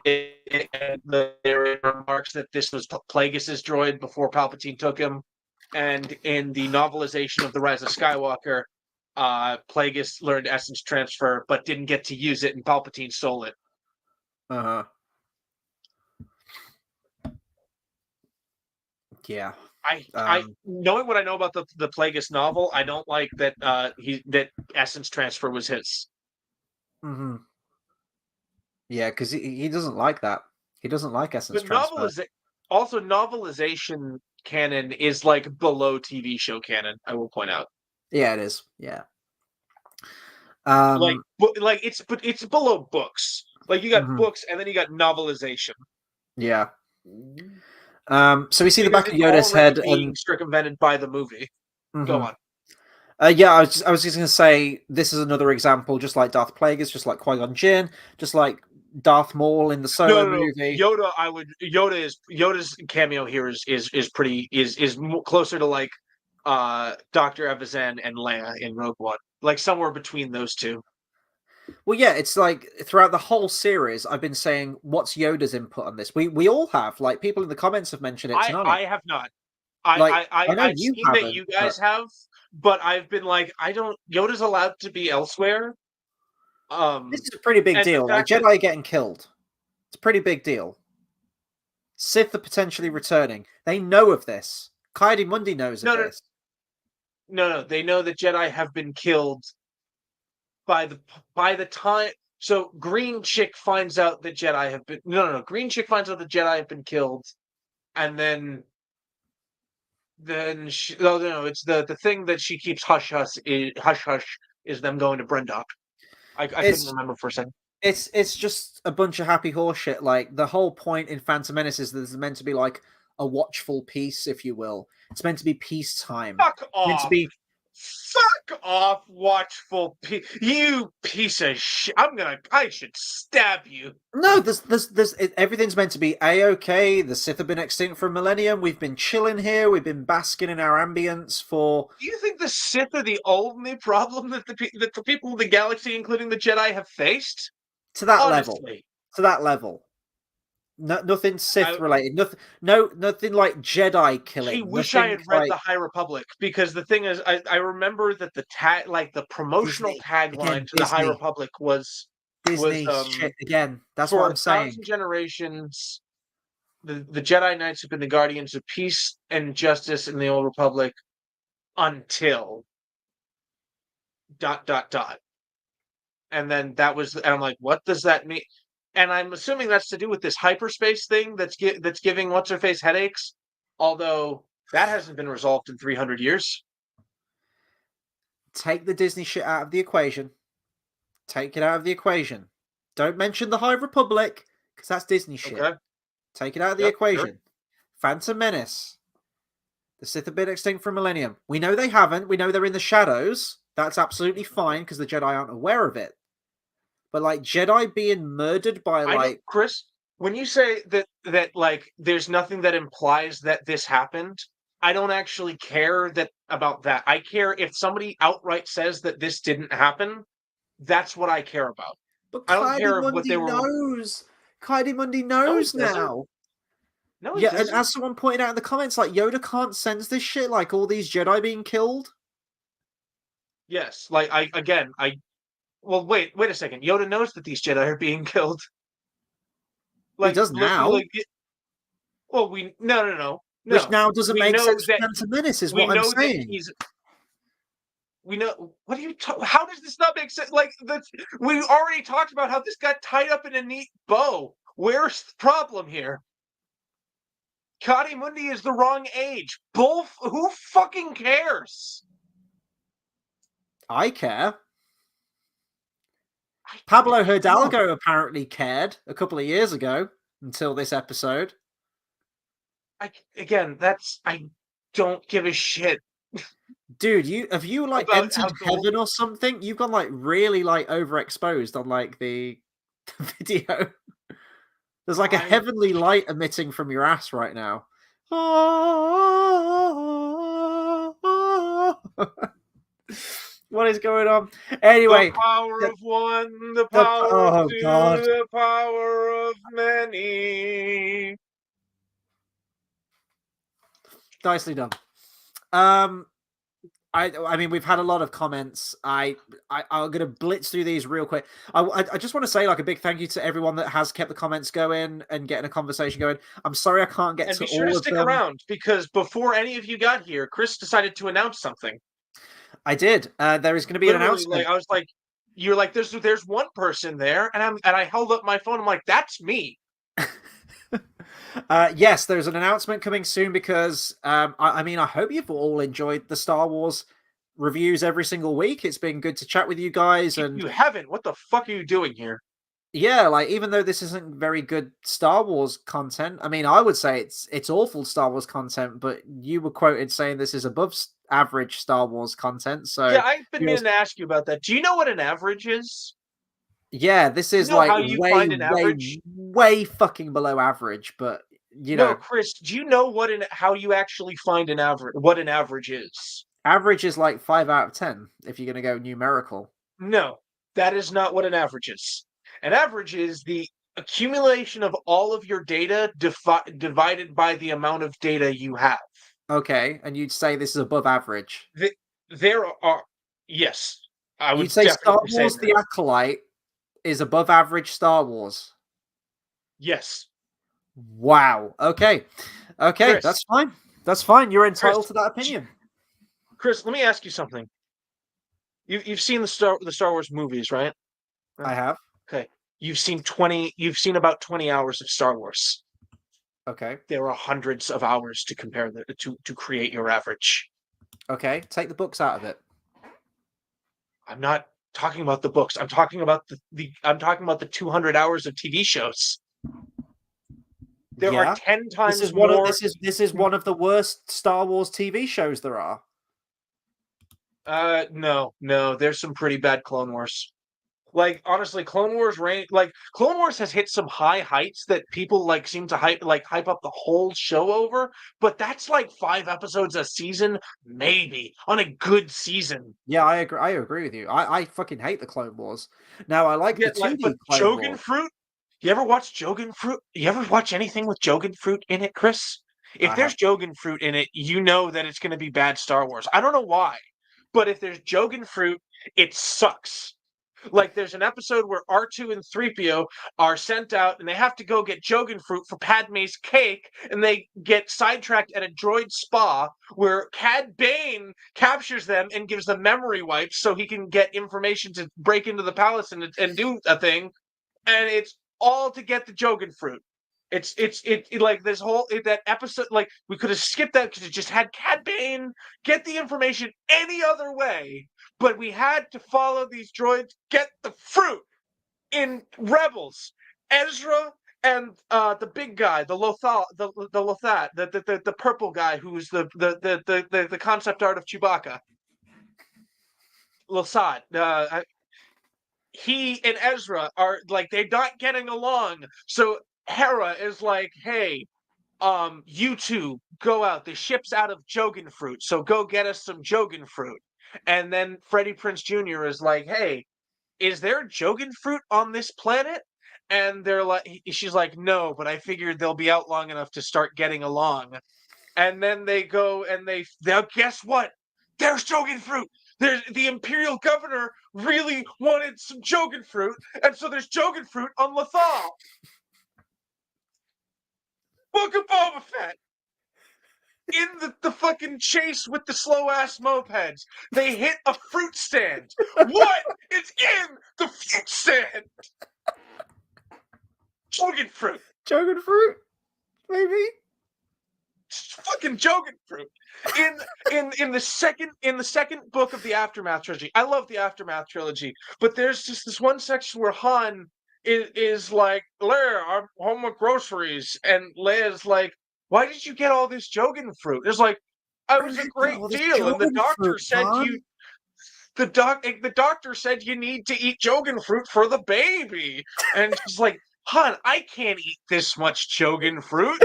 the narrator remarks that this was Plagueis's droid before Palpatine took him. And in the novelization of The Rise of Skywalker, Plagueis learned essence transfer, but didn't get to use it, and Palpatine stole it. uh-huh. Yeah. I knowing what I know about the Plagueis novel, I don't like that that essence transfer was his. Mm-hmm. Yeah, because he doesn't like that. He doesn't like essence But transfer. novelization canon is like below TV show canon. I will point out. Yeah, it is. Yeah. Like, it's below books. Like you got Mhm. books, and then you got novelization. Yeah. So we see the Because back of it's Yoda's already head, being and circumvented by the movie. Go mhm. on. Yeah, I was just gonna say this is another example, just like Darth Plagueis, just like Qui-Gon Jinn, just like Darth Maul in the Solo No. movie. Yoda's cameo here is pretty closer to like Dr. Evazan and Leia in Rogue One, like somewhere between those two. Well, yeah, it's like throughout the whole series, I've been saying, "What's Yoda's input on this?" We all have, like, people in the comments have mentioned it I tonight. have not. Like, I know I've you seen that haven't, you but guys have, but I've been like, I don't. Yoda's allowed to be elsewhere. this is a pretty big And the deal. Like fact that Jedi getting killed, it's a pretty big deal. Sith are potentially returning. They know of this. Kaidi Mundi knows of no, no, this. no, they know that Jedi have been killed by the time. So Green Chick finds out that Jedi have been no. Green Chick finds out that Jedi have been killed, and then she, oh no, it's the thing that she keeps hush hush is them going to Brendok. I couldn't It's remember for a second. it's just a bunch of happy horseshit. Like the whole point in Phantom Menace is that it's meant to be like a watchful peace, if you will. It's meant to be peacetime. Fuck It's meant to off. be Fuck off, watchful you piece of shit. I should stab you. no. Everything's meant to be a-okay. The Sith have been extinct for a millennium. We've been chilling here. We've been basking in our ambience for Do you think the Sith are the only problem that the people of the galaxy, including the Jedi, have faced? to that level. Honestly, To that level. No, nothing Sith I related. Nothing like Jedi I killing. wish I Nothing had read the like High Republic, because the thing is, I remember that the promotional Disney tagline again. to the High Republic was Disney shit again. That's what for I'm saying. 1,000 generations, the Jedi Knights have been the guardians of peace and justice in the Old Republic until dot dot dot. And then and I'm like, what does that mean? And I'm assuming that's to do with this hyperspace thing that's giving what's her face headaches, although that hasn't been resolved in 300 years. Take the Disney shit out of the equation. Take it out of the equation. Don't mention the High Republic because that's Disney shit. Okay. Take it out of the Yep. Sure. equation. Phantom Menace. The Sith have been extinct for a millennium. We know they haven't. We know they're in the shadows. That's absolutely fine because the Jedi aren't aware of it. But like Jedi being murdered by I don't, like Chris. When you say that like there's nothing that implies that this happened, I don't actually care about that. I care if somebody outright says that this didn't happen. That's what I care about. but I don't Kaidi care of what they Mundi were. knows. Kaidi Mundi No, he knows doesn't. now. No, he Yeah, and doesn't. as someone pointed out in the comments, like Yoda can't sense this shit, like all these Jedi being killed. Yes, like well, wait a second. Yoda knows that these Jedi are being killed. He does now, Well, which no. now doesn't We make know sense for that Phantom Menace, is we what I'm know that saying. he's. We know what are you? How does this not make sense? Like we already talked about how this got tied up in a neat bow. Where's the problem here? Kadi Mundi is the wrong age. Who fucking cares? I care. I, Pablo I don't. Hidalgo apparently cared a couple of years ago until this episode. I don't give a shit Dude, have you like about entered how cool. heaven or something? You've gone like really like overexposed on like the video. There's like a I heavenly light emitting from your ass right now. What is going on? The Anyway, power the, of one, the power of oh two, god, the power of many. nicely done. I mean, we've had a lot of comments. I'm gonna blitz through these real quick. I just want to say like a big thank you to everyone that has kept the comments going and getting a conversation going. I'm sorry I can't get And to be sure to all of stick them. around because before any of you got here, Chris decided to announce something. I did. There is going to be an Literally, like announcement. I was like, "You're like, there's one person there," and I held up my phone. I'm like, "That's me." Yes, there's an announcement coming soon because I mean, I hope you've all enjoyed the Star Wars reviews every single week. It's been good to chat with you guys, If and you haven't, what the fuck are you doing here? yeah, like even though this isn't very good Star Wars content, I mean, I would say it's awful Star Wars content, but you were quoted saying this is above average Star Wars content, Yeah, so I've been yours, meaning to ask you about that. Do you know what an average is? yeah, this Do you is know like how you way, find an way, average? way fucking below average, but you No, know, Chris, do you know how you actually find an average? What an average is? average is like 5 out of 10 if you're gonna go numerical. No, that is not what an average is. An average is the accumulation of all of your data divided by the amount of data you have. Okay, and you'd say this is above average. The, there are, yes, I You'd would say Star definitely say Wars: that. The Acolyte is above average Star Wars. Yes, Wow. Okay. Okay, Chris, that's fine. That's fine. You're Chris, entitled to that opinion. Chris. Let me ask you something. You've seen the Star Wars movies, right? Right. I have. Okay. You've seen about 20 hours of Star Wars. Okay. There are hundreds of hours to to create your average. Okay. Take the books out of it. I'm not talking about the books. I'm talking about I'm talking about the 200 hours of TV shows. There are Yeah. 10 This is times one of more. this is one of the worst Star Wars TV shows there are. No, there's some pretty bad Clone Wars. Like honestly, Clone Wars has hit some high heights that people like seem to hype up the whole show over, but that's like 5 episodes a season, maybe on a good season. Yeah, I agree. I agree with you. I fucking hate the Clone Wars. Now I like Yeah, the like but 2D Clone Jogan Wars. fruit. You ever watch Jogan fruit? You ever watch anything with Jogan fruit in it, Chris? If I have. there's Jogan fruit in it, you know that it's going to be bad Star Wars. I don't know why, but if there's Jogan fruit, it sucks. Like there's an episode where R2 and 3PO are sent out and they have to go get Jogan fruit for Padme's cake, and they get sidetracked at a droid spa where Cad Bane captures them and gives them memory wipes so he can get information to break into the palace and do a thing. And it's all to get the Jogan fruit. Like this whole that episode, like we could have skipped that because it just had Cad Bane get the information any other way, but we had to follow these droids get the fruit in Rebels. Ezra and the big guy, the Lothal, the Lothat, the purple guy who's the concept art of Chewbacca, Losad. He and Ezra are like they're not getting along. So Hera is like, "Hey, you two go out. The ship's out of Jogan fruit, so go get us some Jogan fruit." And then Freddie Prince Jr. is like, "Hey, is there Jogan fruit on this planet?" And she's like, no, but I figured they'll be out long enough to start getting along. And then they go and now guess what? There's Jogan fruit. There's the Imperial Governor really wanted some Jogan fruit, and so there's Jogan fruit on Lothal. Book of Boba Fett. In the fucking chase with the slow ass mopeds, they hit a fruit stand. What is in the fruit stand? Jogan fruit. Jogan fruit, maybe. Fucking Jogan fruit. In the second book of the Aftermath trilogy, I love the Aftermath trilogy, but there's just this one section where Han is like, Leia, I'm home with groceries, and Leia's like, why did you get all this Jogan fruit? It's like, I was a great deal, and the doctor said the doctor said you need to eat Jogan fruit for the baby, and she's like, Han, I can't eat this much Jogan fruit.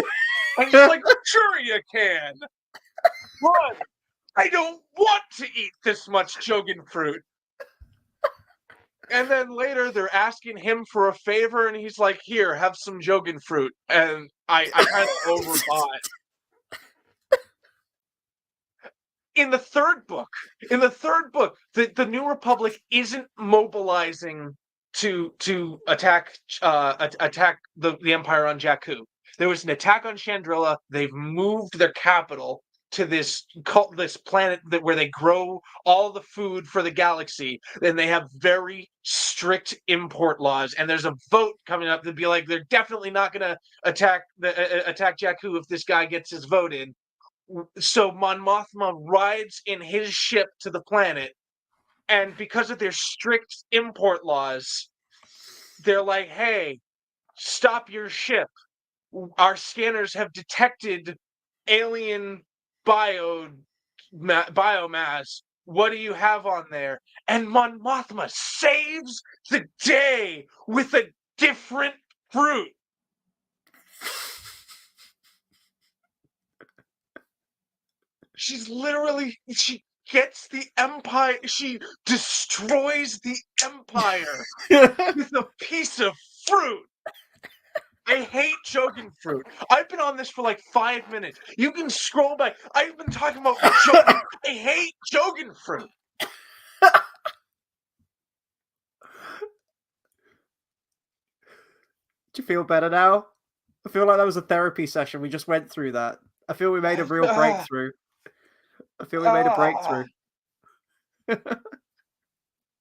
And she's like, sure you can. Run. I don't want to eat this much Jogan fruit. And then later they're asking him for a favor, and he's like, here, have some Jogan fruit. And I kind of overbought. In the third book, the New Republic isn't mobilizing to attack the Empire on Jakku. There was an attack on Chandrilla. They've moved their capital to this planet where they grow all the food for the galaxy. And they have very strict import laws. And there's a vote coming up to be like, they're definitely not going to attack Jakku if this guy gets his vote in. So Mon Mothma rides in his ship to the planet. And because of their strict import laws, they're like, hey, stop your ship. Our scanners have detected alien biomass. What do you have on there? And Mon Mothma saves the day with a different fruit. She gets the Empire. She destroys the Empire with a piece of fruit. I hate Jogan fruit. I've been on this for like 5 minutes. You can scroll back. I've been talking about Jogan. I hate Jogan fruit. Do you feel better now? I feel like that was a therapy session. We just went through that. I feel we made a real breakthrough.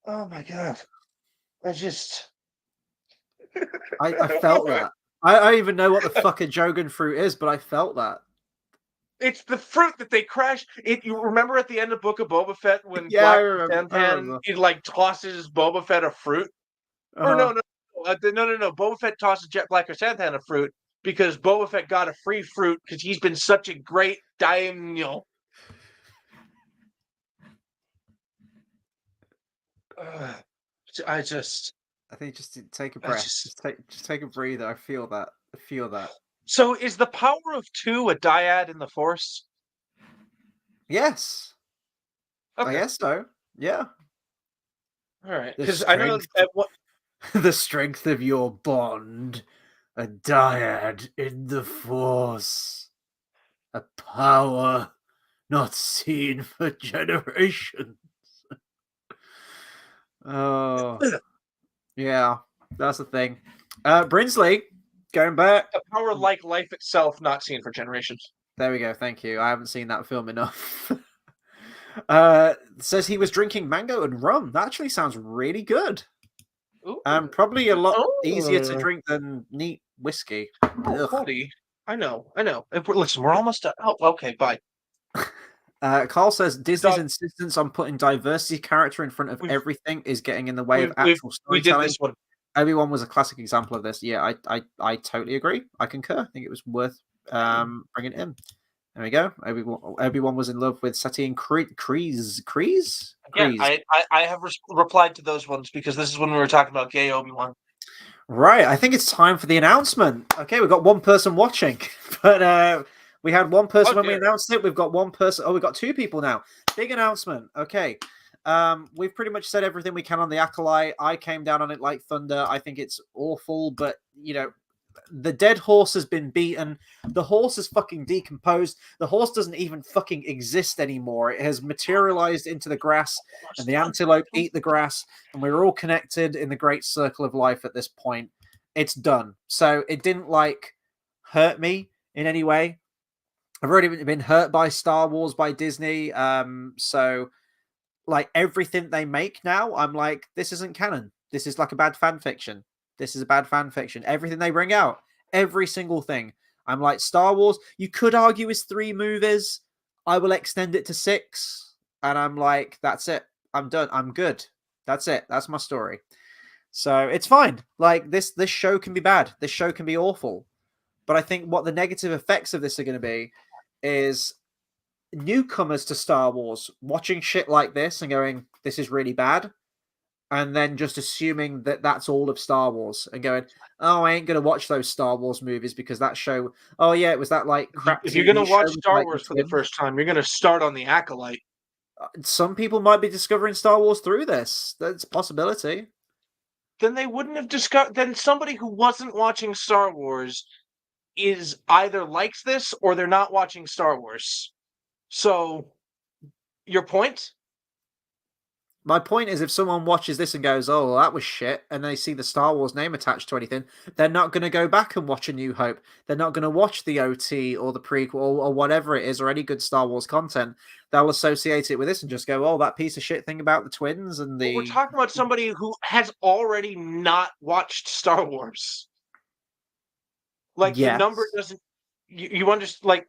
Oh my god. I felt that. I don't even know what the fucking Jogan fruit is, but I felt that. It's the fruit that they crash. You remember at the end of Book of Boba Fett when Black Santan he like tosses Boba Fett a fruit? Or no. Boba Fett tosses Black Santan a fruit because Boba Fett got a free fruit because he's been such a great daimyo. I think just take a breath. Just take a breather. I feel that. So is the power of two a dyad in the Force? Yes. Okay. I guess so. Yeah. All right. Because I know that the strength of your bond, a dyad in the Force, a power not seen for generations. Oh, yeah, that's the thing. Brinsley, going back. A power like life itself, not seen for generations. There we go. Thank you. I haven't seen that film enough. Says he was drinking mango and rum. That actually sounds really good. Probably a lot easier to drink than neat whiskey. Oh, buddy. I know. Listen, we're almost done. Oh, okay, bye. Carl says Disney's insistence on putting diversity character in front of everything is getting in the way of actual storytelling. We did this one. Obi-Wan was a classic example of this. Yeah, I totally agree. I concur. I think it was worth bringing it in. There we go. Obi-Wan was in love with Satine Kryze. Yeah, I have replied to those ones because this is when we were talking about gay Obi-Wan. Right. I think it's time for the announcement. Okay, we've got one person watching, but we had one person when we announced it. We've got one person. Oh, we've got two people now. Big announcement. Okay. We've pretty much said everything we can on the Acolyte. I came down on it like thunder. I think it's awful, but the dead horse has been beaten. The horse is fucking decomposed. The horse doesn't even fucking exist anymore. It has materialized into the grass, and the antelope eat the grass, and we're all connected in the great circle of life at this point. It's done. So it didn't hurt me in any way. I've already been hurt by Star Wars, by Disney. So everything they make now, I'm like, this isn't canon. This is like a bad fan fiction. This is a bad fan fiction. Everything they bring out, every single thing. I'm like, Star Wars, you could argue is 3 movies. I will extend it to 6. And I'm like, that's it. I'm done. I'm good. That's it. That's my story. So it's fine. Like this show can be bad. This show can be awful. But I think what the negative effects of this are going to be is newcomers to Star Wars watching shit like this and going, this is really bad. And then just assuming that that's all of Star Wars and going, oh, I ain't going to watch those Star Wars movies because that show, oh yeah, it was that crap. If you're going to watch Star Wars for the first time, you're going to start on the Acolyte. Some people might be discovering Star Wars through this. That's a possibility. Then they wouldn't have discovered. Then somebody who wasn't watching Star Wars is either likes this or they're not watching Star Wars. So, your point? My point is, if someone watches this and goes, oh, well, that was shit, and they see the Star Wars name attached to anything, they're not going to go back and watch A New Hope. They're not going to watch the OT or the prequel or whatever it is, or any good Star Wars content. They'll associate it with this and just go, oh, that piece of shit thing about the twins and the... We're talking about somebody who has already not watched Star Wars. Like, yes. The number doesn't... You understand, like...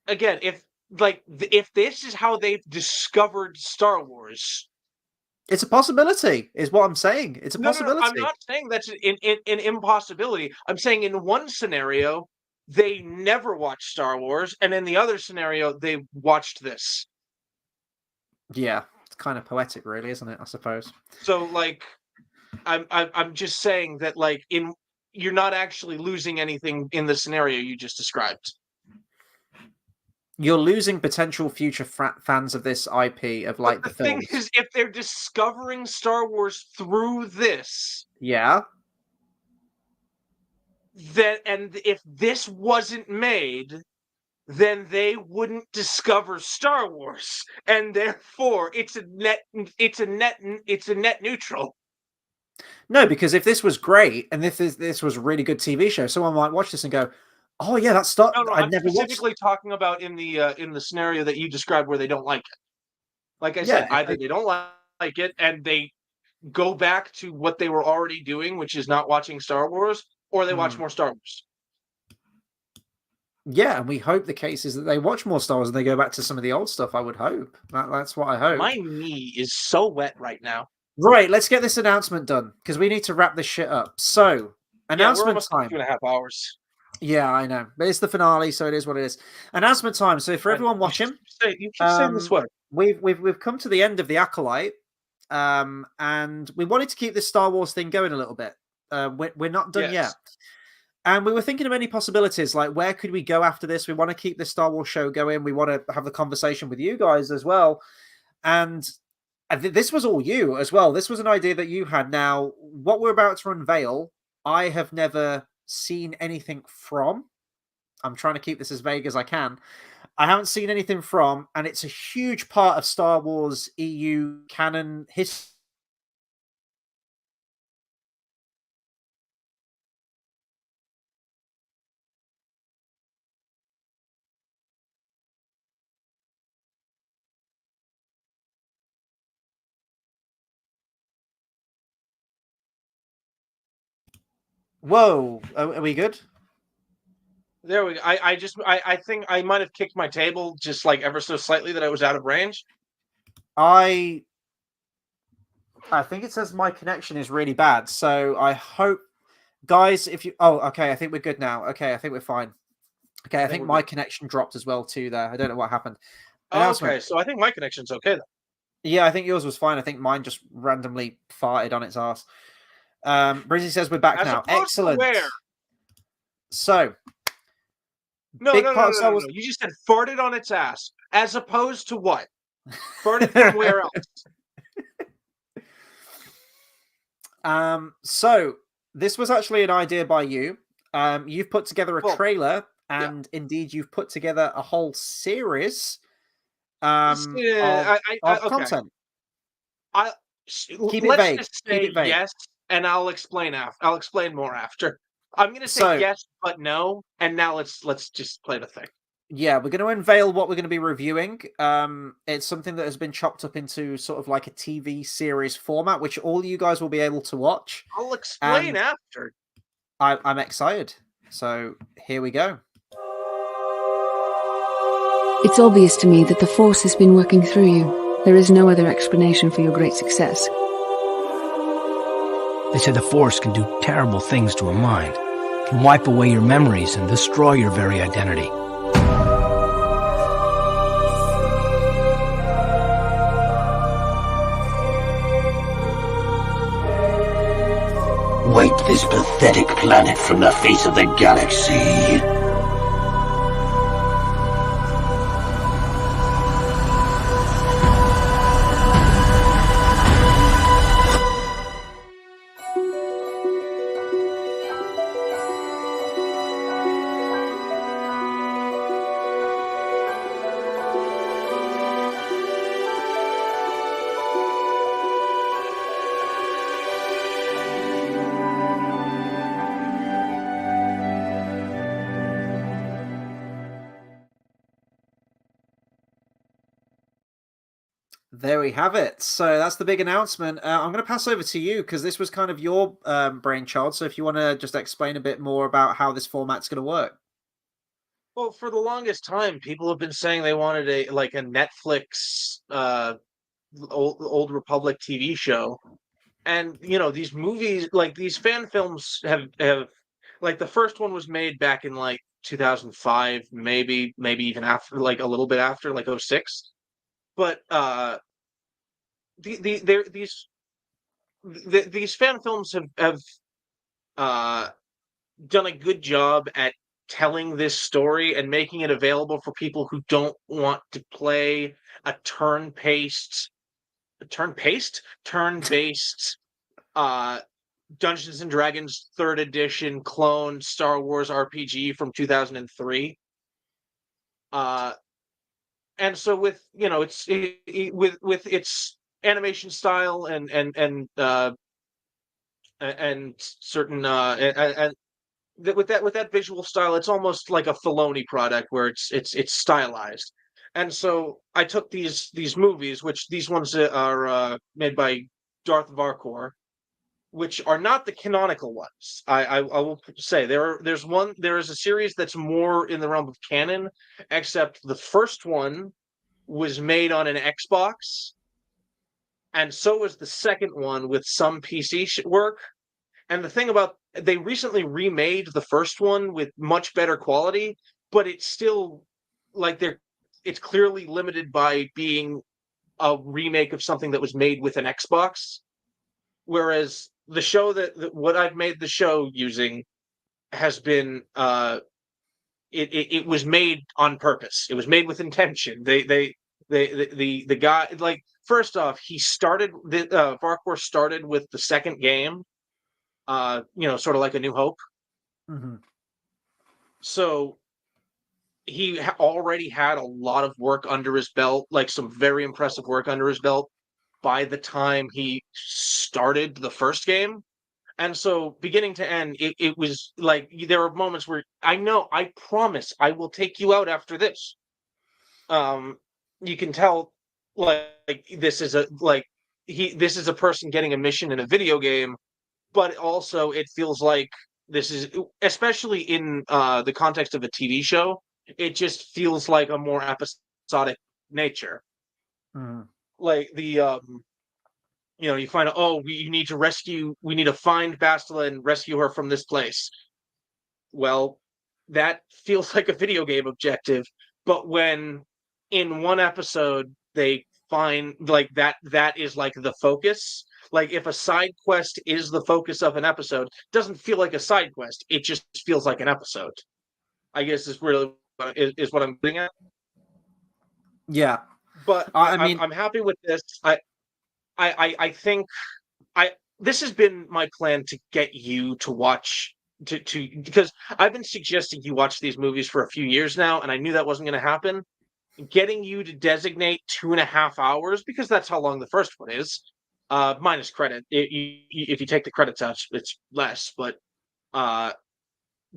Again, if this is how they've discovered Star Wars, it's a possibility, is what I'm saying. It's a possibility. No, I'm not saying that's an impossibility. I'm saying in one scenario, they never watched Star Wars, and in the other scenario, they watched this. Yeah, it's kind of poetic, really, isn't it? I suppose. So, I'm just saying that, you're not actually losing anything in the scenario you just described. You're losing potential future fans of this IP of the films. The thing is, if they're discovering Star Wars through this, yeah, and if this wasn't made, then they wouldn't discover Star Wars, and therefore it's a net neutral. No, because if this was great and if this was a really good TV show, someone might watch this and go, oh yeah, that's Star. No, I'm specifically talking about in the scenario that you described where they don't like it. Like I said, either they don't like it and they go back to what they were already doing, which is not watching Star Wars, or they watch more Star Wars. Yeah, and we hope the case is that they watch more Star Wars and they go back to some of the old stuff. I would hope. That's what I hope. My knee is so wet right now. Right, let's get this announcement done because we need to wrap this shit up. So, announcement time. 2.5 hours. Yeah, I know, but it's the finale, so it is what it is. Announcement time. So, for everyone watching, you keep saying this word. We've come to the end of the Acolyte, and we wanted to keep this Star Wars thing going a little bit. We're not done yet, and we were thinking of many possibilities. Like, where could we go after this? We want to keep this Star Wars show going. We want to have the conversation with you guys as well, and this was all you as well. This was an idea that you had. Now, what we're about to unveil, I have never seen anything from. I'm trying to keep this as vague as I can. I haven't seen anything from, and it's a huge part of Star Wars EU canon history. Whoa, are we good? There we go. I think I might have kicked my table just ever so slightly that I was out of range. I think it says my connection is really bad, so I hope, guys, if you... Oh, okay, I think we're good now. Okay, I think we're fine. Okay, I think my connection dropped as well too there. I don't know what happened. Okay, so I think my connection's okay then. Yeah, I think yours was fine. I think mine just randomly farted on its ass. Brizzy says we're back now. Excellent. Where? So, no. You just said farted on its ass. As opposed to what? Farted from where else? So this was actually an idea by you. You've put together a Well, trailer, yeah. and indeed you've put together a whole series of Okay. content. I Keep it let's vague. just Keep say it vague. yes, and I'll explain after. I'll explain more after. I'm gonna say So yes, but no, and now let's just play the thing. yeah, we're going to unveil what we're going to be reviewing. It's something that has been chopped up into sort of like a TV series format, which all you guys will be able to watch. I'll explain And after. I'm excited. So here we go. It's obvious to me that the Force has been working through you. There is no other explanation for your great success. They say the Force can do terrible things to a mind, can wipe away your memories and destroy your very identity. Wipe this pathetic planet from the face of the galaxy. There we have it. So that's the big announcement. I'm going to pass over to you because this was kind of your brainchild. So if you want to just explain a bit more about how this format's going to work. Well, for the longest time, people have been saying they wanted a Netflix old Republic TV show, and these movies, like these fan films, have like the first one was made back in like 2005, maybe even after, like a little bit after, like '06. But they're, these fan films have uh done a good job at telling this story and making it available for people who don't want to play a turn-based uh Dungeons and Dragons 3rd edition clone Star Wars RPG from 2003. And so with with its animation style and certain with that visual style, it's almost like a Filoni product where it's stylized. And so I took these movies, which these ones are made by Darth Varkor, which are not the canonical ones. I will say there is a series that's more in the realm of canon, except the first one was made on an Xbox, and so was the second one with some PC work. And the thing about, they recently remade the first one with much better quality, but it's still like it's clearly limited by being a remake of something that was made with an Xbox. Whereas the show that what I've made the show using has been it was made on purpose. It was made with intention. The guy, like, first off, he started Farquhar started with the second game, sort of like A New Hope. Mm-hmm. So he already had a lot of work under his belt, like some very impressive work under his belt by the time he started the first game. And so beginning to end, it was like there were moments where I promise I will take you out after this. You can tell, like this is a person getting a mission in a video game, but also it feels like this is, especially in the context of a TV show, it just feels like a more episodic nature. Mm-hmm. Like you find out, oh, we need to find Bastila and rescue her from this place. Well, that feels like a video game objective, but when in one episode they find, like, that is like the focus. Like if a side quest is the focus of an episode, it doesn't feel like a side quest. It just feels like an episode. I guess is really is what I'm getting at. Yeah. But I mean, I'm happy with this. I think this has been my plan to get you to watch to because I've been suggesting you watch these movies for a few years now, and I knew that wasn't going to happen. Getting you to designate 2.5 hours, because that's how long the first one is, minus credit. If you take the credits out, it's less. But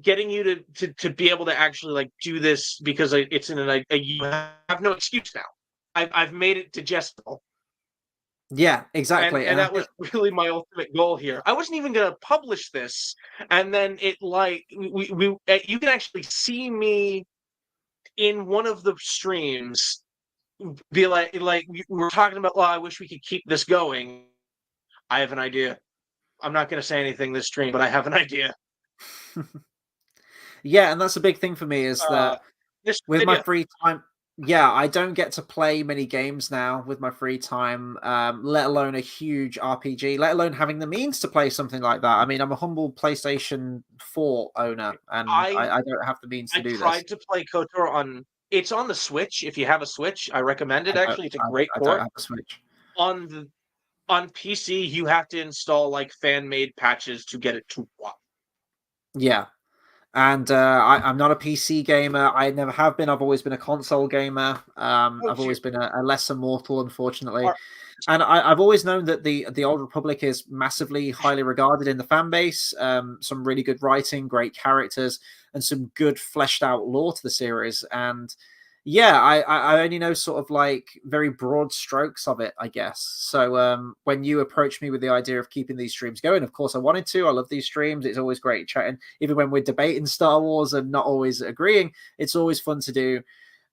getting you to be able to actually like do this, because it's in you have no excuse now. I've made it digestible. yeah, exactly. And And I that think, was really my ultimate goal here. I wasn't even going to publish this, and then it like we you can actually see me in one of the streams be like we're talking about. Well, I wish we could keep this going. I have an idea. I'm not going to say anything this stream, but I have an idea. yeah, and that's a big thing for me is that This with my idea. free time, yeah, I don't get to play many games now with my free time, let alone a huge RPG, let alone having the means to play something like that. I mean, I'm a humble PlayStation 4 owner, and I I don't have the means I to do this. tried to play KOTOR on. It's on the Switch. If you have a Switch, I recommend it. Actually, it's a great I don't port. have a Switch. On the on PC, you have to install like fan made patches to get it to work. Yeah. And I'm not a PC gamer. I never have been. I've always been a console gamer. Oh, I've always been a lesser mortal, unfortunately. are- And I've always known that the Old Republic is massively highly regarded in the fan base. Some really good writing, great characters, and some good fleshed out lore to the series. And yeah, I only know sort of like very broad strokes of it, I guess. So when you approached me with the idea of keeping these streams going, of course I wanted to. I love these streams. It's always great chatting, even when we're debating Star Wars and not always agreeing. It's always fun to do.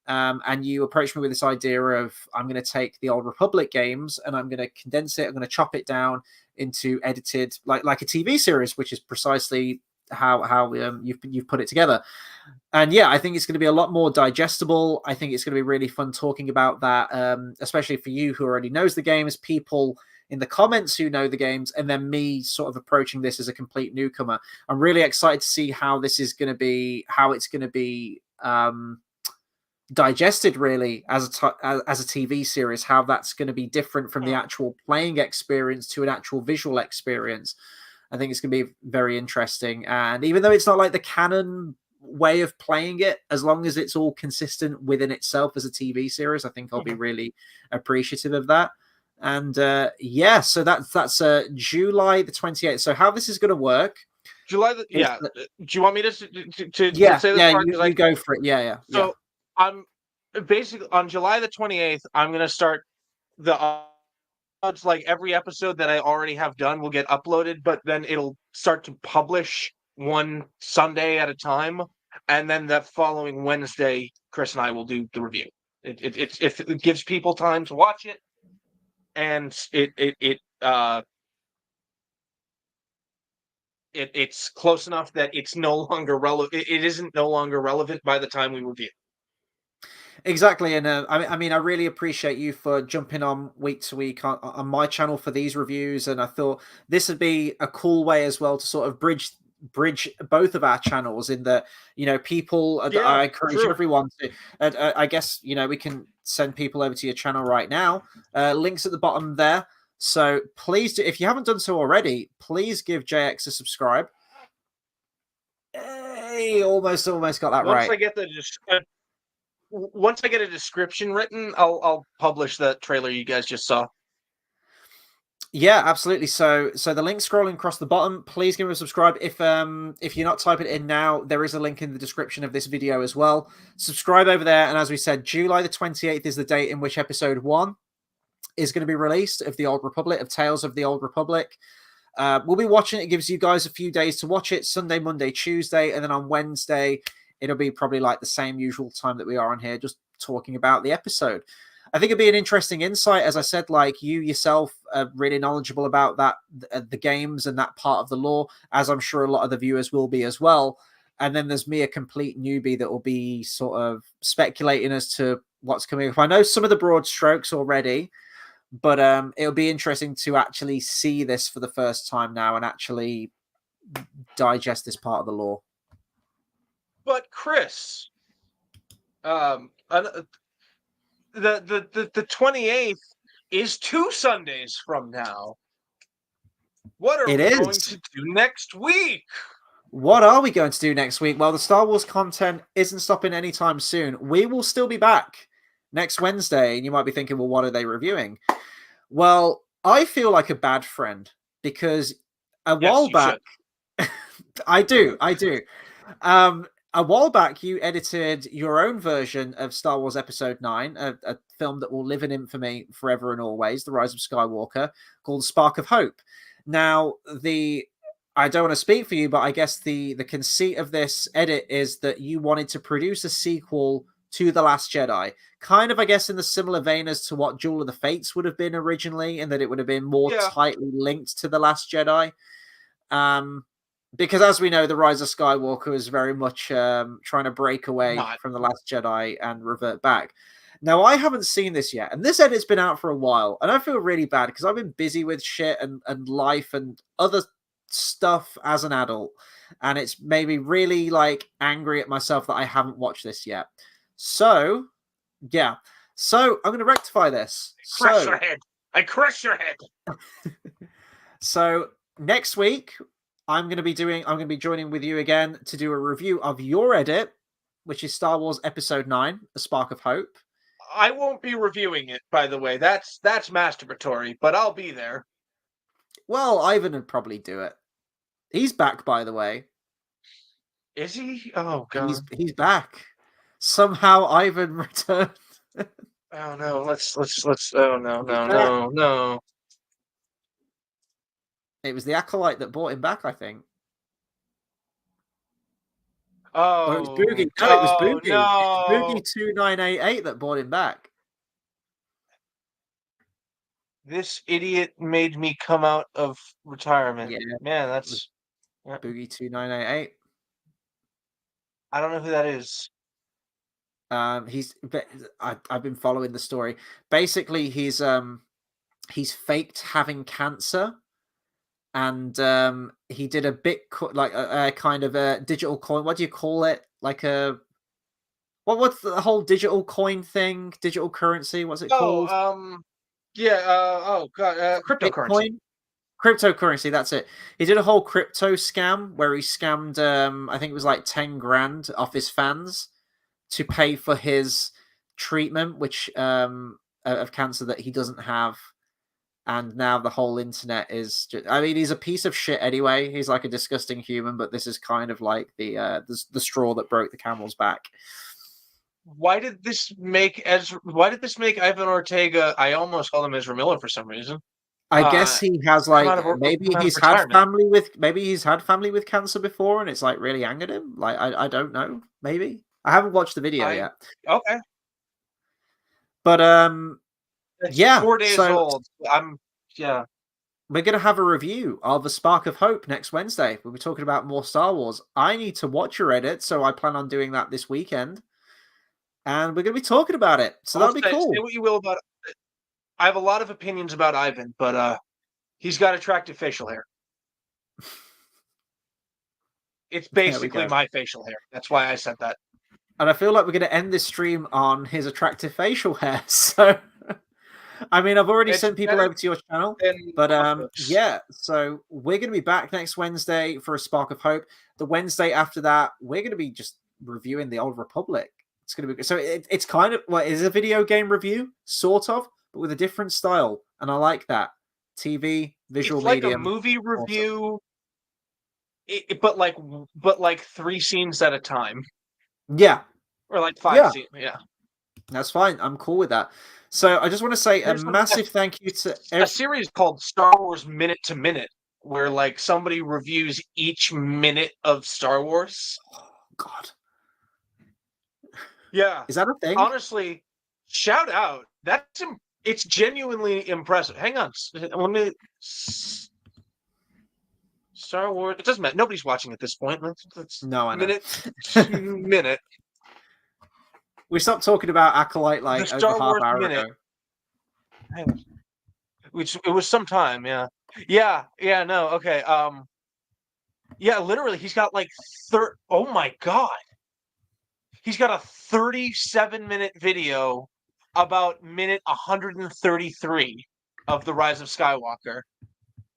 And you approached me with this idea of I'm going to take the Old Republic games and I'm going to condense it. I'm going to chop it down into edited like a TV series, which is precisely how you've put it together. And yeah, I think it's going to be a lot more digestible. I think it's going to be really fun talking about that, especially for you who already knows the games, people in the comments who know the games, and then me sort of approaching this as a complete newcomer. I'm really excited to see how this is going to be, how it's going to be digested really as a TV series, how that's going to be different from the actual playing experience to an actual visual experience. I think it's going to be very interesting. And even though it's not like the canon way of playing it, as long as it's all consistent within itself as a TV series, I think I'll be really appreciative of that. And yeah, so that's July the 28th. So how this is going to work? July. Do you want me to say Yeah, this yeah, part? you go for it. Yeah. So I'm basically on July the 28th. I'm going to start the it's like every episode that I already have done will get uploaded, but then it'll start to publish one Sunday at a time, and then the following Wednesday, Chris and I will do the review. It gives people time to watch it, and it's close enough that it's no longer relevant. It isn't no longer relevant by the time we review. Exactly, and I mean, I really appreciate you for jumping on week to week on my channel for these reviews, and I thought this would be a cool way as well to sort of bridge both of our channels in that, you know, people. I encourage everyone to. I guess, you know, we can send people over to your channel right now. Links at the bottom there. So please do, if you haven't done so already, please give JX a subscribe. Hey, almost got that right. Once I get a description written, I'll publish that trailer you guys just saw. Yeah, absolutely. So the link scrolling across the bottom, please give me a subscribe. If you're not typing it in now, there is a link in the description of this video as well. Subscribe over there, and as we said, July the 28th is the date in which episode 1 is going to be released of the Old Republic, of Tales of the Old Republic. We'll be watching it. It gives you guys a few days to watch it, Sunday, Monday, Tuesday, and then on Wednesday it'll be probably like the same usual time that we are on here, just talking about the episode. I think it'd be an interesting insight. As I said, like, you yourself are really knowledgeable about that, the games and that part of the lore, as I'm sure a lot of the viewers will be as well. And then there's me, a complete newbie, that will be sort of speculating as to what's coming up. I know some of the broad strokes already, but it'll be interesting to actually see this for the first time now and actually digest this part of the lore. But Chris, the 28th is 2 Sundays from now. What are It we going is. to do next week? What are we going to do next week? Well, the Star Wars content isn't stopping anytime soon. We will still be back next Wednesday, and you might be thinking, well, what are they reviewing? Well, I feel like a bad friend because a while back, I do. A while back, you edited your own version of Star Wars Episode 9, a film that will live in infamy forever and always, The Rise of Skywalker, called Spark of Hope. Now, I don't want to speak for you, but I guess the conceit of this edit is that you wanted to produce a sequel to The Last Jedi. Kind of, I guess, in the similar vein as to what Duel of the Fates would have been originally, in that it would have been more tightly linked to The Last Jedi. Because as we know, The Rise of Skywalker is very much trying to break away from The Last Jedi and revert back. Now, I haven't seen this yet, and this edit's been out for a while, and I feel really bad because I've been busy with shit and life and other stuff as an adult, and it's made me really angry at myself that I haven't watched this yet. So, yeah. So, I'm going to rectify this. Crush your head. I crush your head. So, next week, I'm going to be joining with you again to do a review of your edit, which is Star Wars Episode 9, A Spark of Hope. I won't be reviewing it, by the way. That's masturbatory, but I'll be there. Well, Ivan would probably do it. He's back, by the way. Is he? Oh god. He's back. Somehow Ivan returned. Oh no, let's oh no. It was the Acolyte that brought him back, I think. Oh, or it was Boogie. No, it was Boogie. No. Boogie 2988 that brought him back. This idiot made me come out of retirement. Yeah. Man, that's Boogie 2988. I don't know who that is. I've been following the story. Basically, he's faked having cancer, and he did a a kind of a digital coin. What do you call it? Like a what's the whole digital coin thing? Digital currency? What's it called? Cryptocurrency. Bitcoin? Cryptocurrency, that's it. He did a whole crypto scam where he scammed I think it was like 10 grand off his fans to pay for his treatment, which of cancer that he doesn't have. And now the whole internet is just, I mean, he's a piece of shit anyway. He's like a disgusting human, but this is kind of like the straw that broke the camel's back. Why did this make Ivan Ortega? I almost called him Ezra Miller for some reason. I guess he has maybe he's had family with cancer before, and it's like really angered him. Like I don't know. Maybe I haven't watched the video yet. Okay, but it's yeah, 4 days old. We're gonna have a review of A Spark of Hope next Wednesday. We'll be talking about more Star Wars. I need to watch your edit, so I plan on doing that this weekend. And we're going to be talking about it. So that'll be cool. Say what you will about it. I have a lot of opinions about Ivan, but he's got attractive facial hair. It's basically my facial hair. That's why I said that. And I feel like we're going to end this stream on his attractive facial hair. So, I mean, I've already sent people over to your channel. But yeah, so we're going to be back next Wednesday for A Spark of Hope. The Wednesday after that, we're going to be just reviewing The Old Republic. It's going to be so. It's kind of it's a video game review, sort of, but with a different style, and I like that. TV, visual it's like medium, a movie review, but like 3 scenes at a time. Yeah, or like 5 scenes. Yeah, that's fine. I'm cool with that. So I just want to say a massive thank you to a series called Star Wars Minute to Minute, where like somebody reviews each minute of Star Wars. Oh, God. Yeah. Is that a thing? Honestly, shout out. It's genuinely impressive. Hang on. Let me Star Wars. It doesn't matter. Nobody's watching at this point. No, I know. Minute. We stopped talking about Acolyte like the over Star Wars half hour minute. ago. Hang on. Which it was some time, yeah. Yeah, no, okay. Yeah, literally he's got like oh my god. He's got a 37-minute video about minute 133 of The Rise of Skywalker.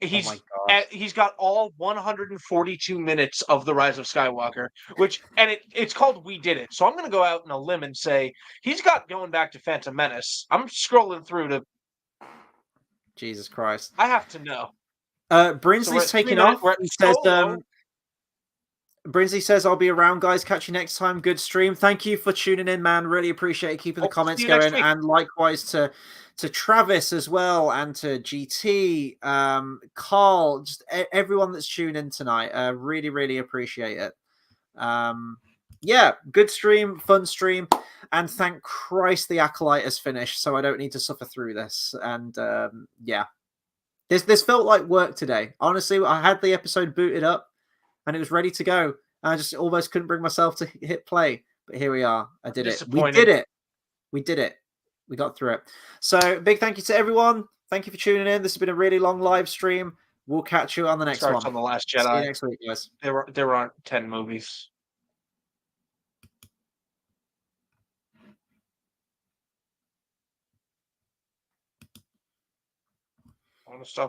Oh my god. He's got all 142 minutes of The Rise of Skywalker, it's called We Did It. So I'm going to go out on a limb and say he's got going back to Phantom Menace. I'm scrolling through to Jesus Christ. I have to know. Brinsley's taking off. We're at He says, Solo. Brinsley says, I'll be around, guys. Catch you next time. Good stream. Thank you for tuning in, man. Really appreciate keeping the comments see you next going. week. And likewise to Travis as well, and to GT, Carl, just everyone that's tuned in tonight. Really, really appreciate it. Yeah, good stream, fun stream. And thank Christ the Acolyte has finished, so I don't need to suffer through this. And yeah. This felt like work today. Honestly, I had the episode booted up and it was ready to go. I just almost couldn't bring myself to hit play. But here we are. I did it. We did it. We did it. We got through it. So big thank you to everyone. Thank you for tuning in. This has been a really long live stream. We'll catch you on the next one. On The Last Jedi. See you next week, guys. There aren't 10 movies. I want to stop.